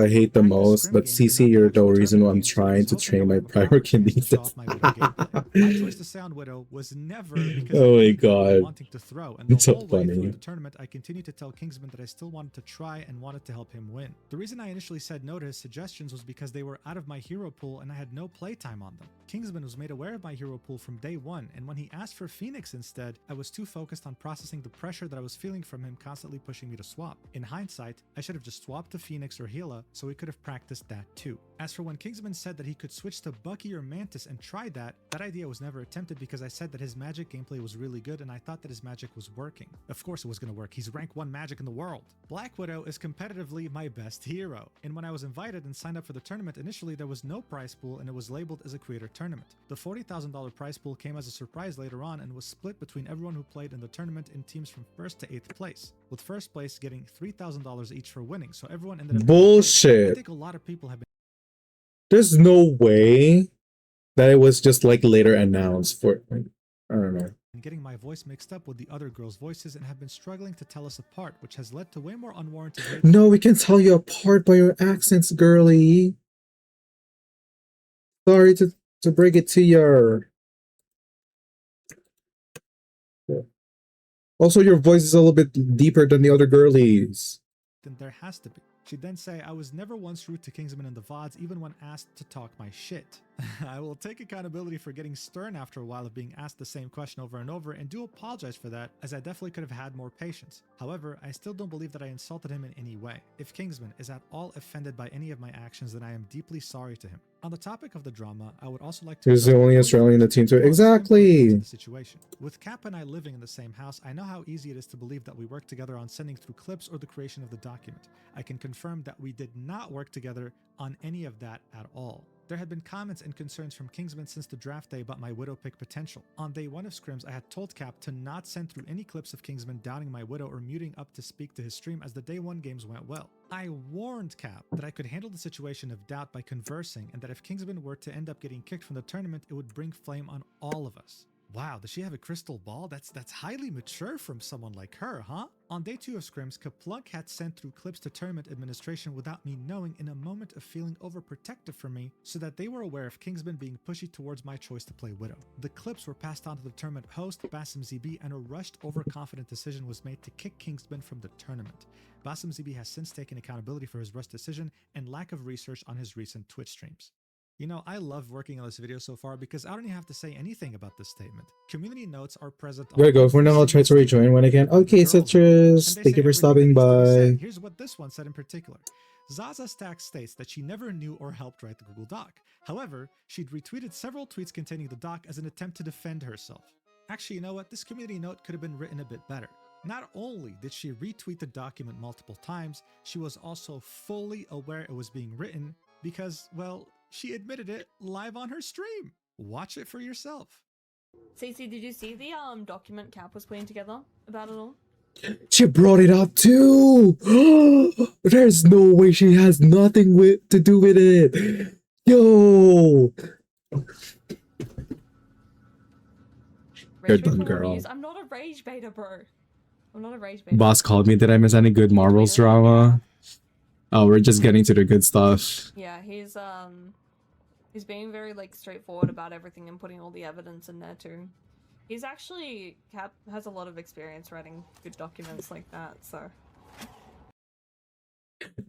I hate the most, but CC, you're the reason why I'm trying to train my prior kinesis. My choice to stay on Widow was never because oh my of god, wanting to throw, and the it's so whole way through funny. the tournament, I continued to tell Kingsman that I still wanted to try and wanted to help him win. The reason I initially said no to his suggestions was because they were out of my hero pool and I had no playtime on them. Kingsman was made aware of my hero pool from day one, and when he asked for Phoenix instead, I was too focused on processing the pressure that I was feeling from him constantly pushing me to swap. In hindsight, I should have just swapped to Phoenix or Hela so we could have practiced that too. As for when Kingsman said that he could switch to Bucky or Mantis and try that idea was never attempted because I said that his magic gameplay was really good and I thought that his magic was working. Of course it was going to work, he's rank 1 magic in the world. Black Widow is competitively my best hero, and when I was invited and signed up for the tournament, initially there was no prize pool and it was labeled as a creator tournament. The $40,000 prize pool came as a surprise later on and was split between everyone who played in the tournament in teams from 1st to 8th place, with 1st place getting $3,000 each for winning, so everyone ended up bullshit. I think a lot of people have been. There's no way that it was just like later announced for, I don't know. and getting my voice mixed up with the other girls' voices and have been struggling to tell us apart, which has led to way more unwarranted hate. No, we can tell you apart by your accents, girly. Sorry to break it to you. Also, your voice is a little bit deeper than the other girlies. Then there has to be. She'd then say, I was never once rude to Kingsman in the VODs, even when asked to talk my shit. I will take accountability for getting stern after a while of being asked the same question over and over, and do apologize for that, as I definitely could have had more patience. However, I still don't believe that I insulted him in any way. If Kingsman is at all offended by any of my actions, then I am deeply sorry to him. On the topic of the drama, I would also like to... He's the only Australian in the team too. Exactly! Situation. With Cap and I living in the same house, I know how easy it is to believe that we worked together on sending through clips or the creation of the document. I can confirm that we did not work together on any of that at all. There had been comments and concerns from Kingsman since the draft day about my Widow pick potential. On day 1 of scrims, I had told Cap to not send through any clips of Kingsman downing my Widow or muting up to speak to his stream as the day 1 games went well. I warned Cap that I could handle the situation of doubt by conversing, and that if Kingsman were to end up getting kicked from the tournament, it would bring flame on all of us. Wow, does she have a crystal ball? That's highly mature from someone like her, huh? On day 2 of scrims, Kaplunk had sent through clips to tournament administration without me knowing, in a moment of feeling overprotective for me, so that they were aware of Kingsman being pushy towards my choice to play Widow. The clips were passed on to the tournament host, Basim ZB, and a rushed, overconfident decision was made to kick Kingsman from the tournament. Basim ZB has since taken accountability for his rushed decision and lack of research on his recent Twitch streams. You know, I love working on this video so far because I don't even have to say anything about this statement. Community notes are present. There you go. For now, I'll try to rejoin when I can. Okay, Citrus. Thank you for stopping by. Here's what this one said in particular. Zaza Stack states that she never knew or helped write the Google Doc. However, she'd retweeted several tweets containing the doc as an attempt to defend herself. Actually, you know what? This community note could have been written a bit better. Not only did she retweet the document multiple times, she was also fully aware it was being written because, well, she admitted it live on her stream. Watch it for yourself. Cece, did you see the document Cap was putting together about it all? She brought it up too. There's no way she has nothing to do with it. Yo. You're done, girl. I'm not a rage beta, bro. I'm not a rage beta. Boss called me. Did I miss any good Marvels drama? Oh, we're just getting to the good stuff. Yeah, he's being very like straightforward about everything and putting all the evidence in there too. He's actually Cap has a lot of experience writing good documents like that, so.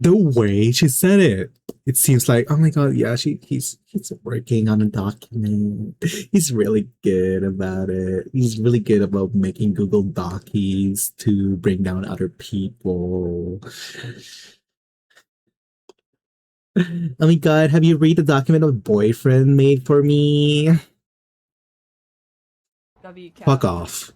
The way she said it, it seems like, oh my god, yeah, he's working on a document. He's really good about it. He's really good about making Google Docies to bring down other people. Oh my god, have you read the document a boyfriend made for me? Fuck off.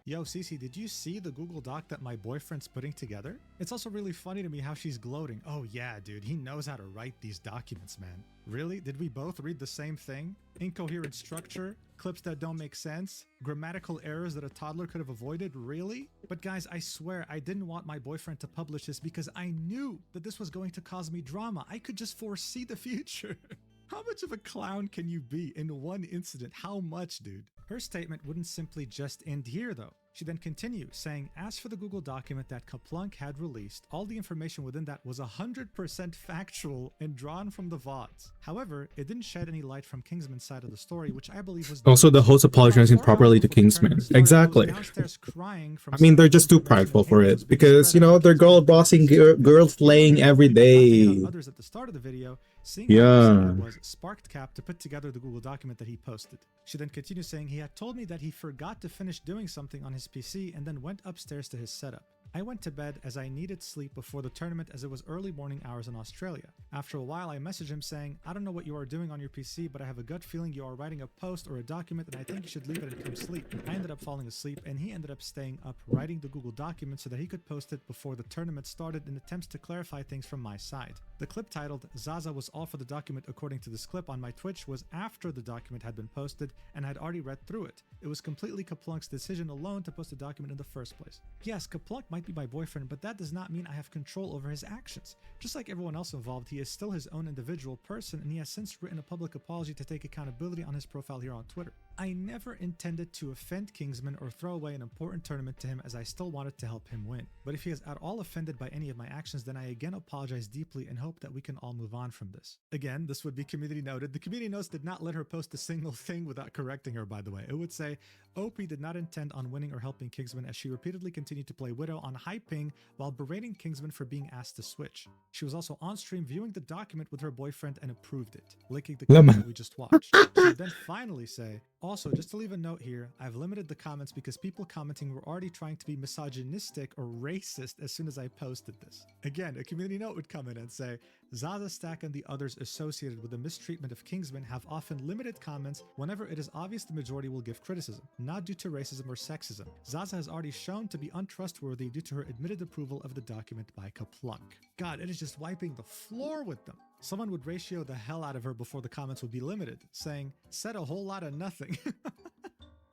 Yo, Cece, did you see the Google Doc that my boyfriend's putting together? It's also really funny to me how she's gloating. Oh yeah, dude, he knows how to write these documents, man. Really? Did we both read the same thing? Incoherent structure? Clips that don't make sense? Grammatical errors that a toddler could have avoided? Really? But guys, I swear I didn't want my boyfriend to publish this because I knew that this was going to cause me drama. I could just foresee the future. How much of a clown can you be in one incident? How much, dude? Her statement wouldn't simply just end here, though. She then continues, saying, as for the Google document that Kaplunk had released, all the information within that was 100% factual and drawn from the VODs. However, it didn't shed any light from Kingsman's side of the story, which I believe was... Also, the host apologizing properly to Kingsman. Exactly. I mean, they're just too prideful for it, because, you know, they're girl bossing, girls playing every day. Others at the start of the video, seeing yeah. was sparked Cap to put together the Google document that he posted. She then continues saying he had told me that he forgot to finish doing something on his PC and then went upstairs to his setup. I went to bed as I needed sleep before the tournament as it was early morning hours in Australia. After a while, I messaged him saying, I don't know what you are doing on your PC, but I have a gut feeling you are writing a post or a document and I think you should leave it and come sleep. I ended up falling asleep and he ended up staying up writing the Google document so that he could post it before the tournament started in attempts to clarify things from my side. The clip titled, Zaza was all for the document according to this clip on my Twitch was after the document had been posted and I had already read through it. It was completely Kaplunk's decision alone to post the document in the first place. Yes, Kaplunk might be my boyfriend, but that does not mean I have control over his actions. Just like everyone else involved, he is still his own individual person and he has since written a public apology to take accountability on his profile here on Twitter. I never intended to offend Kingsman or throw away an important tournament to him, as I still wanted to help him win. But if he is at all offended by any of my actions, then I again apologize deeply and hope that we can all move on from this. Again, this would be community noted. The community notes did not let her post a single thing without correcting her, by the way. It would say, OP did not intend on winning or helping Kingsman, as she repeatedly continued to play Widow on high ping while berating Kingsman for being asked to switch. She was also on stream viewing the document with her boyfriend and approved it, linking the clip that we just watched. She would then finally say, also, just to leave a note here, I've limited the comments because people commenting were already trying to be misogynistic or racist as soon as I posted this. Again, a community note would come in and say, Zaza Stack and the others associated with the mistreatment of Kingsman have often limited comments whenever it is obvious the majority will give criticism, not due to racism or sexism. Zaza has already shown to be untrustworthy due to her admitted approval of the document by Kaplunk. God, it is just wiping the floor with them. Someone would ratio the hell out of her before the comments would be limited, saying, said a whole lot of nothing.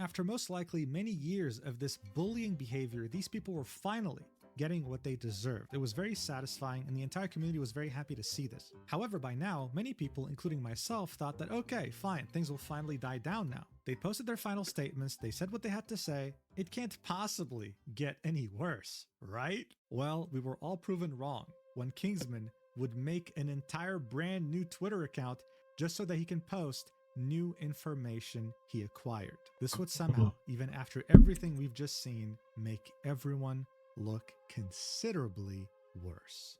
After most likely many years of this bullying behavior, these people were finally getting what they deserved. It was very satisfying, and the entire community was very happy to see this. However, by now, many people, including myself, thought that, okay, fine, things will finally die down now. They posted their final statements, they said what they had to say. It can't possibly get any worse, right? Well, we were all proven wrong when Kingsman would make an entire brand new Twitter account just so that he can post new information he acquired. This would somehow, even after everything we've just seen, make everyone look considerably worse.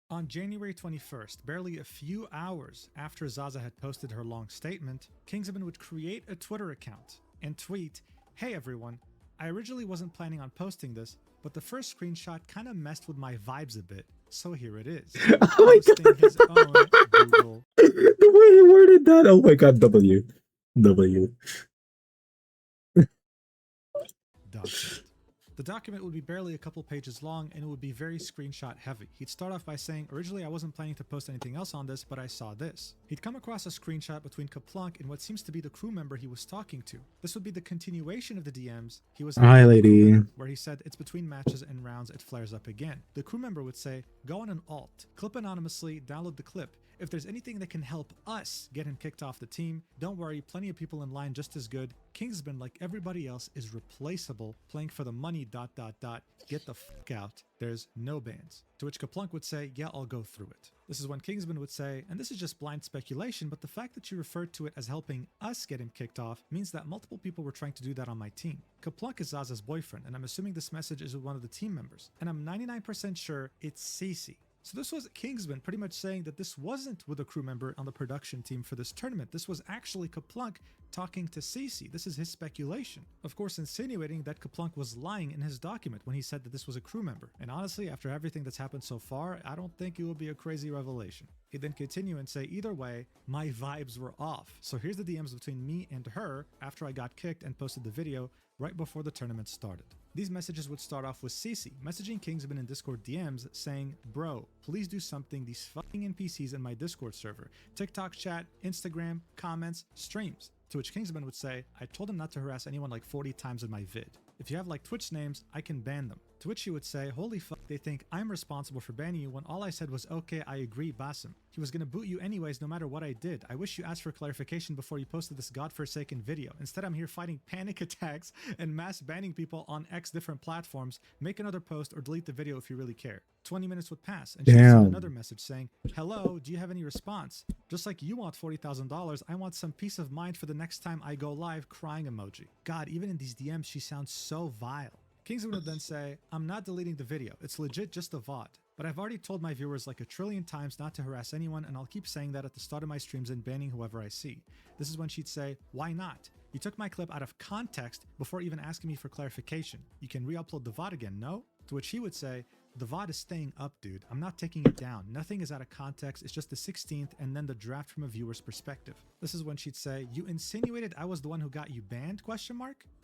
On January 21st, barely a few hours after Zaza had posted her long statement, Kingsman would create a Twitter account and tweet, "Hey everyone, I originally wasn't planning on posting this, but the first screenshot kind of messed with my vibes a bit, so here it is." Oh my god. His own Google The way he worded that. Oh my god, W. document. The document would be barely a couple pages long, and it would be very screenshot heavy. He'd start off by saying, originally I wasn't planning to post anything else on this, but I saw this. He'd come across a screenshot between Kaplunk and what seems to be the crew member he was talking to. This would be the continuation of the DMs he was Hi, lady. where he said, it's between matches and rounds, it flares up again. The crew member would say, go on an alt, clip anonymously, download the clip. If there's anything that can help us get him kicked off the team, don't worry, plenty of people in line just as good. Kingsman, like everybody else, is replaceable, playing for the money, ... Get the fuck out. There's no bans. To which Kaplunk would say, yeah, I'll go through it. This is when Kingsman would say, and this is just blind speculation, but the fact that you referred to it as helping us get him kicked off means that multiple people were trying to do that on my team. Kaplunk is Zaza's boyfriend, and I'm assuming this message is with one of the team members, and I'm 99% sure it's Cece. So this was Kingsman pretty much saying that this wasn't with a crew member on the production team for this tournament. This was actually Kaplunk talking to Cece. This is his speculation. Of course, insinuating that Kaplunk was lying in his document when he said that this was a crew member. And honestly, after everything that's happened so far, I don't think it will be a crazy revelation. He'd then continue and say, either way, my vibes were off. So here's the DMs between me and her after I got kicked and posted the video right before the tournament started. These messages would start off with Cece messaging Kingsman in Discord DMs saying, bro, please do something, these fucking NPCs in my Discord server, TikTok chat, Instagram, comments, streams. To which Kingsman would say, I told him not to harass anyone like 40 times in my vid. If you have like Twitch names, I can ban them. To which he would say, holy fuck, they think I'm responsible for banning you when all I said was, okay, I agree, Basim. He was gonna boot you anyways no matter what I did. I wish you asked for clarification before you posted this godforsaken video. Instead, I'm here fighting panic attacks and mass banning people on X different platforms. Make another post or delete the video if you really care. 20 minutes would pass and she would send another message saying, hello, do you have any response? Just like you want $40,000, I want some peace of mind for the next time I go live, crying emoji. God, even in these DMs, she sounds so vile. Kingsman would then say, I'm not deleting the video. It's legit just a VOD. But I've already told my viewers like a trillion times not to harass anyone, and I'll keep saying that at the start of my streams and banning whoever I see. This is when she'd say, why not? You took my clip out of context before even asking me for clarification. You can re-upload the VOD again, no? To which he would say, the VOD is staying up, dude. I'm not taking it down. Nothing is out of context. It's just the 16th and then the draft from a viewer's perspective. This is when she'd say, you insinuated I was the one who got you banned, ?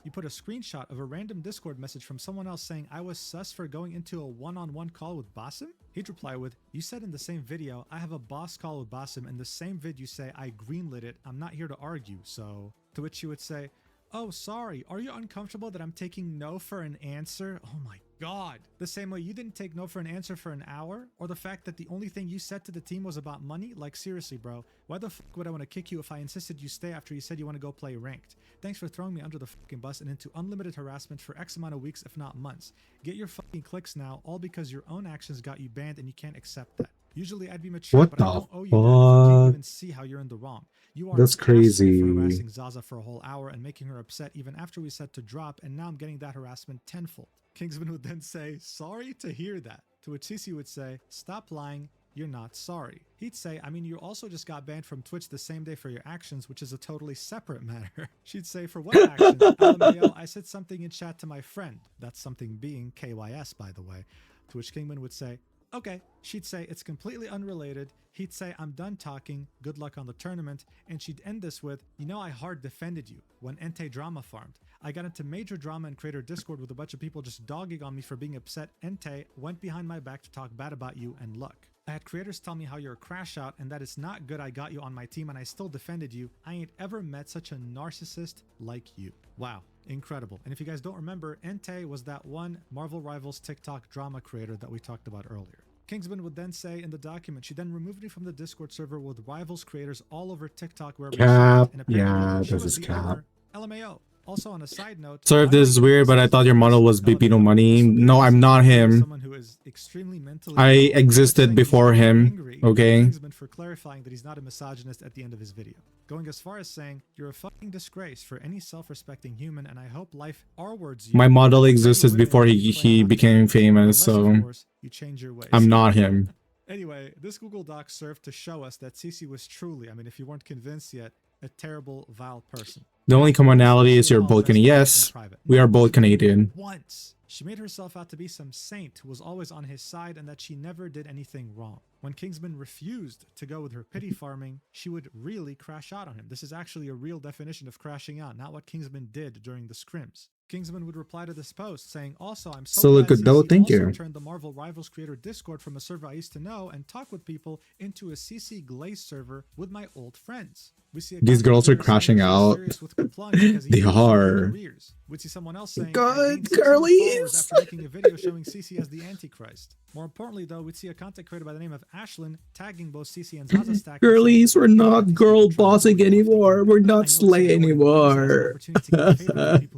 You put a screenshot of a random Discord message from someone else saying I was sus for going into a one-on-one call with Basim? He'd reply with, you said in the same video, I have a boss call with Basim. In the same vid you say, I greenlit it. I'm not here to argue, so... To which she would say, oh, sorry. Are you uncomfortable that I'm taking no for an answer? Oh my God. The same way you didn't take no for an answer for an hour, or the fact that the only thing you said to the team was about money. Like seriously, bro, why the fuck would I want to kick you if I insisted you stay after you said you want to go play ranked? Thanks for throwing me under the fucking bus and into unlimited harassment for X amount of weeks, if not months. Get your fucking clicks now, all because your own actions got you banned and you can't accept that. Usually I'd be mature, What but I the don't owe you that if you can't fuck? even see how you're in the wrong. You are That's an asshole crazy. for harassing Zaza for a whole hour and making her upset even after we said to drop, and now I'm getting that harassment tenfold. Kingsman would then say, sorry to hear that. To which Cece would say, stop lying, you're not sorry. He'd say, I mean, you also just got banned from Twitch the same day for your actions, which is a totally separate matter. She'd say, for what actions? LMAO, I said something in chat to my friend. That's something being KYS, by the way. To which Kingman would say, okay. She'd say, it's completely unrelated. He'd say, I'm done talking, good luck on the tournament. And she'd end this with, you know, I hard defended you when Entei drama farmed. I got into major drama in Creator Discord with a bunch of people just dogging on me for being upset. Entei went behind my back to talk bad about you, and look. I had creators tell me how you're a crash out and that it's not good I got you on my team and I still defended you. I ain't ever met such a narcissist like you. Wow, incredible. And if you guys don't remember, Entei was that one Marvel Rivals TikTok drama creator that we talked about earlier. Kingsman would then say in the document, she then removed me from the Discord server with Rivals creators all over TikTok wherever Cap. she went, and apparently Yeah, she this was is the cap. owner. LMAO. Also on a side note, Sorry if this is weird, but I thought your model was Bipino Money. No, I'm not him. someone who is extremely mentally I ill, existed saying before he's him. angry at Okay. Kingsman for clarifying that he's not a misogynist at the end of his video. Going as far as saying, you're a fucking disgrace for any self-respecting human, and I hope life R-words you. My model Many existed women before keep he playing on became TikTok, famous, unless, of so course, you change your ways. I'm not him. Anyway, this Google Doc served to show us that Cece was truly, I mean, if you weren't convinced yet, a terrible, vile person. The only commonality is you're both Canadian. Yes, we are both Canadian. Once. She made herself out to be some saint who was always on his side and that she never did anything wrong. When Kingsman refused to go with her pity farming, she would really crash out on him. This is actually a real definition of crashing out, not what Kingsman did during the scrims. Kingsman would reply to this post saying, also, I'm so Still a glad good note, CC thank also you. turned the Marvel Rivals creator Discord from a server I used to know and talk with people into a CC Glaze server with my old friends. We see a These comment girls are here saying crashing she's out. serious with Kaplunk because he They used to are. in careers. We'd see someone else saying, Good I gained 600 followers girlies. after making a video showing CC as the Antichrist. More importantly, though, we'd see a content creator by the name of Ashlyn tagging both CC and Zaza Stack. Girlies, we're not girl bossing anymore. We're not slay anymore. The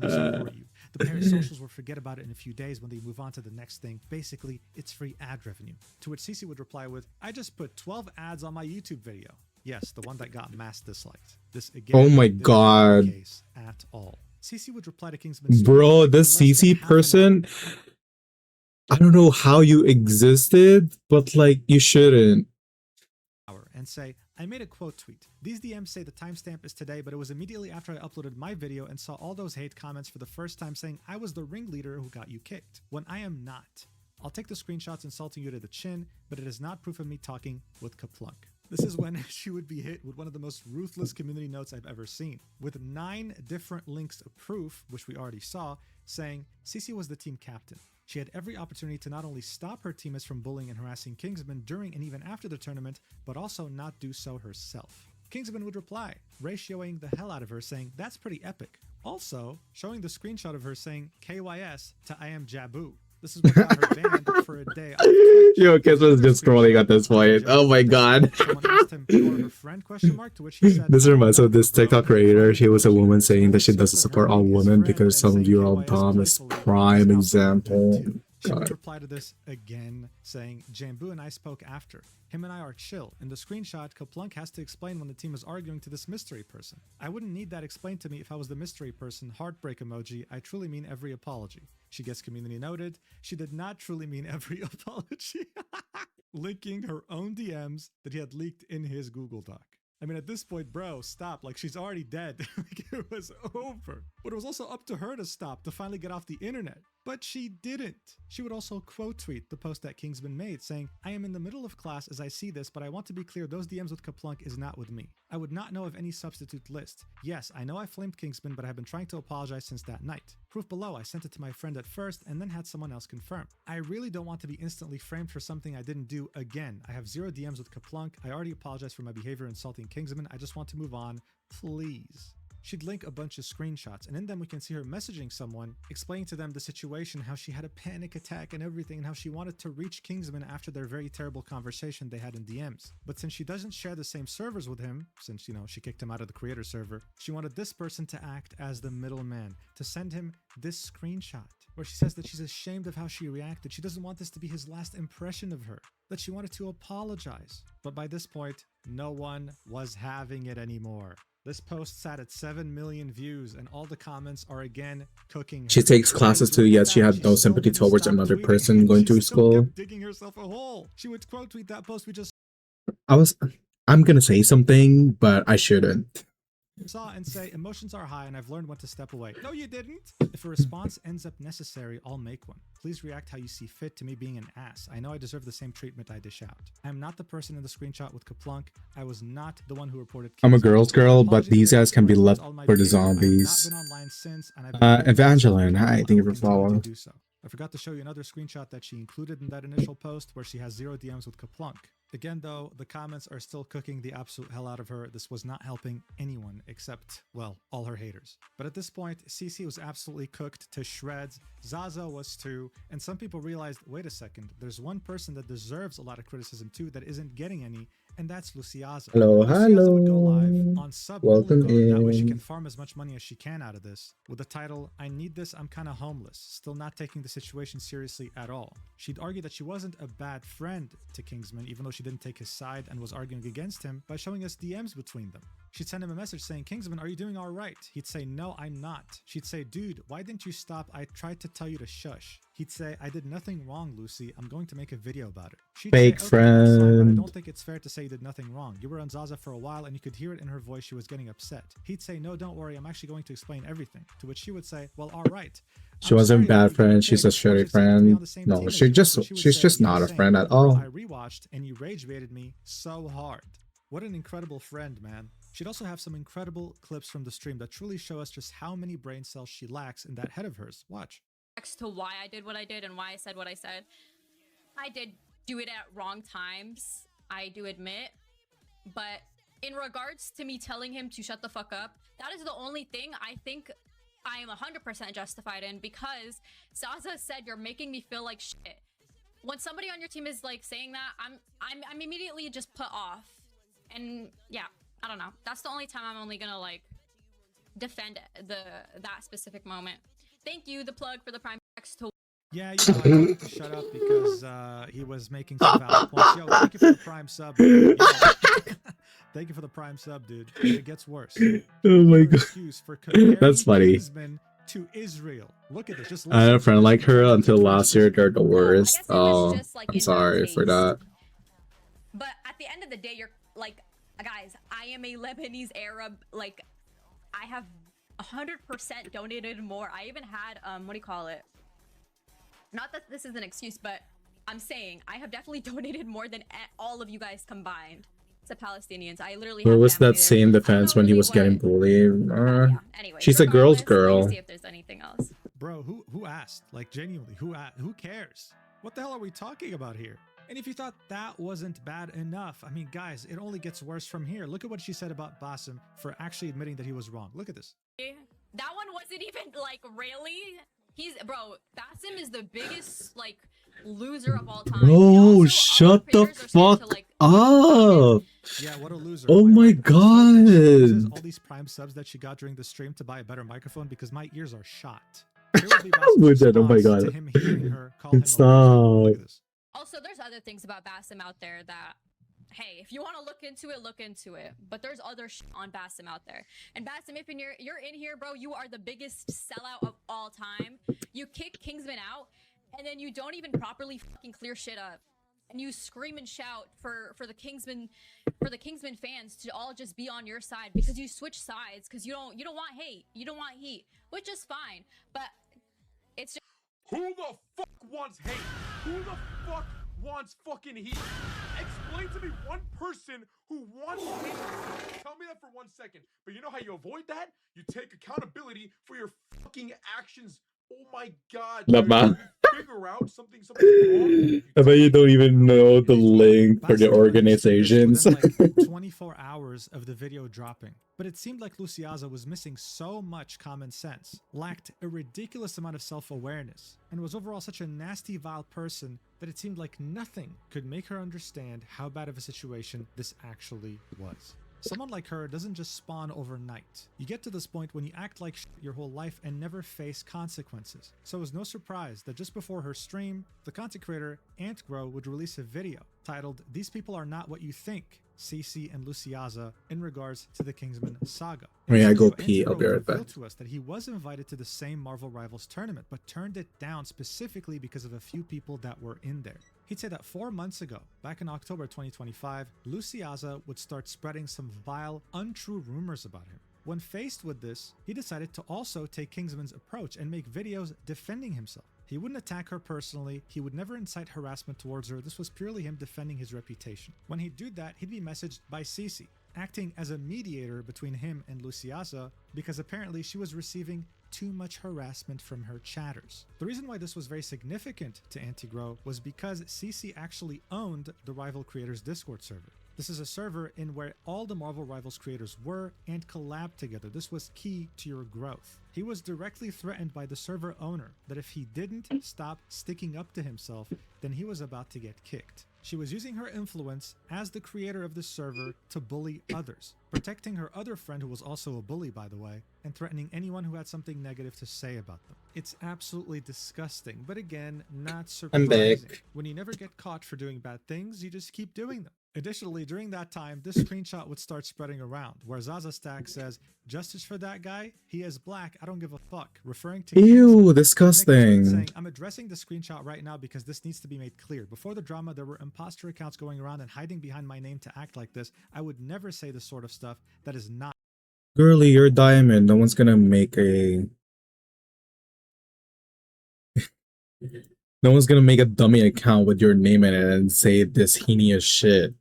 pair of socials will forget about it in a few days when they move on to the next thing. Basically, it's free ad revenue. To which Cece would reply with, I just put 12 ads on my YouTube video. Yes, the one that got mass disliked. This again, Oh my this is not God. the case at all. Cece would reply to Kingsman's Bro, this CC person, I don't know how you existed, but like you shouldn't. and say, I made a quote tweet. These DMs say the timestamp is today, but it was immediately after I uploaded my video and saw all those hate comments for the first time saying I was the ringleader who got you kicked, when I am not. I'll take the screenshots insulting you to the chin, but it is not proof of me talking with Kaplunk. This is when she would be hit with one of the most ruthless community notes I've ever seen, with 9 different links of proof, which we already saw, saying Cece was the team captain. She had every opportunity to not only stop her teammates from bullying and harassing Kingsman during and even after the tournament, but also not do so herself. Kingsman would reply, ratioing the hell out of her, saying, that's pretty epic. Also, showing the screenshot of her saying KYS to I am Jabu. This is what got her banned for a day. Yo, Kiss was just scrolling at this point. Oh my God. Someone asked him, "You are her friend?" To which he said, This reminds me of this TikTok creator. She was a woman saying that she doesn't support all women because some of you are all dumb. Is prime example. She would God. reply to this again, saying, Jambu and I spoke after. Him and I are chill. In the screenshot, Kaplunk has to explain when the team is arguing to this mystery person. I wouldn't need that explained to me if I was the mystery person. Heartbreak emoji. I truly mean every apology. She gets community noted. She did not truly mean every apology. Linking her own DMs that he had leaked in his Google Doc. I mean, at this point, bro, stop. Like, she's already dead. Like, it was over. But it was also up to her to stop, to finally get off the internet. But she didn't. She would also quote tweet the post that Kingsman made, saying, I am in the middle of class as I see this, but I want to be clear, those DMs with Kaplunk is not with me. I would not know of any substitute list. Yes, I know I flamed Kingsman, but I have been trying to apologize since that night. Proof below, I sent it to my friend at first and then had someone else confirm. I really don't want to be instantly framed for something I didn't do again. I have 0 DMs with Kaplunk. I already apologized for my behavior insulting Kingsman. I just want to move on. Please. she'd link a bunch of screenshots, and in them we can see her messaging someone, explaining to them the situation, how she had a panic attack and everything, and how she wanted to reach Kingsman after their very terrible conversation they had in DMs. But since she doesn't share the same servers with him, since, you know, she kicked him out of the creator server, she wanted this person to act as the middleman, to send him this screenshot, where she says that she's ashamed of how she reacted. She doesn't want this to be his last impression of her, that she wanted to apologize. But by this point, no one was having it anymore. This post sat at 7 million views, and all the comments are again cooking her. She takes classes too, yet she had no sympathy towards another person going through school. Digging herself a hole. She would quote tweet that post we just I'm gonna say something, but I shouldn't. saw and say, emotions are high and I've learned when to step away. No, you didn't. If a response ends up necessary, I'll make one. Please react how you see fit to me being an ass. I know I deserve the same treatment I dish out. I am not the person in the screenshot with Kaplunk. I was not the one who reported. I'm a girl's girl, but these guys can be left for the zombies. Evangeline, hi, thank you for following. I forgot to show you another screenshot that she included in that initial post where she has 0 DMs with Kaplunk. Again, though, the comments are still cooking the absolute hell out of her. This was not helping anyone except, well, all her haters. But at this point, CC was absolutely cooked to shreds. Zaza was too. And some people realized, wait a second, there's one person that deserves a lot of criticism too that isn't getting any, and that's Luciaza. Hello, Luciaza would go live on sub welcome only mode. That way she in. can farm as much money as she can out of this, with the title, I need this, I'm kinda homeless, still not taking the situation seriously at all. She'd argue that she wasn't a bad friend to Kingsman, even though she didn't take his side and was arguing against him by showing us DMs between them. She'd send him a message saying, Kingsman, are you doing all right? He'd say, no, I'm not. She'd say, dude, why didn't you stop? I tried to tell you to shush. He'd say, I did nothing wrong, Lucy. I'm going to make a video about it. She'd Fake say, okay, I'm sorry, but I friend. don't think it's fair to say you did nothing wrong. You were on Zaza for a while and you could hear it in her voice. She was getting upset. He'd say, no, don't worry. I'm actually going to explain everything. To which she would say, well, all right. She wasn't a bad friend, she's a shitty friend. No, she's just not a friend at all. I rewatched and you rage baited me so hard. What an incredible friend, man. She'd also have some incredible clips from the stream that truly show us just how many brain cells she lacks in that head of hers. Watch. To why I did what I did and why I said what I said. I did do it at wrong times, I do admit. But in regards to me telling him to shut the fuck up, that is the only thing I think I am 100% justified in, because Zaza said you're making me feel like shit. When somebody on your team is like saying that, I'm immediately just put off. And yeah, I don't know. That's the only time I'm only gonna like defend that specific moment. Thank you, the plug for the Prime X to. Yeah, you know, I told him to shut up because he was making some valid points. Yo, thank you for the Prime sub. Yo, thank you for the Prime sub, dude. It gets worse. Oh my god. Excuse for comparing That's funny. Kingsman to Israel. Look at this. Just I had a listen. friend like her until last year. They're the worst. Oh, I'm sorry for that. But at the end of the day, you're like, guys, I am a Lebanese Arab. Like, I have 100% donated more. I even had, what do you call it? Not that this is an excuse, but I'm saying I have definitely donated more than all of you guys combined to Palestinians. I literally Where have was family that there. same defense when he was getting bullied? Anyway, She's a girl's regardless, girl. let me see if there's anything else. Bro, who asked? Like, genuinely, who cares? What the hell are we talking about here? And if you thought that wasn't bad enough, I mean, guys, it only gets worse from here. Look at what she said about Basim for actually admitting that he was wrong. Look at this. That one wasn't even like, really? Bro, Basim is the biggest like loser of all time. Bro, shut the fuck up. Yeah, what a loser. Oh my god. Uses all these Prime subs that she got during the stream to buy a better microphone because my ears are shot. Here will be With that, oh my response god. to him hearing her call him a loser. Stop. Look at this. Also, there's other things about Basim out there that, hey, if you want to look into it. But there's other shit on Basim out there. And Basim, if you're in here, bro, you are the biggest sellout of all time. You kick Kingsman out, and then you don't even properly fucking clear shit up. And you scream and shout for the Kingsman fans to all just be on your side because you switch sides because you don't want hate. You don't want heat, which is fine. But it's just Who the fuck wants hate? Who the fuck wants fucking heat? Explain to me one person who wants hate. Tell me that for 1 second. But you know how you avoid that? You take accountability for your fucking actions, Oh my god, Lama. figure out something's wrong. I bet you don't even know the link for the Basi managed to do this organizations. within like 24 hours of the video dropping. But it seemed like Luciaza was missing so much common sense, lacked a ridiculous amount of self-awareness, and was overall such a nasty, vile person that it seemed like nothing could make her understand how bad of a situation this actually was. Someone like her doesn't just spawn overnight. You get to this point when you act like shit your whole life and never face consequences. So it was no surprise that just before her stream, the content creator AntGrow would release a video titled "These People Are Not What You Think," CC and Luciaza in regards to the Kingsman saga. Wait, I go So pee. I'll AntGrow be right revealed back. to us that he was invited to the same Marvel Rivals tournament, but turned it down specifically because of a few people that were in there. He'd say that 4 months ago, back in October 2025, Luciaza would start spreading some vile, untrue rumors about him. When faced with this, he decided to also take Kingsman's approach and make videos defending himself. He wouldn't attack her personally, he would never incite harassment towards her, this was purely him defending his reputation. When he'd do that, he'd be messaged by Cece, acting as a mediator between him and Luciaza because apparently she was receiving too much harassment from her chatters. The reason why this was very significant to AntGrow was because Cece actually owned the Rival Creators Discord server. This is a server in where all the Marvel Rivals creators were and collabed together. This was key to your growth. He was directly threatened by the server owner that if he didn't stop sticking up to himself, then he was about to get kicked. She was using her influence as the creator of the server to bully others, protecting her other friend who was also a bully, by the way, and threatening anyone who had something negative to say about them. It's absolutely disgusting, but again, not I'm surprising. back. When you never get caught for doing bad things, you just keep doing them. Additionally, during that time, this screenshot would start spreading around, where Zaza Stack says, "Justice for that guy? He is black, I don't give a fuck," referring to Ew, Kingsman. disgusting. Saying, "I'm addressing the screenshot right now because this needs to be made clear. Before the drama, there were imposter accounts going around and hiding behind my name to act like this. I would never say this sort of stuff. That is not..." Girly, you're diamond. No one's gonna make a... No one's gonna make a dummy account with your name in it and say this heinous shit.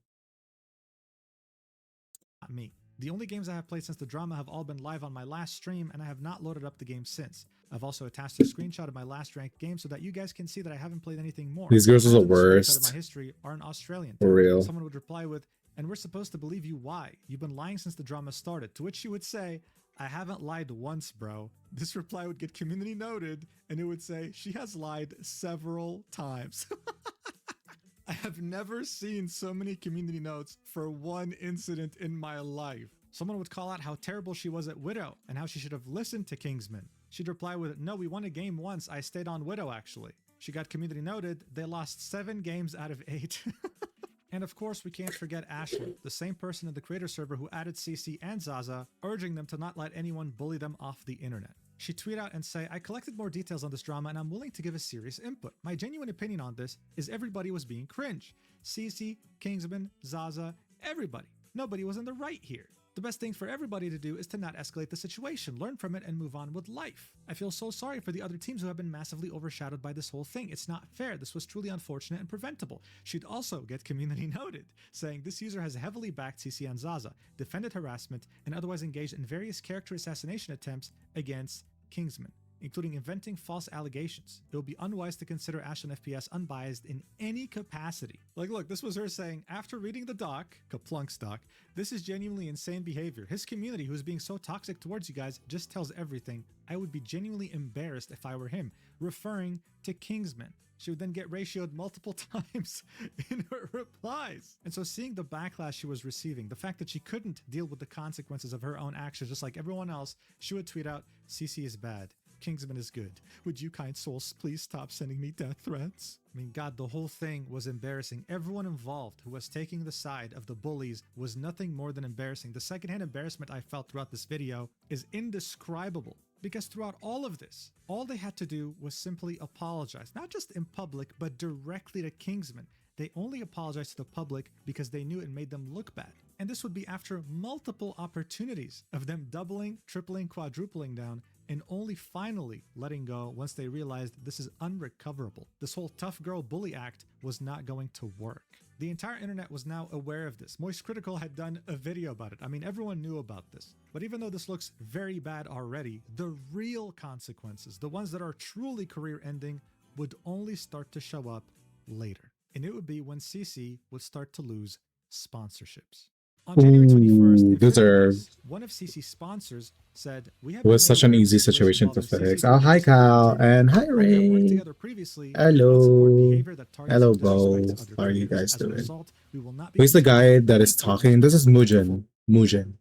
Not me. The only games I have played since the drama have all been live on my last stream, and I have not loaded up the game since. I've also attached a screenshot of my last ranked game so that you guys can see that I haven't played anything more. These girls are the After the screenshot worst. of my history are an Australian. For real. Someone would reply with, "And we're supposed to believe you, why? You've been lying since the drama started." To which she would say, "I haven't lied once, bro." This reply would get community noted, and it would say, "She has lied several times." I have never seen so many community notes for one incident in my life. Someone would call out how terrible she was at Widow and how she should have listened to Kingsman. She'd reply with, "No, we won a game once. I stayed on Widow, actually." She got community noted. They lost 7 games out of 8. And of course, we can't forget Ashley, the same person in the creator server who added CC and Zaza, urging them to not let anyone bully them off the internet. She'd tweet out and say, "I collected more details on this drama and I'm willing to give a serious input. My genuine opinion on this is everybody was being cringe. CC, Kingsman, Zaza, everybody. Nobody was in the right here. The best thing for everybody to do is to not escalate the situation, learn from it, and move on with life. I feel so sorry for the other teams who have been massively overshadowed by this whole thing. It's not fair. This was truly unfortunate and preventable." She'd also get community noted, saying, "This user has heavily backed CC and Zaza, defended harassment, and otherwise engaged in various character assassination attempts against Kingsman, including inventing false allegations. It would be unwise to consider Ashlyn FPS unbiased in any capacity." Like, look, this was her saying, after reading the doc, Kaplunk's doc, "This is genuinely insane behavior. His community, who's being so toxic towards you guys, just tells everything. I would be genuinely embarrassed if I were him," referring to Kingsman. She would then get ratioed multiple times in her replies. And so seeing the backlash she was receiving, the fact that she couldn't deal with the consequences of her own actions just like everyone else, she would tweet out, "CC is bad. Kingsman is good. Would you kind souls please stop sending me death threats?" I mean, God, the whole thing was embarrassing. Everyone involved who was taking the side of the bullies was nothing more than embarrassing. The secondhand embarrassment I felt throughout this video is indescribable. Because throughout all of this, all they had to do was simply apologize, not just in public, but directly to Kingsman. They only apologized to the public because they knew it made them look bad. And this would be after multiple opportunities of them doubling, tripling, quadrupling down, and only finally letting go once they realized this is unrecoverable. This whole tough girl bully act was not going to work. The entire internet was now aware of this. Moist Critical had done a video about it. I mean, everyone knew about this. But even though this looks very bad already, the real consequences, the ones that are truly career-ending, would only start to show up later. And it would be when CC would start to lose sponsorships. On January 21st, those are. one of CC's sponsors said, "We have It was been such an made aware of easy the situation to situation fix. involving Oh, hi CC's Kyle and hi we have worked Ray. together previously and not support Hello. behavior that targets Hello, or disrespects both. other How are you creators. guys As a doing? result, we will not be Who's the guy contributing that is any talking? This is Mujin. Mujin.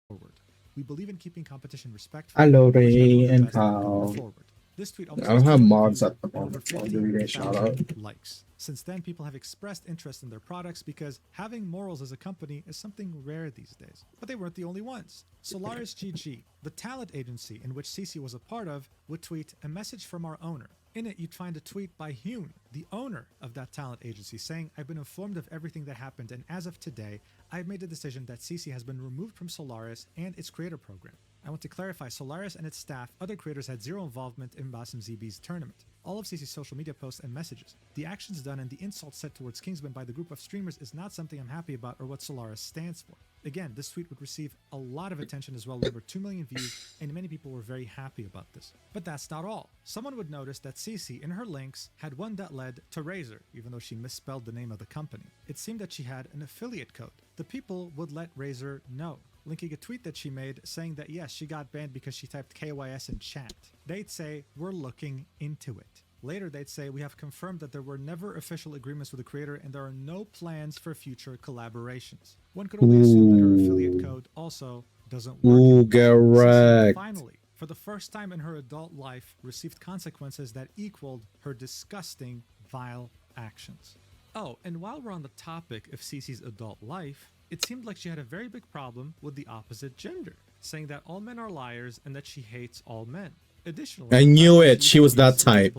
forward. We believe in keeping competition respectful. Hello, and wishing everyone Ray the and best going Kyle. forward. This tweet I almost don't has have 2 million mods views at the and over moment. I'll give you a shout out. 50,000 likes. Since then, people have expressed interest in their products because having morals as a company is something rare these days. But they weren't the only ones. Solaris GG, the talent agency in which CC was a part of, would tweet a message from our owner. In it, you'd find a tweet by Hune, the owner of that talent agency, saying, "I've been informed of everything that happened, and as of today, I've made a decision that CC has been removed from Solaris and its creator program. I want to clarify, Solaris and its staff, other creators had zero involvement in Basim ZB's tournament. All of CC's social media posts and messages, the actions done and the insults said towards Kingsman by the group of streamers is not something I'm happy about or what Solaris stands for." Again, this tweet would receive a lot of attention as well, over 2 million views, and many people were very happy about this. But that's not all. Someone would notice that CC in her links had one that led to Razer, even though she misspelled the name of the company. It seemed that she had an affiliate code. The people would let Razer know, linking a tweet that she made saying that yes, she got banned because she typed KYS in chat. They'd say, "We're looking into it." Later, they'd say, "We have confirmed that there were never official agreements with the creator and there are no plans for future collaborations." One could only assume that her affiliate code also doesn't work. Ooh, get CC wrecked. finally, for the first time in her adult life, received consequences that equaled her disgusting, vile actions. Oh, and while we're on the topic of CC's adult life, it seemed like she had a very big problem with the opposite gender, saying that all men are liars and that she hates all men. Additionally, I knew it. She was that type.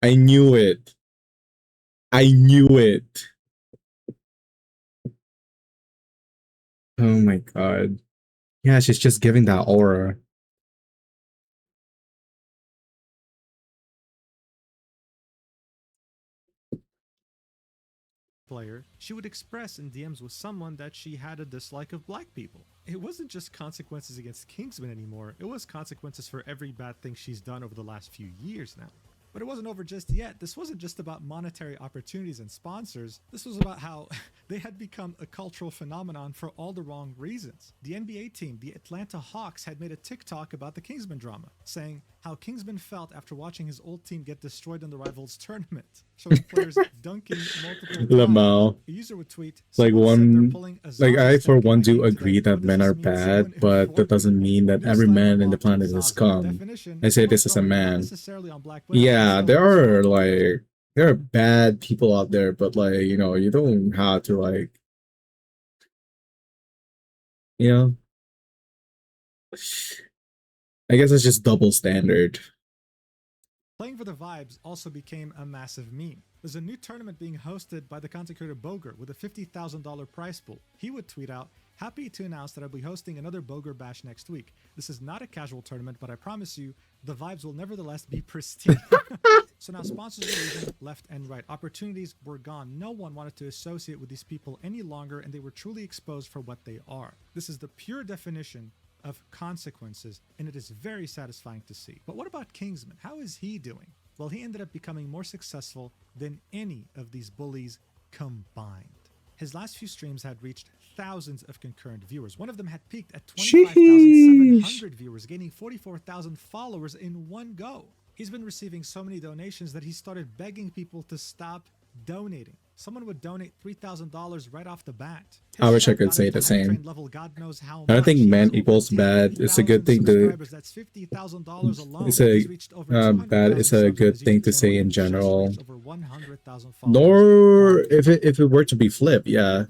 I knew it. I knew it. Oh my god. Yeah, she's just giving that aura. player, she would express in DMs with someone that she had a dislike of black people. It wasn't just consequences against Kingsman anymore, it was consequences for every bad thing she's done over the last few years now. But it wasn't over just yet. This wasn't just about monetary opportunities and sponsors. This was about how they had become a cultural phenomenon for all the wrong reasons. The NBA team, the Atlanta Hawks, had made a TikTok about the Kingsman drama, saying how Kingsman felt after watching his old team get destroyed in the Rivals tournament, showing players dunking multiple times. Lamau. A user would tweet, Like "Someone said they're one, pulling a like I Zaza for stack in one my do game agree today. that What men does are this mean? Someone bad, but informed that doesn't me." mean that New every slang man in the involved planet is Zaza. scum. Definition, I say this someone as a throwing not man. necessarily on black women, Yeah, but there still, are like there are bad people out there, but like you know, you don't have to like you know. I guess it's just double standard. playing for the vibes also became a massive meme. There's a new tournament being hosted by the content creator Boger with a $50,000 prize pool. He would tweet out, "Happy to announce that I'll be hosting another Boger Bash next week. This is not a casual tournament, but I promise you, the vibes will nevertheless be pristine." So now sponsors were leaving left and right. Opportunities were gone. No one wanted to associate with these people any longer, and they were truly exposed for what they are. This is the pure definition of consequences, and it is very satisfying to see. But what about Kingsman? How is he doing? Well, he ended up becoming more successful than any of these bullies combined. His last few streams had reached thousands of concurrent viewers. One of them had peaked at 25,700 viewers, gaining 44,000 followers in one go. He's been receiving so many donations that he started begging people to stop donating. Someone would donate $3,000 right off the bat. I wish I could say the same. Level, God knows how I don't think much. man equals bad. It's a good thing to. That's $50,000 alone. It's a He's reached over bad. It's a good thing to say in general. over 100,000 followers. Nor if it were to be flipped, yeah.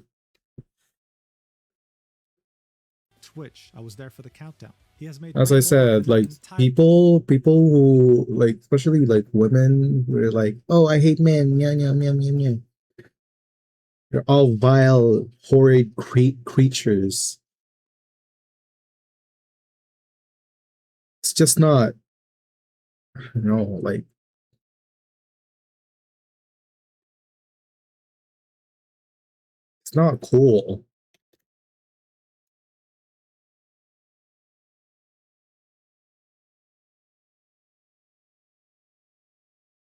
Twitch. I was there for the countdown. He has made As I said, like people who like, especially like women, who are like, "Oh, I hate men." Yeah, yeah, yeah, yeah, yeah. They're all vile, horrid creatures. It's just not, you know, like It's not cool.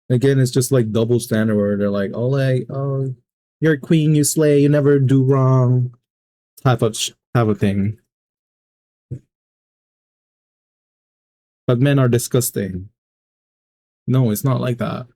Again, it's just like double standard where they're like, oh, you're a queen, you slay, you never do wrong, type of thing. But men are disgusting. No, it's not like that.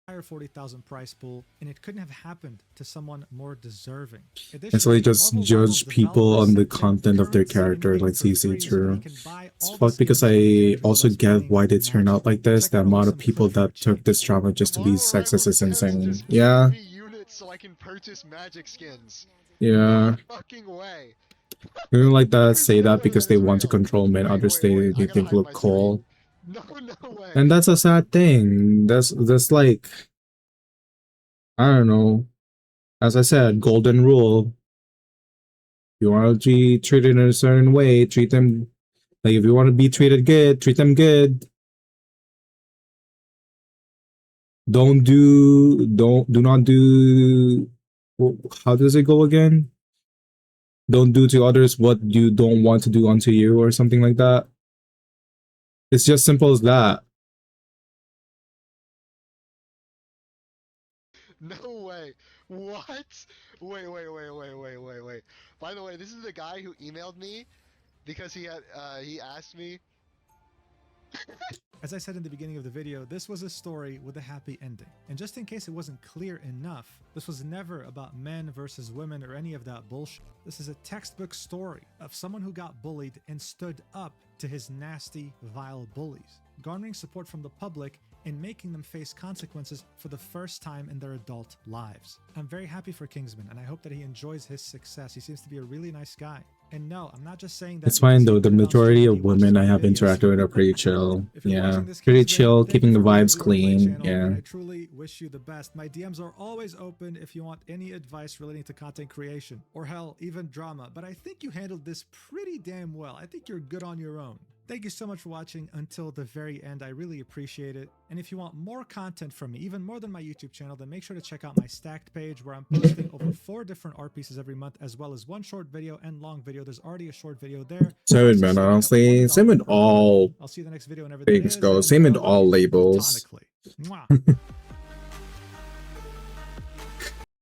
Higher 40,000 price pool, and it couldn't have happened to someone more deserving. And so they just judge people on the content of their character, like CC True. It's fucked because I also get why they turn out like this. The amount of people that took this drama just to be sexist is insane. Yeah. Units so I can purchase magic skins. Yeah. No fucking way. Women like that say that because they want to control men, others they think look cool. No way. And that's a sad thing. That's like, I don't know. As I said, golden rule. You want to be treated in a certain way, treat them like if you want to be treated good, treat them good. Do not do, how does it go again? Don't do to others what you don't want to do unto you, or something like that. It's just simple as that. No way. What? Wait. By the way, this is the guy who emailed me because he asked me. As I said in the beginning of the video, this was a story with a happy ending. And just in case it wasn't clear enough, this was never about men versus women or any of that bullshit. This is a textbook story of someone who got bullied and stood up to his nasty, vile bullies, garnering support from the public and making them face consequences for the first time in their adult lives. I'm very happy for Kingsman, and I hope that he enjoys his success. He seems to be a really nice guy. And no, I'm not just saying that. It's fine though, the majority of women I have interacted with are pretty chill. Yeah, pretty chill, keeping the vibes clean. Yeah. I truly wish you the best. My DMs are always open if you want any advice relating to content creation, or hell, even drama. But I think you handled this pretty damn well. I think you're good on your own. Thank you so much for watching until the very end. I really appreciate it. And if you want more content from me, even more than my YouTube channel, then make sure to check out my Stacked page where I'm posting over 4 different art pieces every month, as well as 1 short video and long video. There's already a short video there. Same man, honestly. Same with all I'll see you in the next video whenever things go. Same with all labels.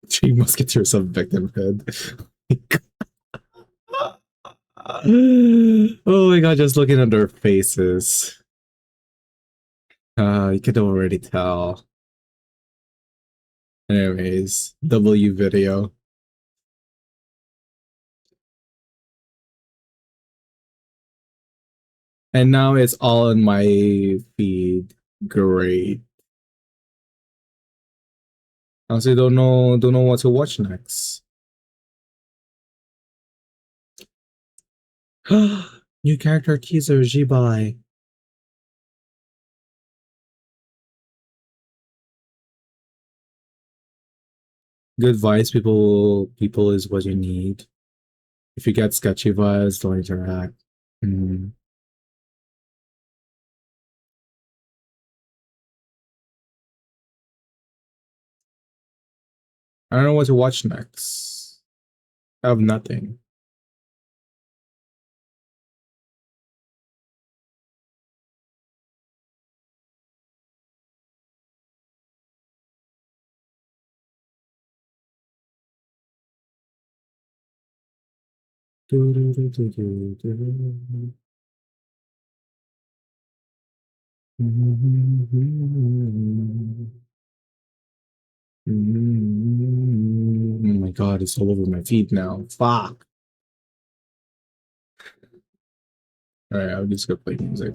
3 Musketeers of victimhood. Oh my god, just looking at their faces. You could already tell. Anyways, W video. And now it's all in my feed. Great. Honestly, don't know what to watch next. New character teaser, Jibai. Good vibes, people is what you need. If you get sketchy vibes, don't interact. I don't know what to watch next. I have nothing. Oh my god, it's all over my feet now. Fuck. Alright, I'll just go play music.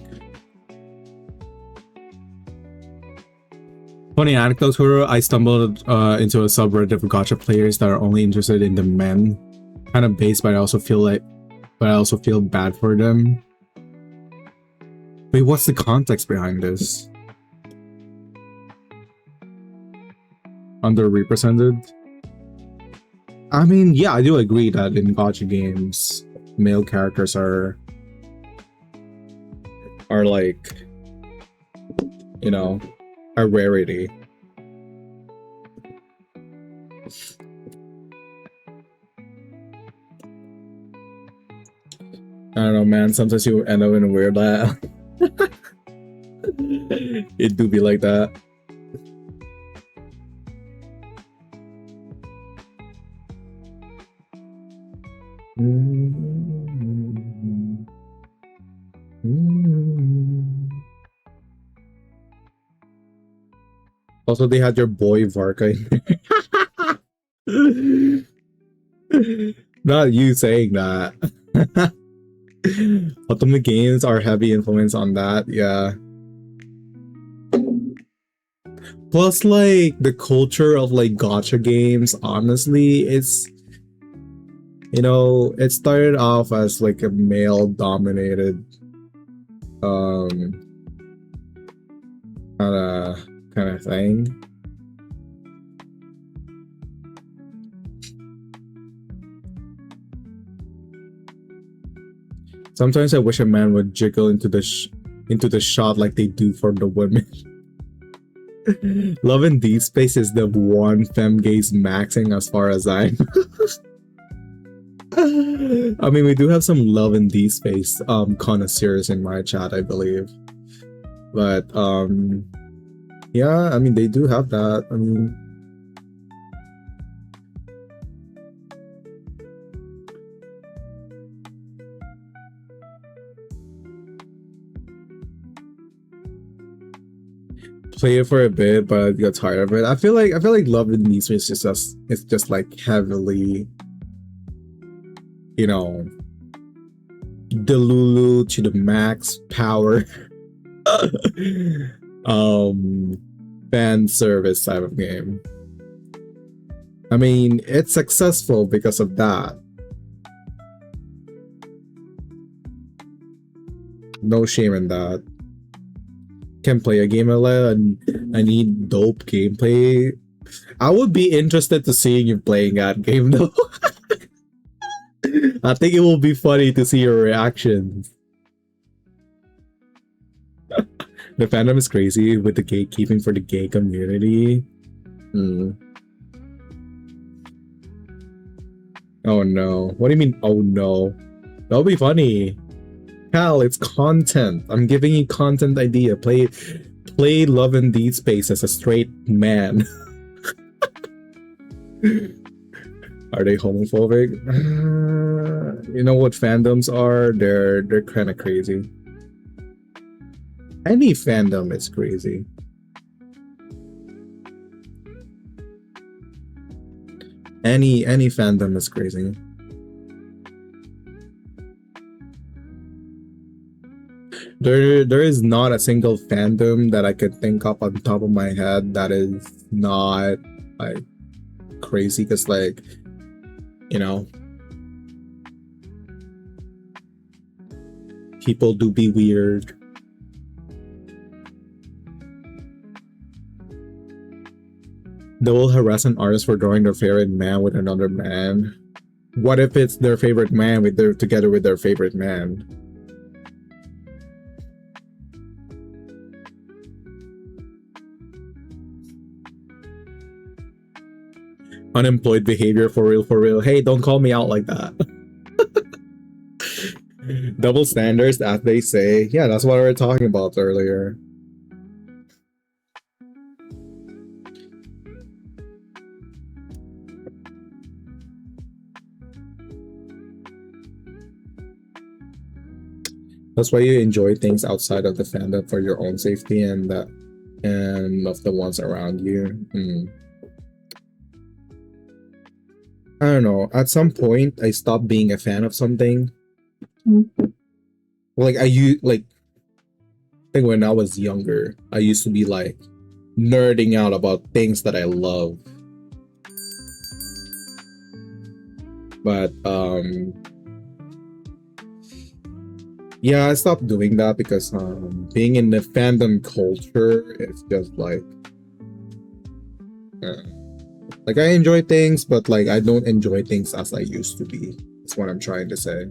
Funny anecdote, Toro. I stumbled into a subreddit of gacha players that are only interested in the men. Kind of base, but I also feel bad for them. Wait, what's the context behind this? Underrepresented? I mean, yeah, I do agree that in gacha games, male characters are like, you know, a rarity. I don't know, man. Sometimes you end up in a weird lab. It do be like that. Also, they had your boy Varka. Not you saying that. Ultimate games are heavy influence on that, yeah. Plus, like, the culture of, like, gacha games, honestly, it's, you know, it started off as, like, a male-dominated, kind of thing. Sometimes I wish a man would jiggle into the shot like they do for the women. Love in Deep Space is the one femme gaze maxing as far as I I mean, we do have some Love in Deep Space connoisseurs in my chat, I believe. But yeah, I mean, they do have that. I mean, play it for a bit, but I got tired of it. I feel like Love in Deep Space is just like heavily, you know, Delulu to the max power. Fan service type of game. I mean, it's successful because of that. No shame in that. Can play a game and I need dope gameplay. I would be interested to seeing you playing that game though. I think it will be funny to see your reactions. The fandom is crazy with the gatekeeping for the gay community. Oh no. What do you mean, oh no? That'll be funny. Cal, it's content. I'm giving you content idea. Play Love in Deep Space as a straight man. Are they homophobic? You know what fandoms are? They're kind of crazy. Any fandom is crazy. Any fandom is crazy. There is not a single fandom that I could think of on top of my head that is not like crazy, because like, you know, people do be weird. They will harass an artist for drawing their favorite man with another man. What if it's their favorite man together with their favorite man? Unemployed behavior for real. Hey, don't call me out like that. Double standards, as they say. Yeah, that's what we were talking about earlier. That's why you enjoy things outside of the fandom for your own safety and of the ones around you. I don't know. At some point, I stopped being a fan of something. Like I think when I was younger, I used to be like nerding out about things that I love. But yeah, I stopped doing that because being in the fandom culture is just like I enjoy things, but like I don't enjoy things as I used to be. That's what I'm trying to say.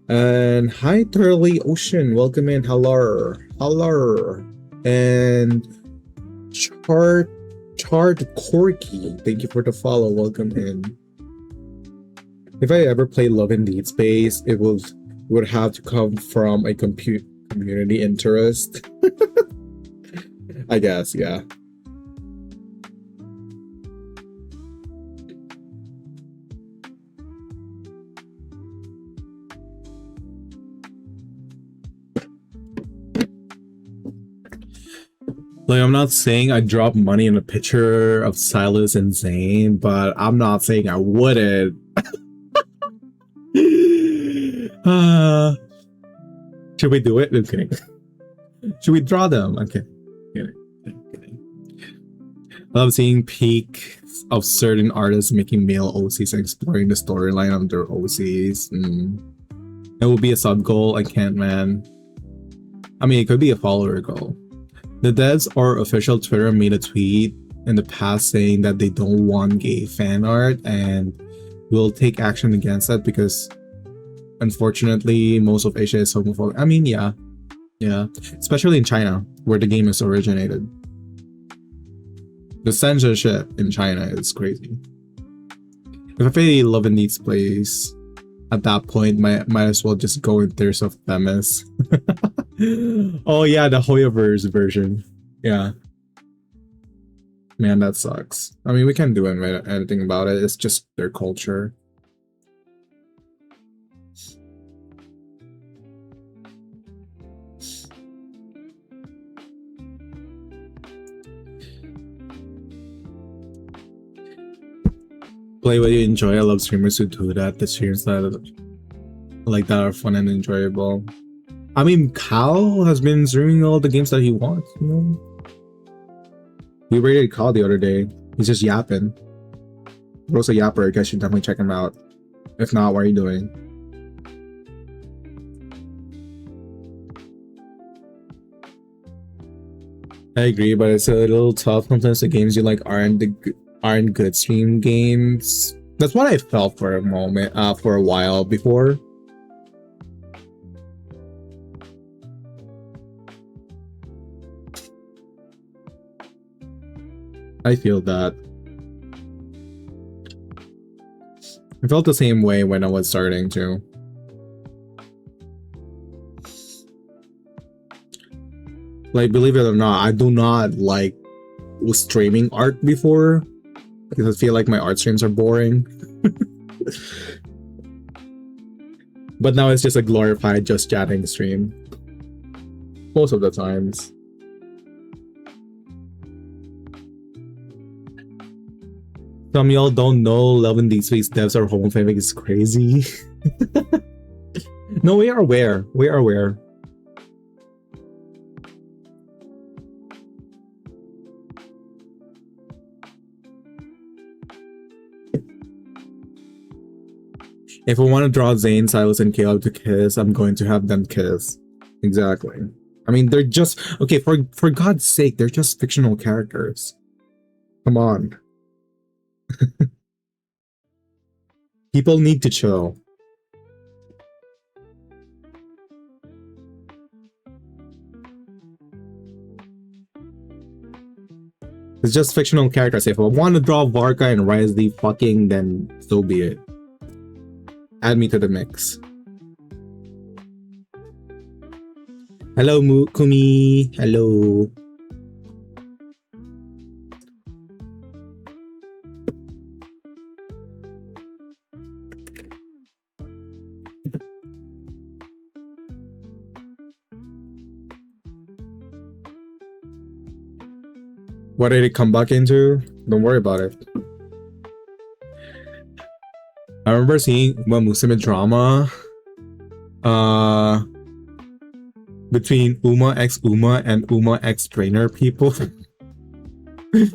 And hi Turley Ocean, welcome in. Hello. And Chart Corky, thank you for the follow. Welcome in. If I ever play Love in Deed Space, it would have to come from a community interest. I guess, yeah. Like, I'm not saying I drop money in a picture of Silas and Zane, but I'm not saying I wouldn't. Should we do it? I'm kidding. Should we draw them? I'm kidding. I love seeing peaks of certain artists making male OCs and exploring the storyline of their OCs. It will be a sub goal. I can't, man. I mean, it could be a follower goal. The devs or official Twitter made a tweet in the past saying that they don't want gay fan art and will take action against that because unfortunately most of Asia is homophobic. I mean, yeah, especially in China where the game is originated. The censorship in China is crazy. If I play Love and Needs Place, at that point might as well just go in Tears of Themis. Oh yeah, the Hoyoverse version. Yeah. Man, that sucks. I mean, we can't do anything about it. It's just their culture. Play what you enjoy. I love streamers who do that. The streams that like that are fun and enjoyable. I mean, Cal has been streaming all the games that he wants, you know? We rated Cal the other day. He's just yapping. Bro's a yapper. I guess you should definitely check him out. If not, what are you doing? I agree, but it's a little tough. Sometimes the games you like aren't good stream games. That's what I felt for a moment, for a while before. I feel that. I felt the same way when I was starting to. Like, believe it or not, I do not like streaming art before because I feel like my art streams are boring. But now it's just a glorified just chatting stream. Most of the times. Some y'all don't know Love in Deep Space devs are homophobic is crazy. No, we are aware. We are aware. If I want to draw Zane, Silas, and Caleb to kiss, I'm going to have them kiss. Exactly. I mean, they're just... Okay, for God's sake, they're just fictional characters. Come on. People need to chill. It's just fictional characters. If I want to draw Varka and Rise the fucking, then so be it. Add me to the mix. Hello, Kumi. Hello. What did it come back into? Don't worry about it. I remember seeing one Musume drama between Uma X Uma and Uma X trainer people. It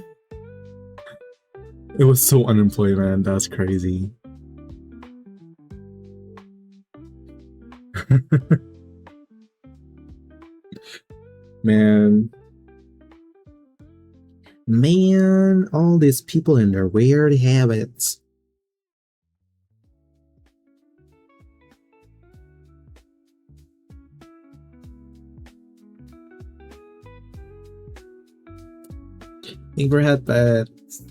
was so unemployed, man. That's crazy. Man, all these people and their weird habits. Overhead beds.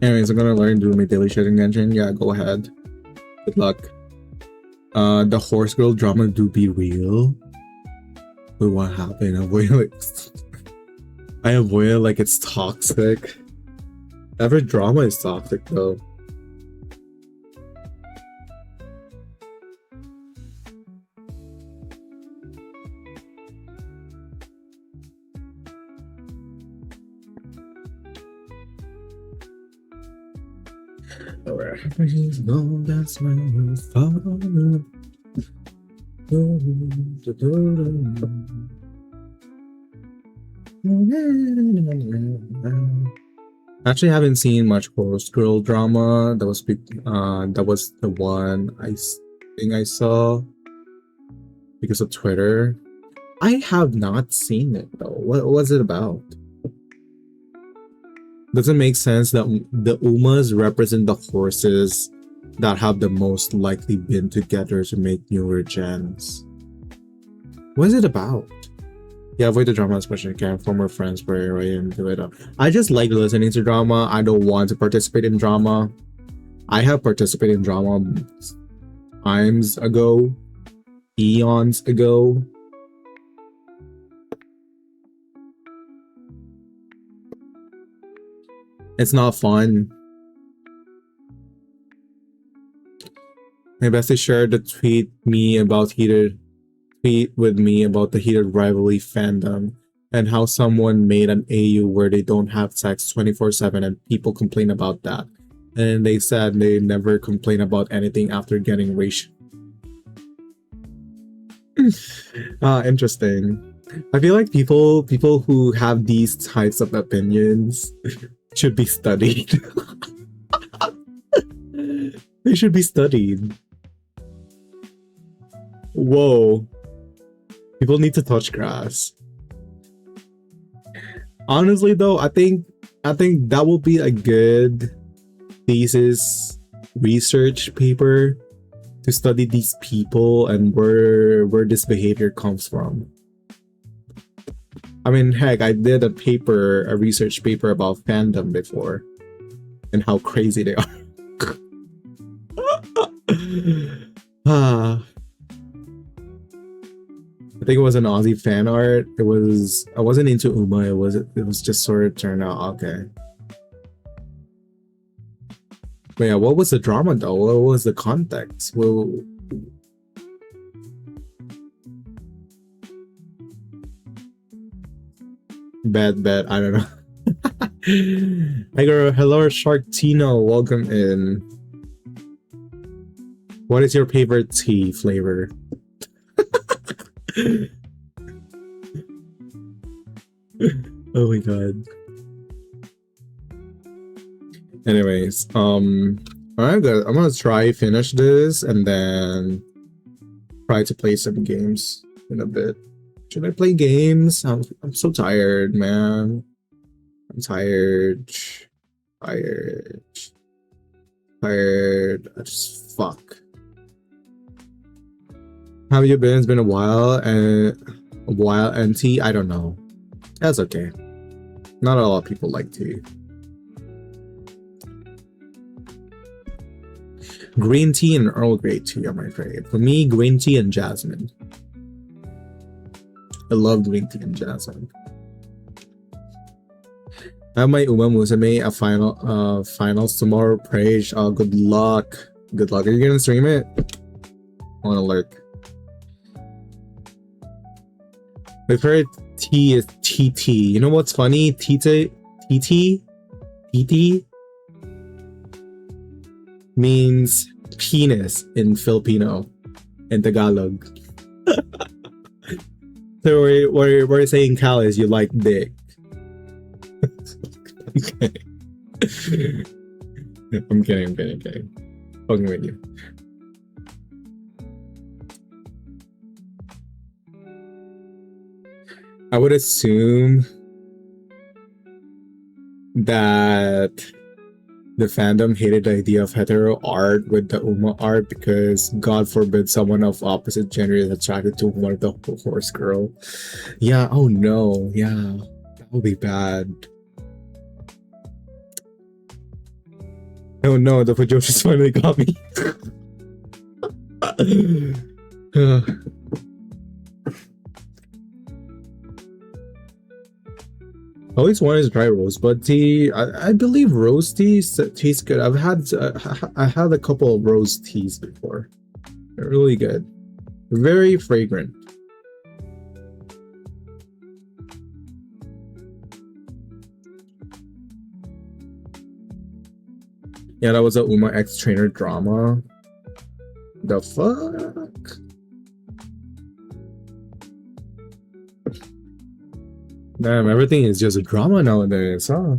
Anyways, I'm gonna learn to do my daily shitting engine. Yeah, go ahead. Good luck. The horse girl drama do be real. But what happened? I avoid it like it's toxic. Every drama is toxic though. That's my father. Actually, haven't seen much horse girl drama. That was that was the one think I saw because of Twitter. I have not seen it though. What was it about? Doesn't make sense that the Umas represent the horses that have the most likely been together to make newer gens. What is it about? Yeah, avoid the drama as much as you can. Former friends were right into it. I just like listening to drama. I don't want to participate in drama. I have participated in drama times ago, eons ago. It's not fun. My bestie shared the tweet with me about the heated rivalry fandom and how someone made an AU where they don't have sex 24/7 and people complain about that. And they said they never complain about anything after getting ratio. Interesting. I feel like people who have these types of opinions should be studied. They should be studied. Whoa. People need to touch grass. Honestly though, I think that will be a good thesis research paper to study these people and where this behavior comes from. I mean, heck, I did a research paper about fandom before and how crazy they are. I think it was an Aussie fan art. I wasn't into Uma. It was just sort of turned out okay. But yeah, what was the drama though? What was the context? Well, bet. I don't know. Hello, Sharktino. Welcome in. What is your favorite tea flavor? Oh my god. Anyways, alright, good. I'm gonna try finish this and then try to play some games in a bit. Should I play games? I'm so tired, man. I'm tired. I just fuck. How have you been? It's been a while, and tea, I don't know. That's okay. Not a lot of people like tea. Green tea and Earl Grey tea, I'm afraid. For me, green tea and jasmine. I love green tea and jasmine. I have my Uma Musume finals tomorrow. Praise. Good luck. Good luck. Are you gonna stream it? I wanna lurk. We've heard T is TT. You know what's funny? TT means penis in Filipino, in Tagalog. So we're saying Cal is you like dick. Okay. I'm kidding. Fucking with you. I would assume that the fandom hated the idea of hetero art with the Uma art because God forbid someone of opposite gender is attracted to one of the horse girl. Yeah, oh no, yeah, that would be bad. Oh no, the Fujoshi's finally got me. I always wanted to try rosebud tea. I believe rose tea tastes good. I had a couple of rose teas before. They're really good. Very fragrant. Yeah, that was a Uma X Trainer drama. The fuck? Damn, everything is just a drama nowadays, huh?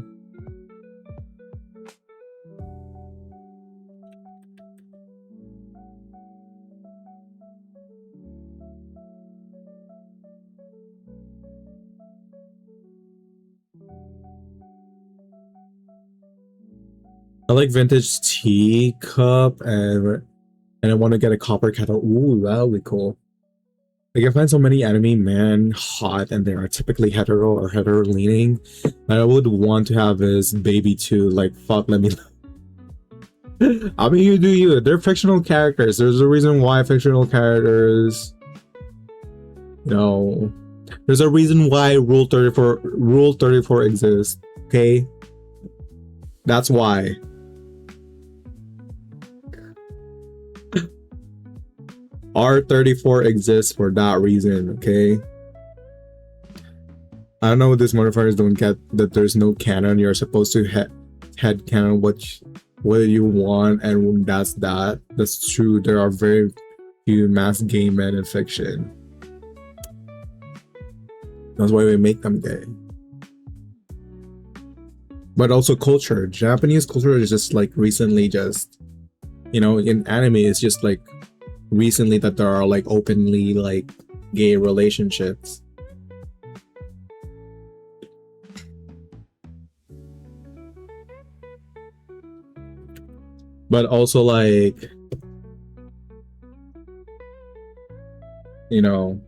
I like vintage tea cup and I want to get a copper kettle. Ooh, that would be cool. Like I find so many anime men hot and they are typically hetero or hetero leaning. And I would want to have this baby too. Like fuck, let me. I mean, you do you. They're fictional characters. There's a reason why fictional characters. No, there's a reason why Rule 34 exists. Okay, that's why. R34 exists for that reason, okay? I don't know what these motherfuckers don't get, that there's no canon. You're supposed to head canon what you want, and that's that. That's true. There are very few mass gay men in fiction. That's why we make them gay. But also culture. Japanese culture is just like recently just, you know, in anime it's just like recently that there are like openly like gay relationships. But also like, you know,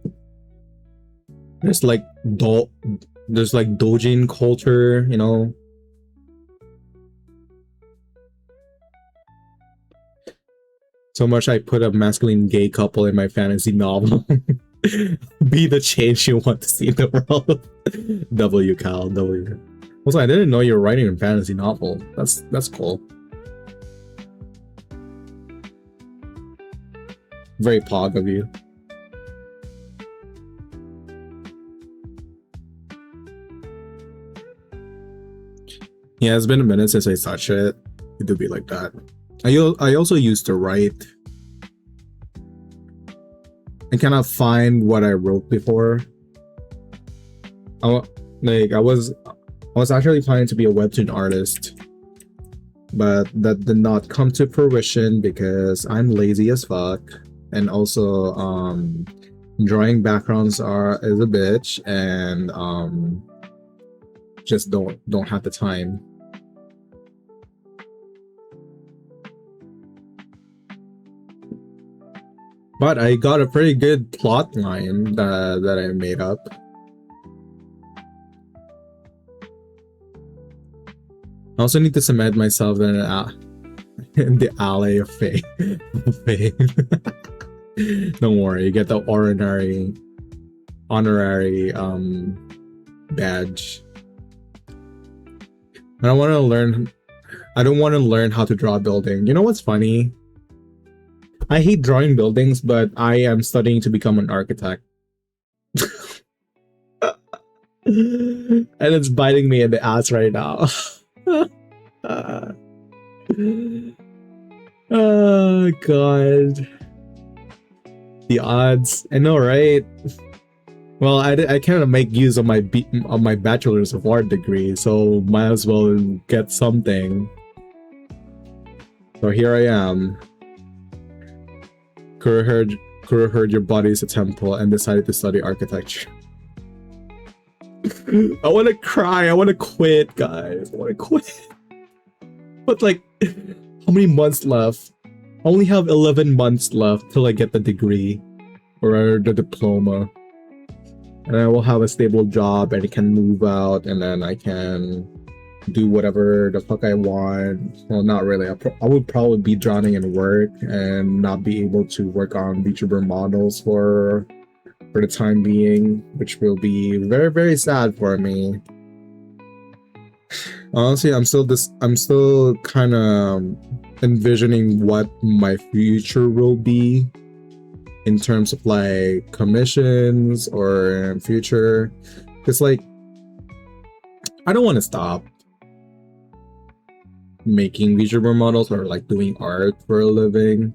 there's like doujin culture, you know. So much I put a masculine gay couple in my fantasy novel. Be the change you want to see in the world. W Cal, W. Also, I didn't know you were writing a fantasy novel. That's cool. Very pog of you. Yeah, it's been a minute since I touched it. It do be like that. I also used to write. I cannot find what I wrote before. I was actually planning to be a webtoon artist, but that did not come to fruition because I'm lazy as fuck, and also drawing backgrounds is a bitch, and just don't have the time. But I got a pretty good plot line that I made up. I also need to cement myself in the alley of fame. Don't worry, you get the honorary badge. I don't want to learn how to draw a building. You know what's funny? I hate drawing buildings, but I am studying to become an architect. And it's biting me in the ass right now. Oh god. The odds. I know, right? Well, I can't make use of my bachelor's of art degree, so might as well get something. So here I am. Kuro heard your body is a temple and decided to study architecture. I want to cry. I want to quit, guys. I want to quit. But like, how many months left? I only have 11 months left till I get the degree or the diploma. And I will have a stable job and I can move out and then I can do whatever the fuck I want. Well, not really. I would probably be drowning in work and not be able to work on VTuber models for the time being, which will be very, very sad for me. Honestly, I'm still kind of envisioning what my future will be in terms of like commissions or future. It's like I don't want to stop making VTuber models or like doing art for a living.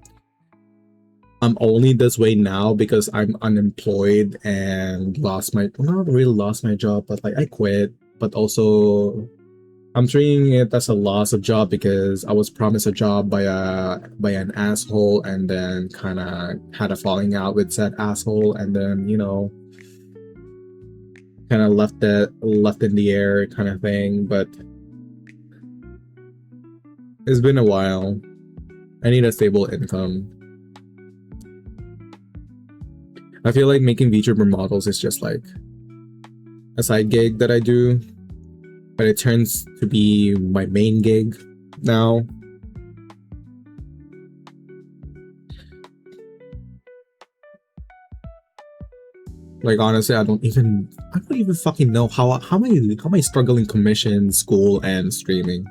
I'm only this way now because I'm unemployed and lost my, well, not really lost my job, but like I quit. But also I'm treating it as a loss of job because I was promised a job by an asshole and then kind of had a falling out with said asshole, and then, you know, kind of left in the air kind of thing. But it's been a while. I need a stable income. I feel like making VTuber models is just like a side gig that I do, but it turns to be my main gig now. Like honestly, I don't even fucking know how am I struggling commission, school, and streaming.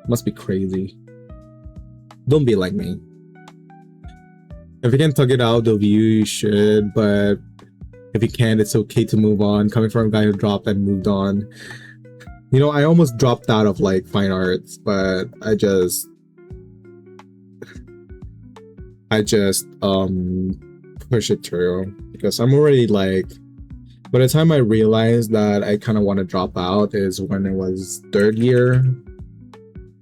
Must be crazy. Don't be like me. If you can tug it out, though, you should, but if you can't, it's okay to move on. Coming from a guy who dropped and moved on. You know, I almost dropped out of like fine arts, but I just push it through because I'm already like, by the time I realized that I kind of want to drop out is when it was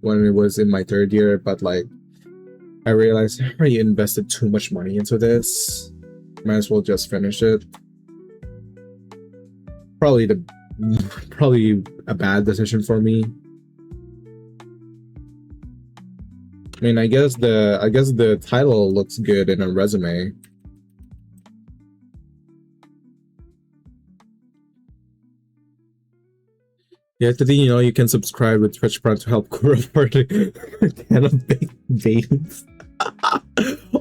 when it was in my third year, but like I realized I already invested too much money into this. Might as well just finish it. Probably a bad decision for me. I mean, I guess the title looks good in a resume. Yeah, today, you know, you can subscribe with Twitch Prime to help grow for the can of baked beans.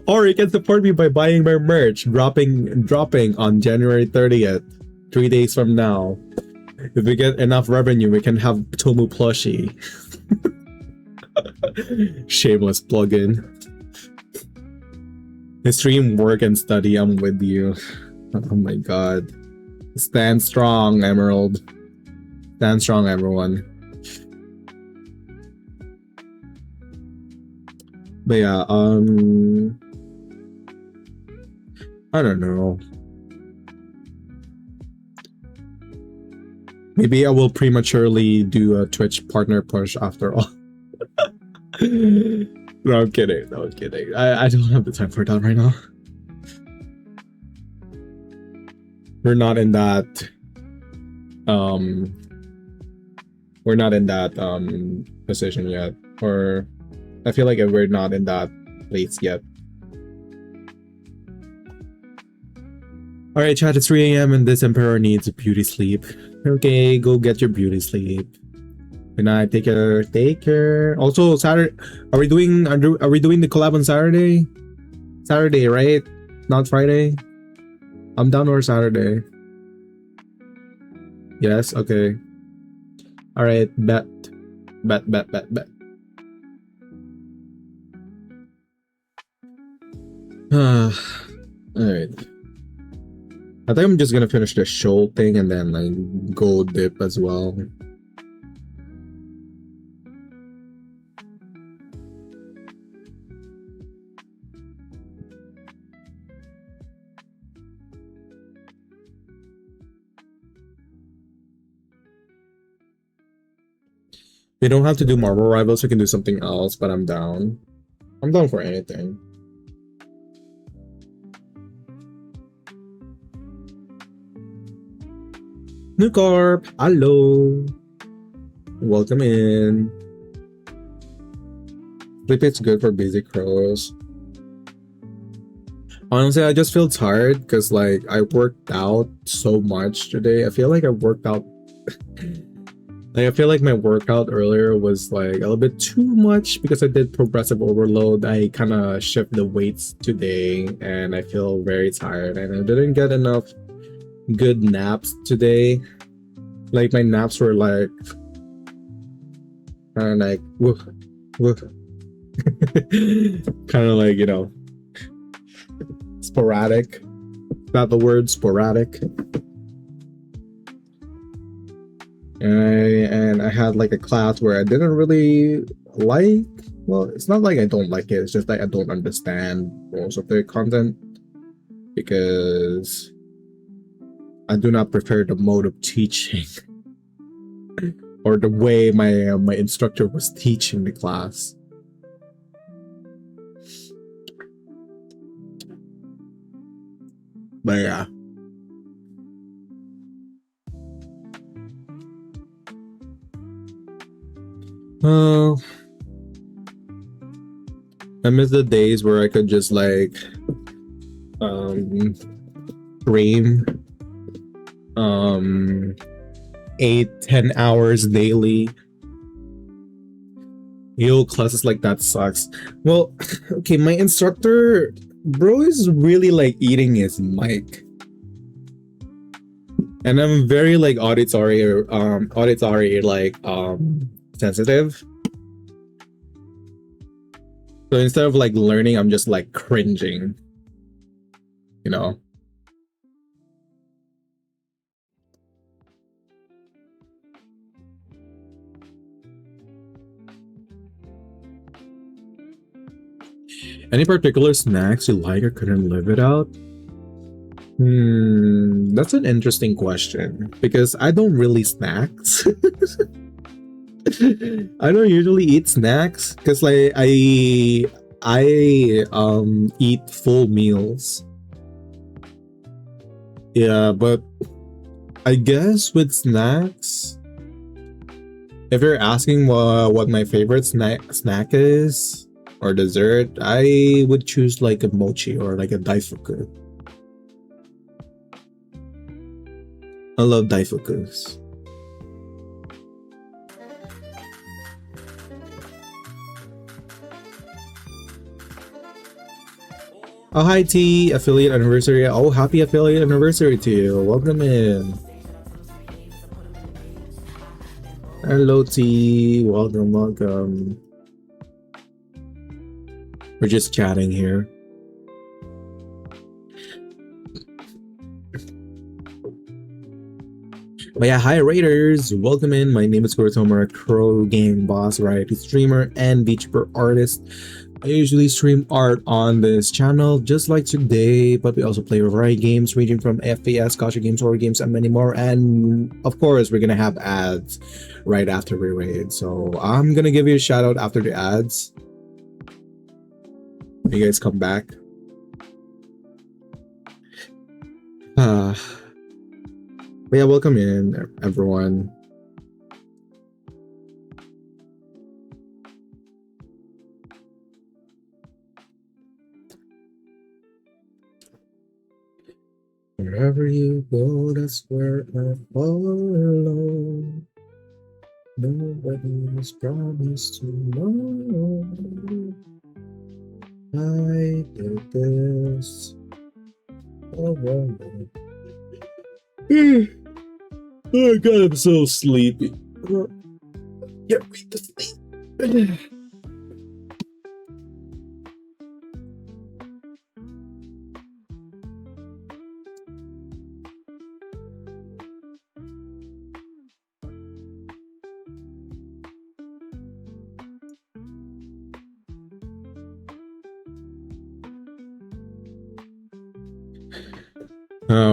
Or you can support me by buying my merch, dropping on January 30th, 3 days from now. If we get enough revenue, we can have Tomu plushie. Shameless plugin. Stream, work, and study. I'm with you. Oh my god. Stand strong, Emerald. Stand strong, everyone. But yeah, I don't know. Maybe I will prematurely do a Twitch partner push after all. No, I'm kidding. No, I'm kidding. I don't have the time for that right now. We're not in that position yet, or I feel like we're not in that place yet. Alright, chat, it's 3 AM and this emperor needs a beauty sleep. Okay, go get your beauty sleep. Good night, take care. Take care. Also, Saturday, are we doing the collab on Saturday? Saturday, right? Not Friday? I'm down for Saturday. Yes, okay. Alright, bet. Alright. I think I'm just gonna finish the show thing and then like go dip as well. We don't have to do Marvel Rivals, we can do something else, but I'm down. I'm down for anything. Nucorp, hello. Welcome in. Sleep is good for busy crows. Honestly, I just feel tired because like I worked out so much today. I feel like I worked out Like I feel like my workout earlier was like a little bit too much because I did progressive overload. I kind of shift the weights today and I feel very tired and I didn't get enough good naps today. Like my naps were like kind of like woof, woof. Kind of like, you know, sporadic. Is that the word, sporadic? And I had like a class where I didn't really like. Well, it's not like I don't like it. It's just like I don't understand most of the content because I do not prefer the mode of teaching or the way my instructor was teaching the class. But yeah. I miss the days where I could just like stream 8-10 hours daily. Yo, classes like that sucks. Well, okay, my instructor, bro, is really like eating his mic. And I'm very like auditory like sensitive. So instead of like learning, I'm just like cringing, you know? Any particular snacks you like or couldn't live without? That's an interesting question because I don't really snacks. I don't usually eat snacks because like I eat full meals. Yeah, but I guess with snacks, if you're asking what my favorite snack is or dessert, I would choose like a mochi or like a daifuku. I love daifukus. Oh, hi T, affiliate anniversary. Oh, happy affiliate anniversary to you. Welcome in. Hello T, welcome, welcome. We're just chatting here. But yeah, hi Raiders, welcome in. My name is Kurtomura, Crow Game Boss, variety streamer, and VTuber artist. I usually stream art on this channel, just like today, but we also play a variety of games ranging from FPS, gacha games, horror games, and many more. And of course, we're gonna have ads right after we raid. So I'm gonna give you a shout out after the ads. You guys come back. But yeah, welcome in, everyone. Wherever you go, that's where I follow. Nobody's promised tomorrow. I did this. Oh God, I'm so sleepy. Get me to sleep.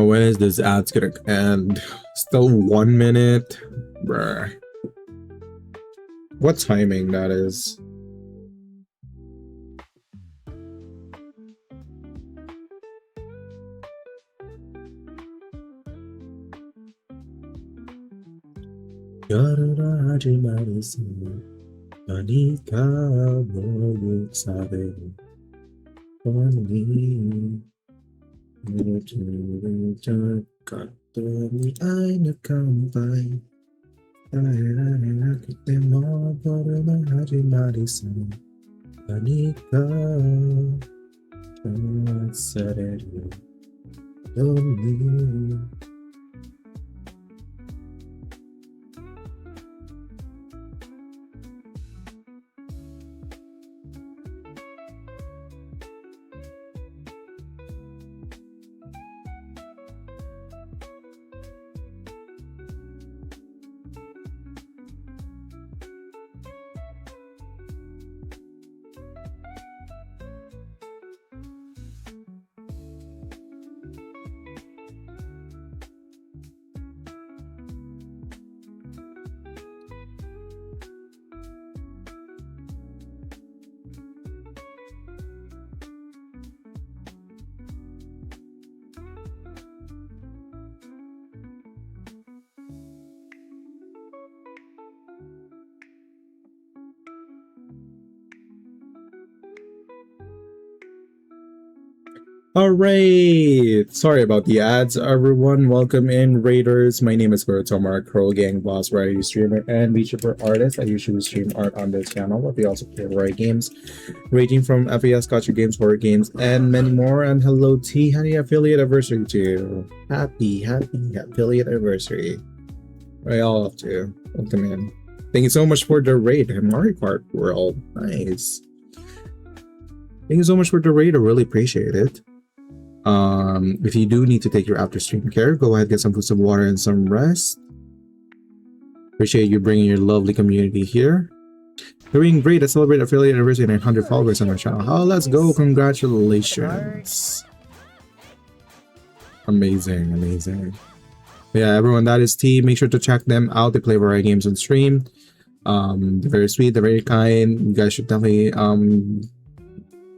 When is this ads gonna end? Still 1 minute? Bruh. What timing that is? All right. Sorry about the ads, everyone. Welcome in, Raiders. My name is WORKAHOLIC Crow Gang Boss, variety streamer and VTuber artist. I usually stream art on this channel, but we also play variety games, ranging from FPS, gacha games, horror games, and many more. And hello, T. Happy affiliate anniversary to you. Happy affiliate anniversary. Right, all up to. Welcome in. Thank you so much for the raid, Mario Kart World. Nice. Thank you so much for the raid. I really appreciate it. If you do need to take your after stream care, go ahead, get some food, some water, and some rest. Appreciate you bringing your lovely community here. Doing great to celebrate affiliate anniversary and 100 followers on our channel. Oh, let's go! Congratulations! Amazing, amazing. Yeah, everyone, that is T. Make sure to check them out. They play variety games on stream. They're very sweet. They're very kind. You guys should definitely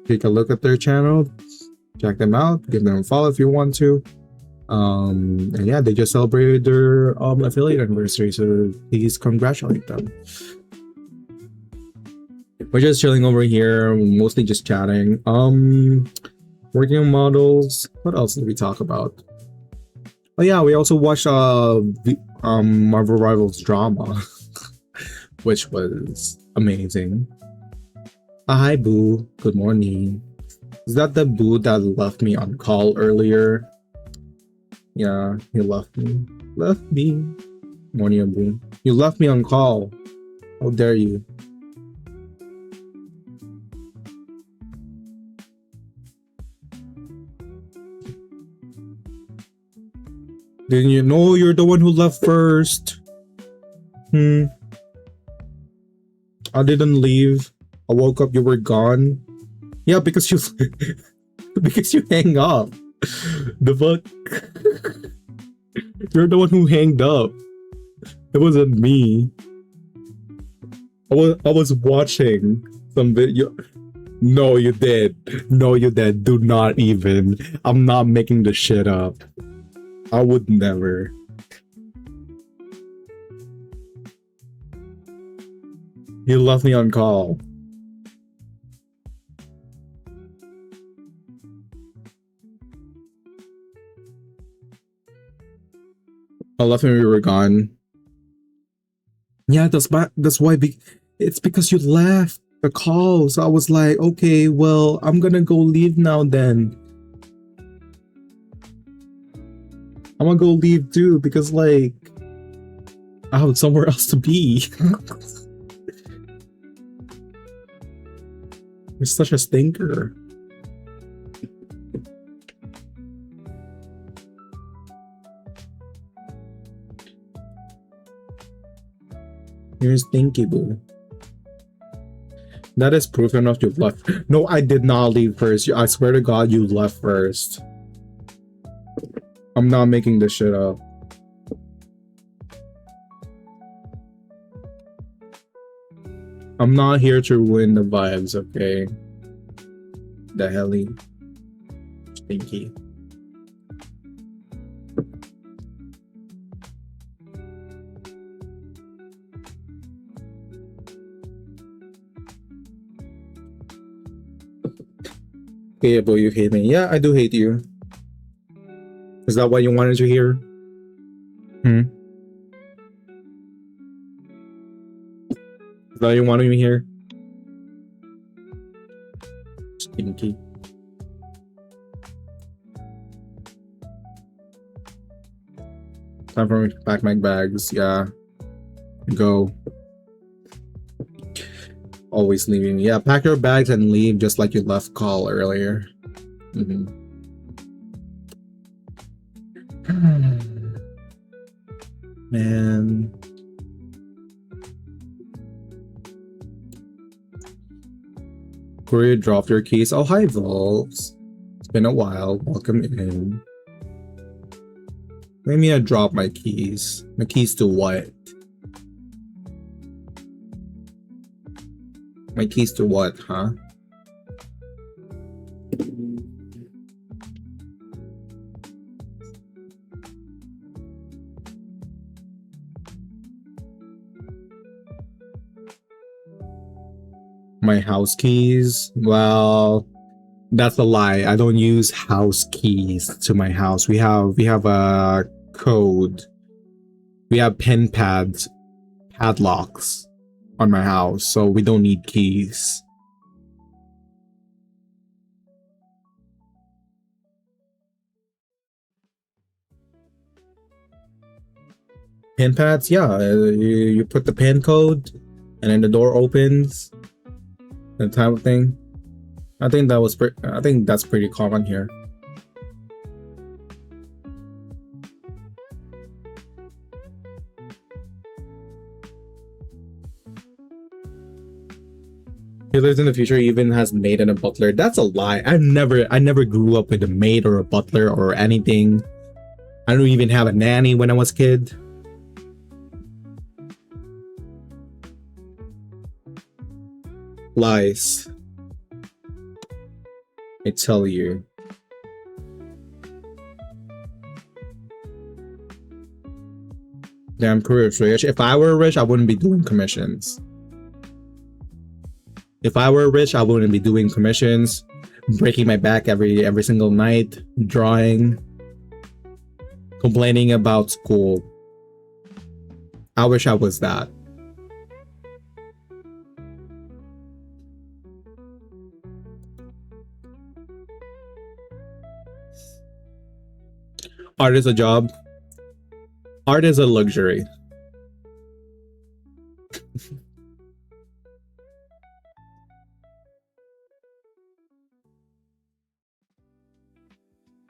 take a look at their channel. Check them out, give them a follow if you want to. And yeah, they just celebrated their affiliate anniversary, so please congratulate them. We're just chilling over here, mostly just chatting. Working on models. What else did we talk about? Oh yeah, we also watched Marvel Rivals drama, which was amazing. Hi Boo, good morning. Is that the Boo that left me on call earlier? Yeah, he left me. Left me. Morning, Boo. You left me on call. How dare you? Didn't you know you're the one who left first? I didn't leave. I woke up, you were gone. Yeah, because you because you hang up. The fuck? You're the one who hanged up. It wasn't me. I was watching some video. No, you did. No, you did. Do not even. I'm not making the shit up. I would never. You left me on call. I left when we were gone. Yeah, that's why. It's because you left the call. So I was like, okay, well, I'm gonna go leave now then. I'm gonna go leave too because like I have somewhere else to be. You're such a stinker. You're stinky, Boo. That is proof enough you left. No, I did not leave first. I swear to God, you left first. I'm not making this shit up. I'm not here to ruin the vibes, okay? The helly. Stinky. Okay, but you hate me. Yeah, I do hate you. Is that what you wanted to hear? Is that you wanting me here? Stinky. Time for me to pack my bags. Yeah. Go. Always leaving. Yeah, pack your bags and leave just like you left call earlier. Man. Courier dropped your keys. Oh, hi, Volks. It's been a while. Welcome in. Maybe I dropped my keys. My keys to what? My keys to what, huh? My house keys? Well, that's a lie. I don't use house keys to my house. We have a code. We have pen pads, padlocks on my house, so we don't need keys. Pin pads? Yeah, you put the pin code and then the door opens. That type of thing. I think that's pretty common here. He lives in the future, he even has maid and a butler. That's a lie. I never grew up with a maid or a butler or anything. I don't even have a nanny when I was a kid. Lies. I tell you. Damn, career's rich. If I were rich, I wouldn't be doing commissions. If I were rich, I wouldn't be doing commissions, breaking my back every single night, drawing, complaining about school. I wish I was that. Art is a job. Art is a luxury.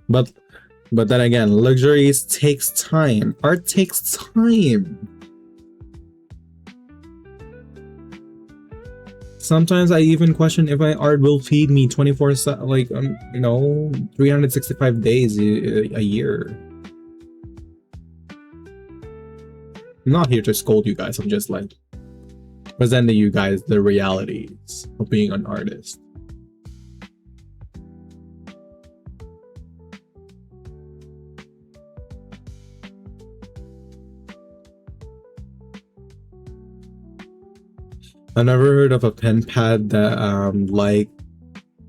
But then again, luxuries takes time. Art takes time. Sometimes I even question if my art will feed me 24/7, like 365 days a year. I'm not here to scold you guys. I'm just like presenting you guys the realities of being an artist. I never heard of a pen pad that like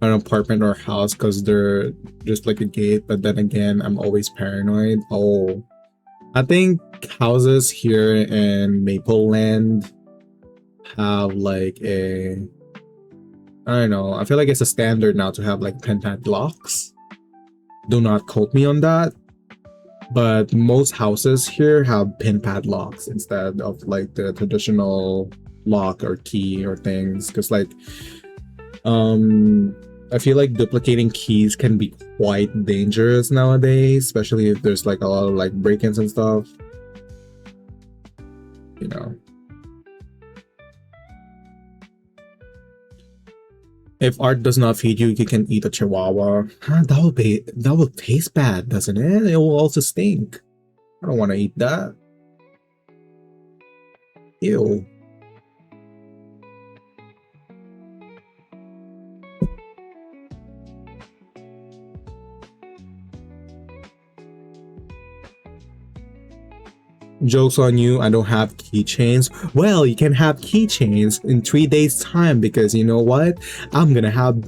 an apartment or house because they're just like a gate, but then again, I'm always paranoid. Oh, I think houses here in Maple Land have like I don't know, I feel like it's a standard now to have like pen pad locks. Do not quote me on that, but most houses here have pin pad locks instead of like the traditional lock or key or things, because like I feel like duplicating keys can be quite dangerous nowadays, especially if there's like a lot of like break-ins and stuff, you know. If art does not feed you, you can eat a chihuahua. Huh, that will taste bad, doesn't it? It will also stink. I don't want to eat that. Ew. Joke's on you, I don't have keychains. Well, you can have keychains in 3 days time, because you know what? I'm gonna have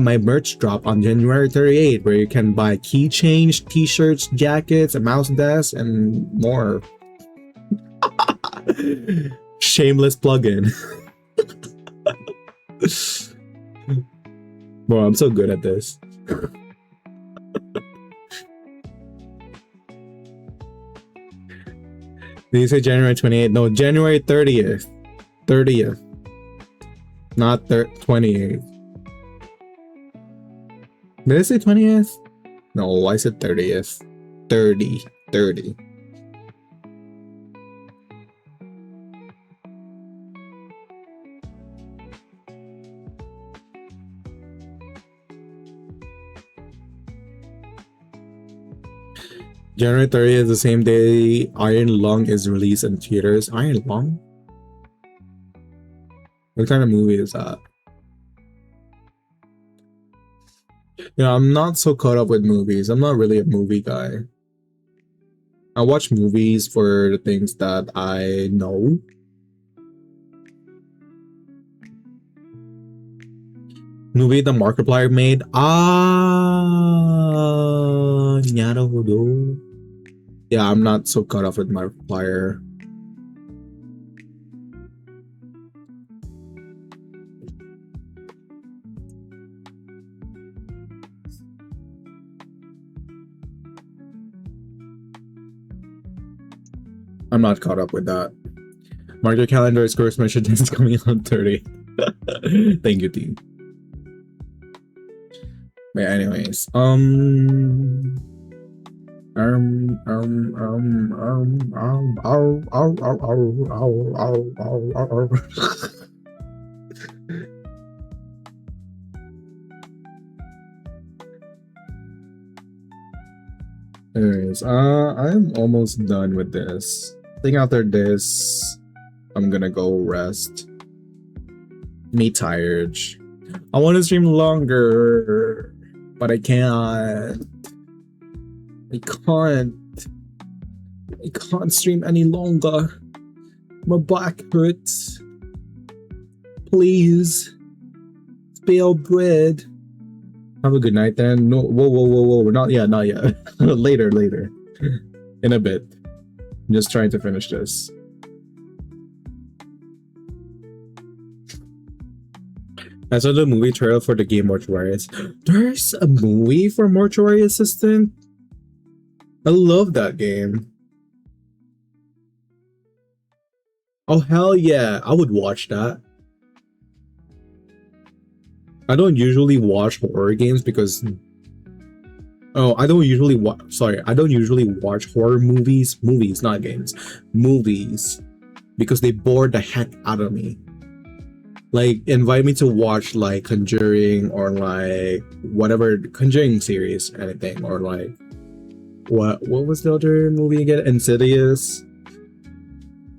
my merch drop on January 38th, where you can buy keychains, t-shirts, jackets, a mouse desk, and more. Shameless plugin. Bro, I'm so good at this. Did you say January 28th? No, January 30th. 30th. Not 28th. Did I say 20th? No, I said 30th. 30. 30. January 30th is the same day Iron Lung is released in theaters. Iron Lung? What kind of movie is that? You know, I'm not so caught up with movies. I'm not really a movie guy. I watch movies for the things that I know. Movie the Markiplier made. Naruhodo. Yeah, I'm not so caught up with Markiplier. I'm not caught up with that. Mark your calendar, Square's mission is coming on 30. Thank you, team. But anyways, anyways, I'm almost done with this. I think after this, I'm gonna go rest. Me tired. I want to stream longer, but I can't. I can't stream any longer. My back hurts. Please. Spare bread. Have a good night then. No, whoa. Not yet. later. In a bit. I'm just trying to finish this. I saw the movie trailer for the game Mortuary. There's a movie for Mortuary Assistant? I love that game. Oh hell yeah, I would watch that. I don't usually watch horror games because... Oh, I don't usually watch horror movies. Movies, not games. Movies. Because they bore the heck out of me. Like, invite me to watch, like, Conjuring or, like, whatever, Conjuring series, anything, or, like, what was the other movie again? Insidious.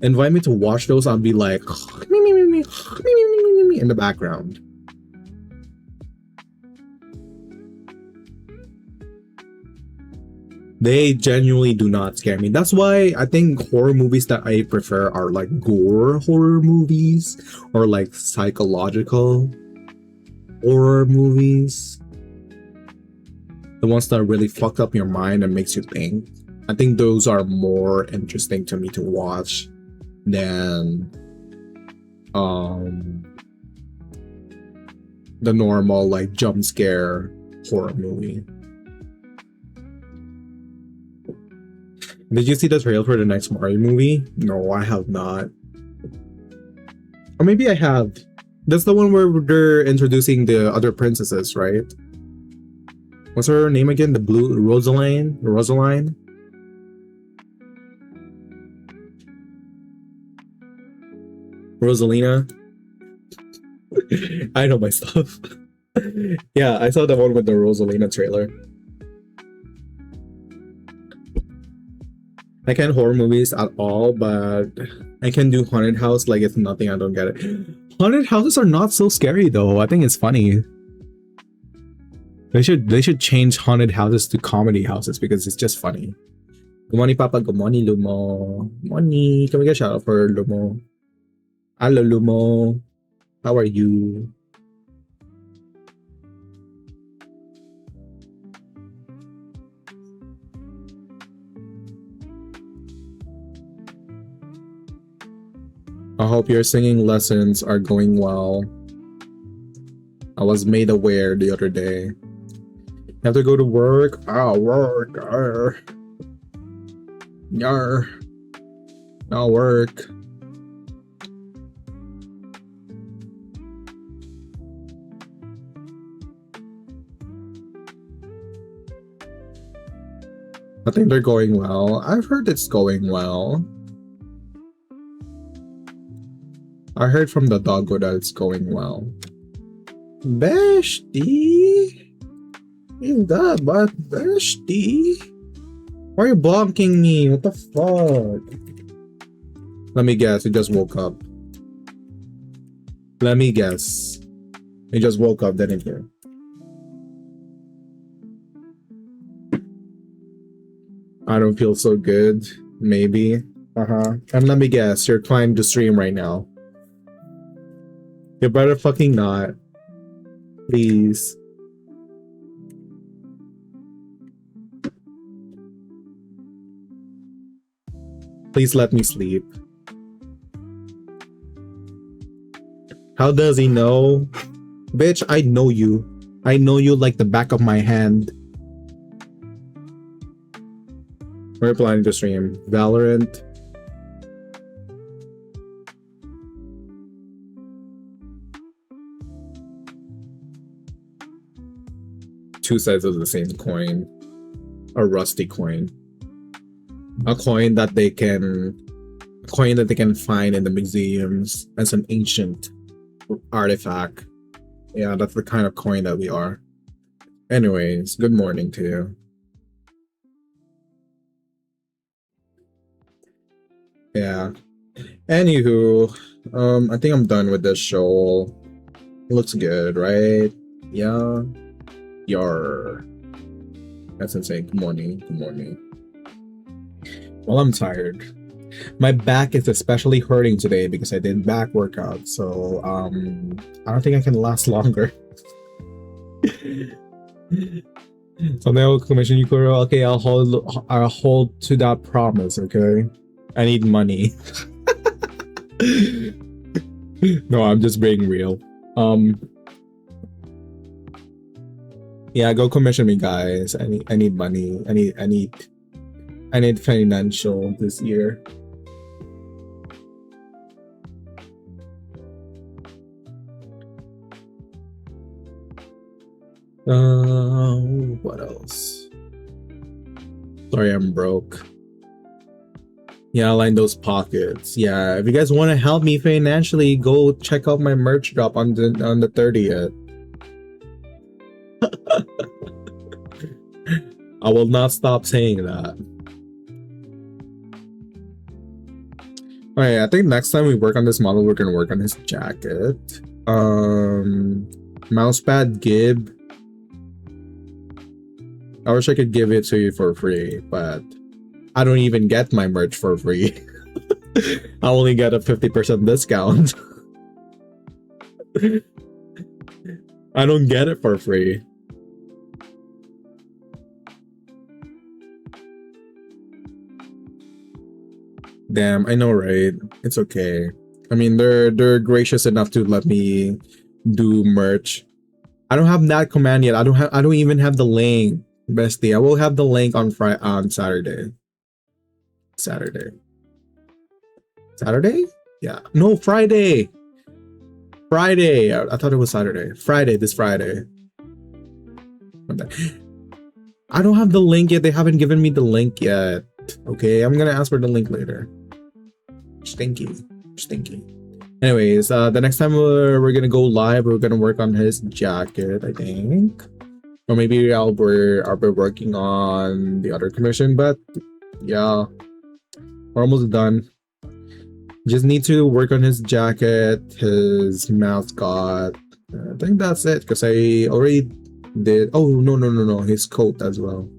Invite me to watch those, I'll be like, in the background. They genuinely do not scare me. That's why I think horror movies that I prefer are like gore horror movies or like psychological horror movies. The ones that really fuck up your mind and makes you think. I think those are more interesting to me to watch than the normal like jump scare horror movie. Did you see the trailer for the next Mario movie? No, I have not. Or maybe I have. That's the one where they're introducing the other princesses, right? What's her name again? The blue Rosaline? Rosaline? Rosalina? I know my stuff. Yeah, I saw the one with the Rosalina trailer. I can't horror movies at all, but I can do haunted house like it's nothing. I don't get it. Haunted houses are not so scary though. I think it's funny. They should change haunted houses to comedy houses because it's just funny. Good morning, Papa. Good morning, Lumo. Morning. Can we get a shout out for Lumo? Hello, Lumo. How are you? I hope your singing lessons are going well. I was made aware the other day. Have to go to work? Work. Yar. I'll work. I think they're going well. I've heard it's going well. I heard from the doggo that it's going well. Bestie? Is that but bestie? Why are you blocking me? What the fuck? Let me guess, he just woke up. Let me guess. He just woke up, didn't he? I don't feel so good. Maybe. And let me guess, you're trying to stream right now. You better fucking not. Please. Please let me sleep. How does he know? Bitch, I know you. I know you like the back of my hand. We're planning to stream Valorant. Two sides of the same coin. A rusty coin. A coin that they can find in the museums as an ancient artifact. Yeah, that's the kind of coin that we are. Anyways, good morning to you. Yeah. Anywho, I think I'm done with this show. It looks good, right? Yeah. Yar. That's insane. Good morning. Good morning. Well, I'm tired. My back is especially hurting today because I did back workout, so I don't think I can last longer. So now commission you, Kuro. Okay, I'll hold to that promise, okay? I need money. No, I'm just being real. Yeah, go commission me, guys. I need money. I need financial this year. What else? Sorry, I'm broke. Yeah, line those pockets. Yeah, if you guys want to help me financially, go check out my merch drop on the 30th. I will not stop saying that. Alright, I think next time we work on this model, we're gonna work on his jacket. Mousepad Gib. I wish I could give it to you for free, but I don't even get my merch for free. I only get a 50% discount. I don't get it for free. Damn, I know, right? It's okay. I mean, they're gracious enough to let me do merch. I don't have that command yet. I don't even have the link, bestie. I will have the link on Saturday. Saturday? Yeah. No, Friday. Friday. I thought it was Saturday. Friday. This Friday. I don't have the link yet. They haven't given me the link yet. Okay, I'm gonna ask for the link later. Stinky. Anyways, the next time we're gonna go live, we're gonna work on his jacket, I think. Or maybe I'll be working on the other commission, but yeah. We're almost done. Just need to work on his jacket, his mascot. I think that's it, because I already did. Oh, no. His coat as well.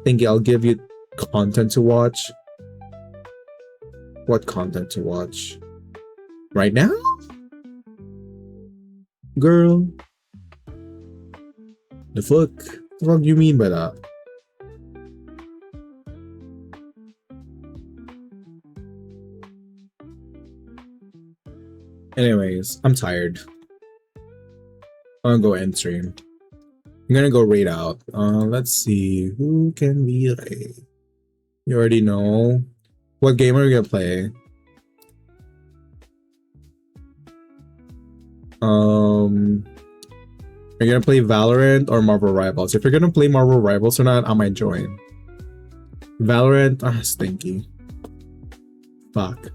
Thank you. I'll give you content to watch. What content to watch? Right now? Girl. The fuck? What do you mean by that? Anyways, I'm tired. I'm gonna go end stream. I'm gonna go raid out. Let's see. Who can we raid? You already know. What game are we gonna play? Are you gonna play Valorant or Marvel Rivals? If you're gonna play Marvel Rivals or not, I might join. Valorant, stinky. Fuck.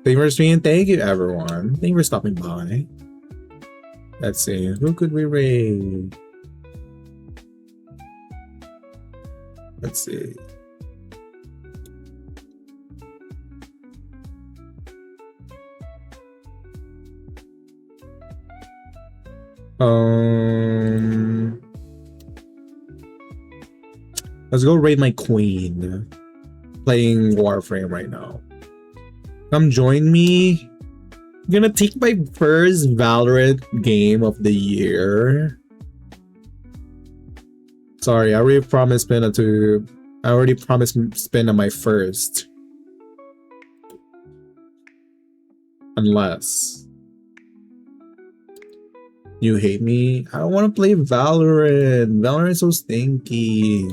Thank you for streaming. Thank you, everyone. Thank you for stopping by. Let's see. Who could we raid? Let's see. Let's go raid my queen. Playing Warframe right now. Come join me. I'm gonna take my first Valorant game of the year. Sorry, I already promised Spin on my first. Unless you hate me. I don't want to play Valorant. Valorant is so stinky.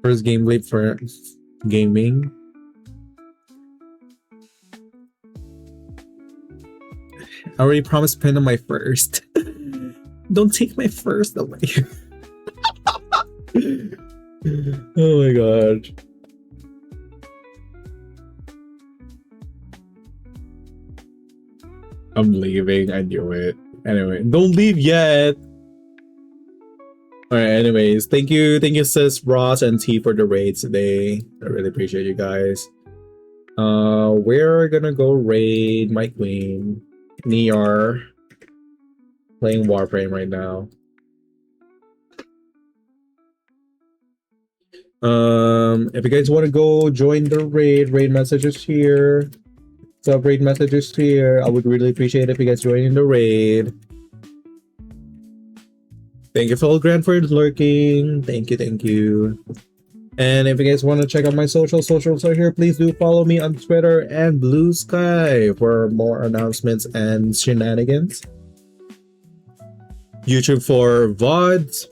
First gameplay for gaming. I already promised Pen on my first. Don't take my first away. Oh my god. I'm leaving. I knew it. Anyway, don't leave yet. Alright, anyways. Thank you, sis Ross and T for the raids today. I really appreciate you guys. We're gonna go raid my queen. Niar. Playing Warframe right now. If you guys want to go join the raid messages here. Sub raid messages here. I would really appreciate it if you guys join in the raid. Thank you, Phil Grant, for lurking. Thank you. And if you guys want to check out my socials are here. Please do follow me on Twitter and Blue Sky for more announcements and shenanigans. YouTube for VODs.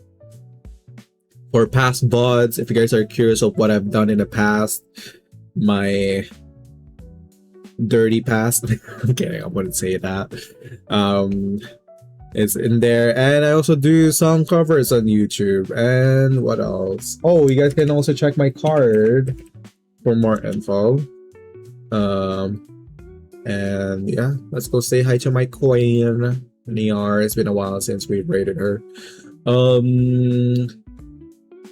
For past VODs. If you guys are curious of what I've done in the past. My dirty past. I'm kidding, I wouldn't say that. It's in there, and I also do song covers on YouTube. And what else? Oh, you guys can also check my card for more info. And yeah, let's go say hi to my queen Niar. It's been a while since we've raided her.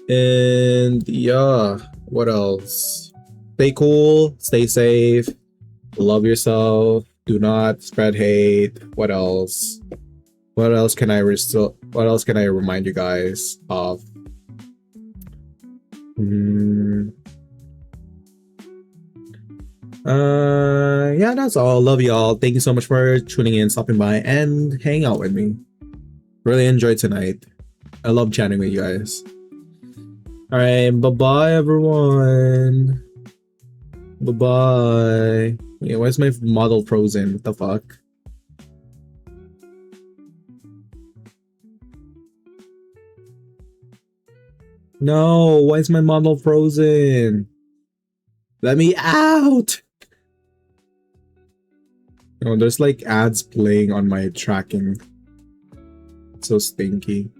And yeah, what else? Stay cool, stay safe, love yourself, do not spread hate. What else? What else can I remind you guys of? Yeah, that's all. Love y'all. Thank you so much for tuning in, stopping by, and hanging out with me. Really enjoyed tonight. I love chatting with you guys. Alright, bye-bye everyone. Bye-bye. Wait, where's my model frozen? What the fuck? No, why is my model frozen? Let me out! Oh, there's like ads playing on my tracking. It's so stinky.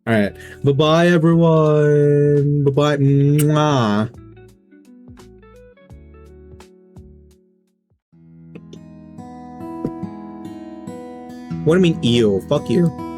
Alright, bye-bye everyone! Bye-bye! Mwah! What do you mean, ew? Fuck you.